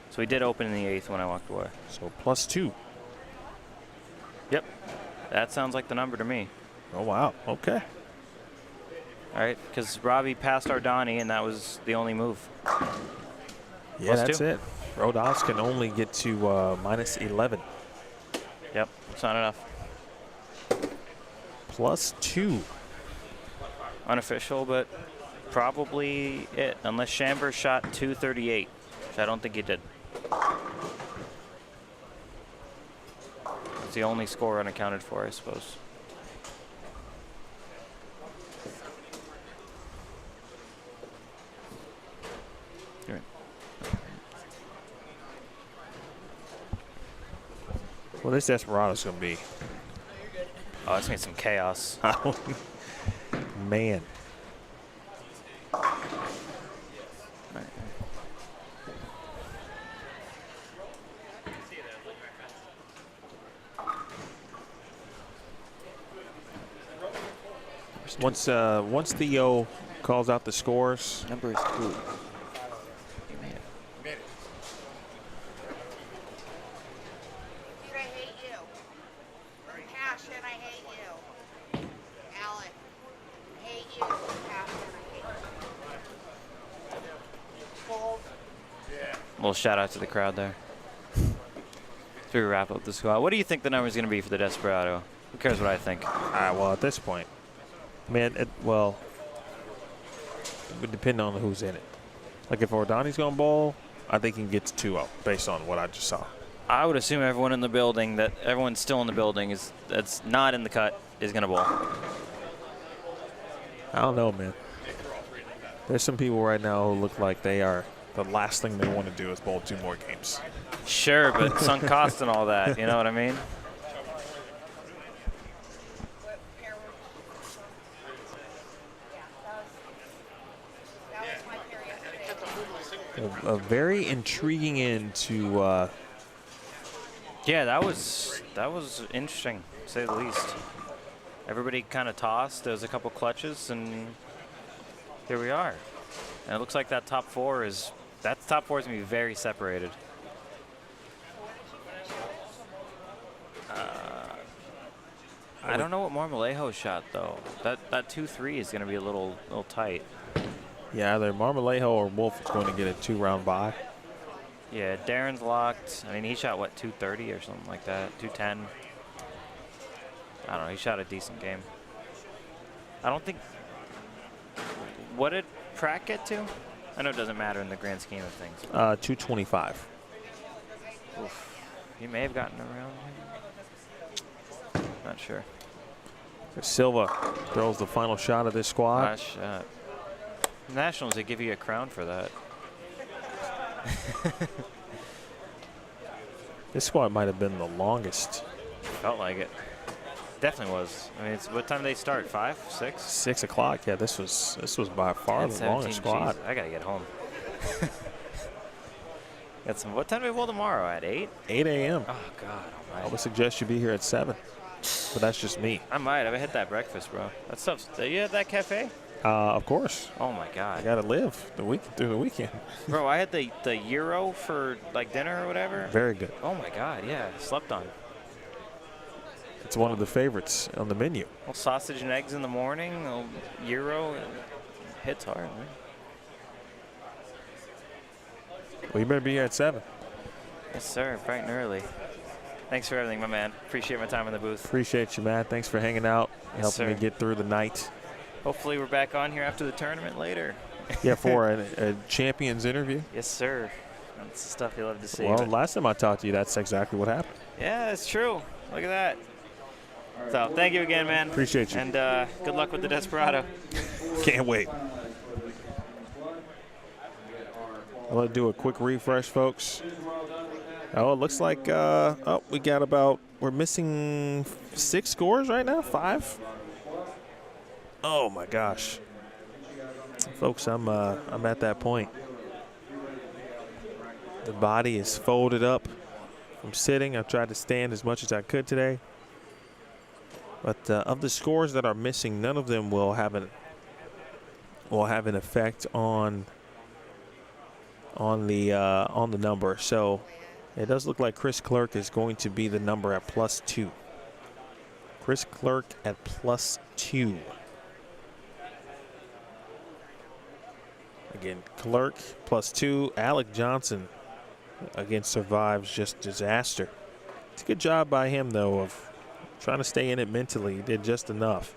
So we did open in the 8th when I walked away. So +2. Yep. That sounds like the number to me. Oh, wow. Okay. All right, because Robbie passed our Donnie, and that was the only move. Yeah, that's +2. it. Rodas can only get to -11. Yep, it's not enough. +2. Unofficial, but probably it, unless Chambers shot 238, which I don't think he did. It's the only score unaccounted for, I suppose. You're right. Well, this Desperado's going to be. Oh, it's made some chaos. Man. Once Theo calls out the scores. Number is 2. I hate you. With passion, I hate you. Alec, I hate you. With passion, I hate you. Bold. Little shout out to the crowd there. As we wrap up the squad. What do you think the number is going to be for the Desperado? Who cares what I think? Well, at this point, man, it would depend on who's in it. Like if Ordani's going to bowl, I think he can get to 2-0 based on what I just saw. I would assume everyone in the building, that everyone's still in the building, that's not in the cut, is going to bowl. I don't know, man. There's some people right now who look like they are the last thing they want to do is bowl 2 more games. Sure, but sunk cost and all that, you know what I mean? A very intriguing end to. Yeah, that was interesting, to say the least. Everybody kind of tossed. There was a couple clutches, and here we are. And it looks like that top 4 is gonna be very separated. I don't know what Marmolejo shot though. That 2-3 is gonna be a little tight. Yeah, either Marmolejo or Wolf is going to get a 2-round bye. Yeah, Darren's locked. I mean, he shot, what, 230 or something like that, 210. I don't know, he shot a decent game. I don't think, what did Pratt get to? I know it doesn't matter in the grand scheme of things. 225. Oof. He may have gotten around him. Not sure. Silva throws the final shot of this squad. Last shot. Nationals, they give you a crown for that. This squad might have been the longest. Felt like it. Definitely was. I mean, what time did they start? 5, 6? 6 o'clock. Yeah, this was by far the longest squad. Jeez, I gotta get home. What time do we bowl tomorrow? At 8? 8 a.m. Oh God Almighty. I would suggest you be here at 7, but that's just me. I might. I hit that breakfast, bro. That stuff's. You at that cafe? Of course. Oh my God. I gotta live through the weekend. Bro, I had the gyro for like dinner or whatever. Very good. Oh my God, yeah. Slept on. It's one of the favorites on the menu. Well, sausage and eggs in the morning. Gyro hits hard, man. Well, you better be here at 7. Yes, sir. Bright and early. Thanks for everything, my man. Appreciate my time in the booth. Appreciate you, man. Thanks for hanging out, helping me get through the night. Hopefully we're back on here after the tournament later. Yeah, for a champions interview. Yes, sir. That's the stuff you love to see. Well, last time I talked to you, that's exactly what happened. Yeah, it's true. Look at that. So thank you again, man. Appreciate you. And good luck with the Desperado. Can't wait. I'll let do a quick refresh, folks. Oh, it looks like we got we're missing 6 scores right now, 5. Oh my gosh, folks, I'm at that point. The body is folded up from sitting. I've tried to stand as much as I could today, but of the scores that are missing, none of them will have will have an effect on the number. So it does look like Chris Clerk is going to be the number at +2. Chris Clerk at +2. Again, Clerk +2. Alec Johnson, again, survives just disaster. It's a good job by him, though, of trying to stay in it mentally. He did just enough.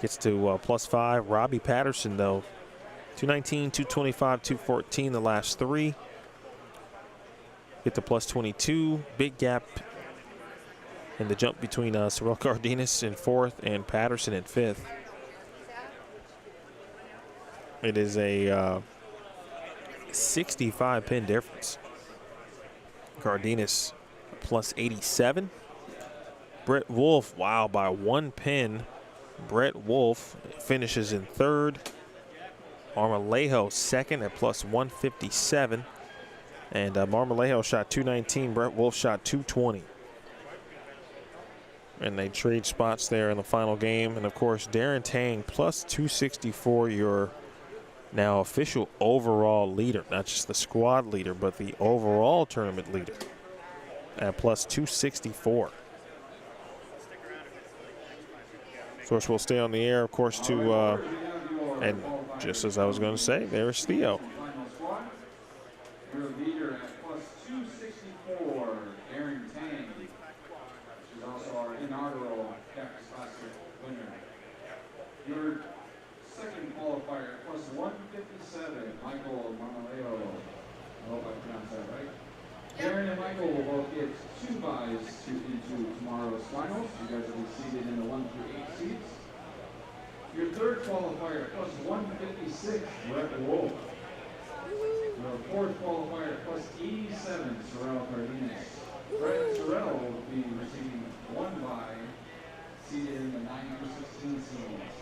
Gets to +5. Robbie Patterson, though, 219, 225, 214 the last three. Get to +22. Big gap in the jump between Sorrel Cardenas in 4th and Patterson in 5th. It is a 65 pin difference. Cardenas +87. Brett Wolf, wow, by 1 pin. Brett Wolf finishes in 3rd. Marmolejo 2nd at +157. And Marmolejo shot 219. Brett Wolf shot 220. And they trade spots there in the final game. And, of course, Darren Tang +264, your now official overall leader. Not just the squad leader, but the overall tournament leader at +264. Of course, we'll stay on the air, of course, and just as I was going to say, there's Theo. Your leader at +264, Darren Tang. She's also our inaugural Cactus Classic winner. Your second qualifier at +157, Michael Marmolejo. I hope I pronounced that right. Darren and Michael will both get 2 buys into tomorrow's finals. You guys will be seated in the 1 through 8 seats. Your third qualifier at +156, Brett Wolf. Your fourth qualifier at +87, Sorrel Cardenas. Brett and Sorrel will be receiving 1 buy, seated in the 9 through 16 seats.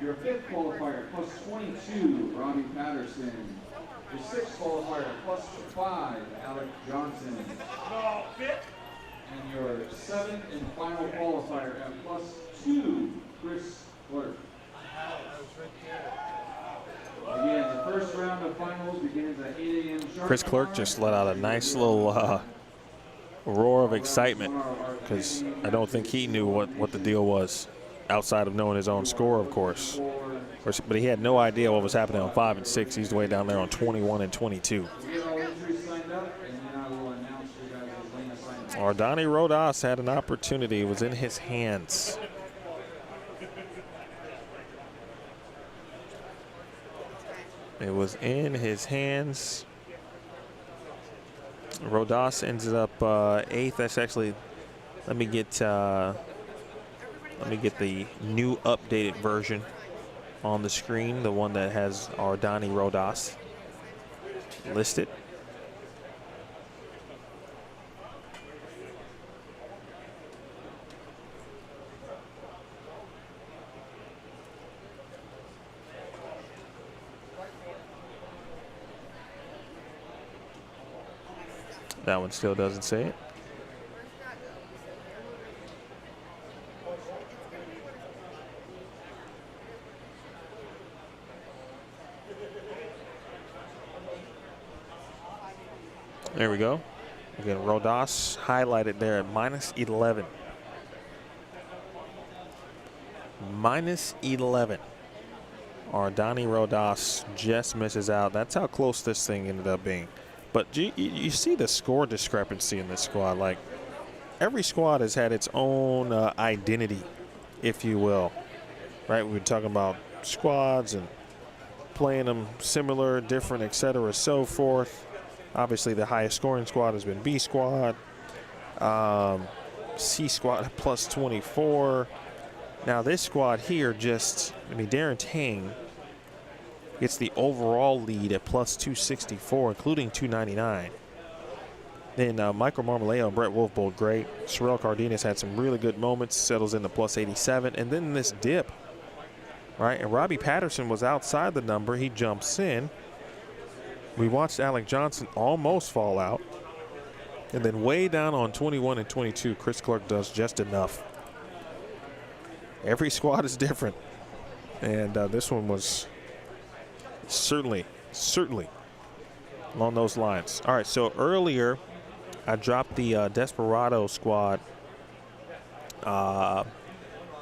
Your fifth qualifier at +22, Robbie Patterson. Your sixth qualifier at +5, Alec Johnson. And your seventh and final qualifier at +2, Chris Clerk. Again, the first round of finals begins at 8 a.m. sharp. Chris Clerk just let out a nice little roar of excitement, because I don't think he knew what the deal was, outside of knowing his own score, of course. But he had no idea what was happening on 5 and 6. He's way down there on 21 and 22. Ardani Rodas had an opportunity. It was in his hands. It was in his hands. Rodas ended up 8th. That's actually, let me get the new updated version on the screen, the one that has Ardani Rodas listed. That one still doesn't say it. There we go. Again, Rodas highlighted there at -11. -11. Ardani Rodas just misses out. That's how close this thing ended up being. But you see the score discrepancy in this squad. Like, every squad has had its own identity, if you will. Right? We were talking about squads and playing them similar, different, etc., so forth. Obviously, the highest scoring squad has been B squad. C squad at +24. Now, this squad here Darren Tang gets the overall lead at +264, including 299. Then Michael Marmolejo and Brett Wolf both great. Sorrel Cardenas had some really good moments, settles in the +87. And then this dip, right? And Robbie Patterson was outside the number. He jumps in. We watched Alec Johnson almost fall out. And then way down on 21 and 22, Chris Clark does just enough. Every squad is different. And this one was certainly along those lines. All right, so earlier I dropped the Desperado squad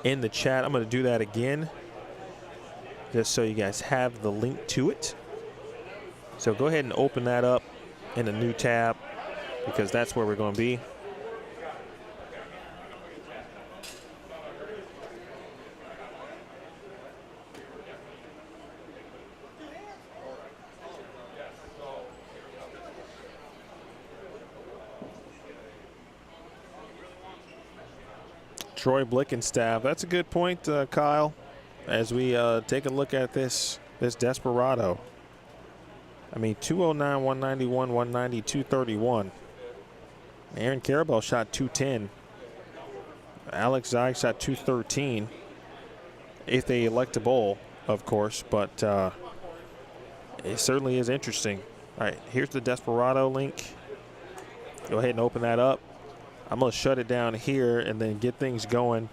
in the chat. I'm going to do that again just so you guys have the link to it. So go ahead and open that up in a new tab because that's where we're going to be. Troy Blickenstaff. That's a good point, Kyle, as we take a look at this Desperado. I mean, 209, 191, 190, 231. Aaron Carabell shot 210. Alex Zeig shot 213. If they elect to bowl, of course, but it certainly is interesting. All right, here's the Desperado link. Go ahead and open that up. I'm going to shut it down here and then get things going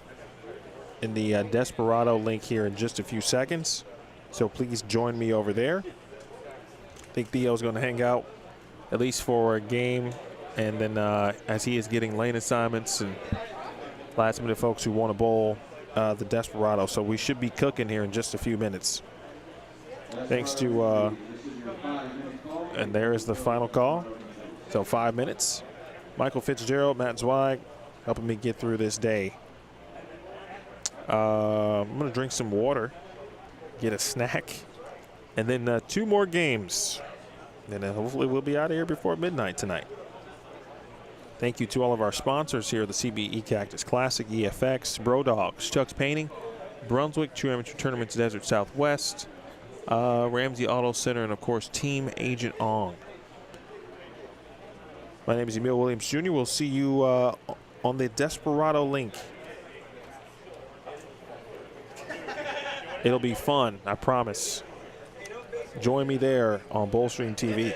in the Desperado link here in just a few seconds. So please join me over there. I think Theo's going to hang out at least for a game. And then as he is getting lane assignments and last minute folks who want to bowl the Desperado. So we should be cooking here in just a few minutes. Thanks to, and there is the final call. So 5 minutes. Michael Fitzgerald, Matt Zweig, helping me get through this day. I'm going to drink some water, get a snack, and then 2 more games. And then hopefully we'll be out of here before midnight tonight. Thank you to all of our sponsors here, the CBE Cactus Classic, EFX, Bro Dogs, Chuck's Painting, Brunswick, True Amateur Tournaments, Desert Southwest, Ramsey Auto Center, and of course, Team Agent Ong. My name is Emil Williams Jr. We'll see you on the Desperado link. It'll be fun, I promise. Join me there on Bullstream TV.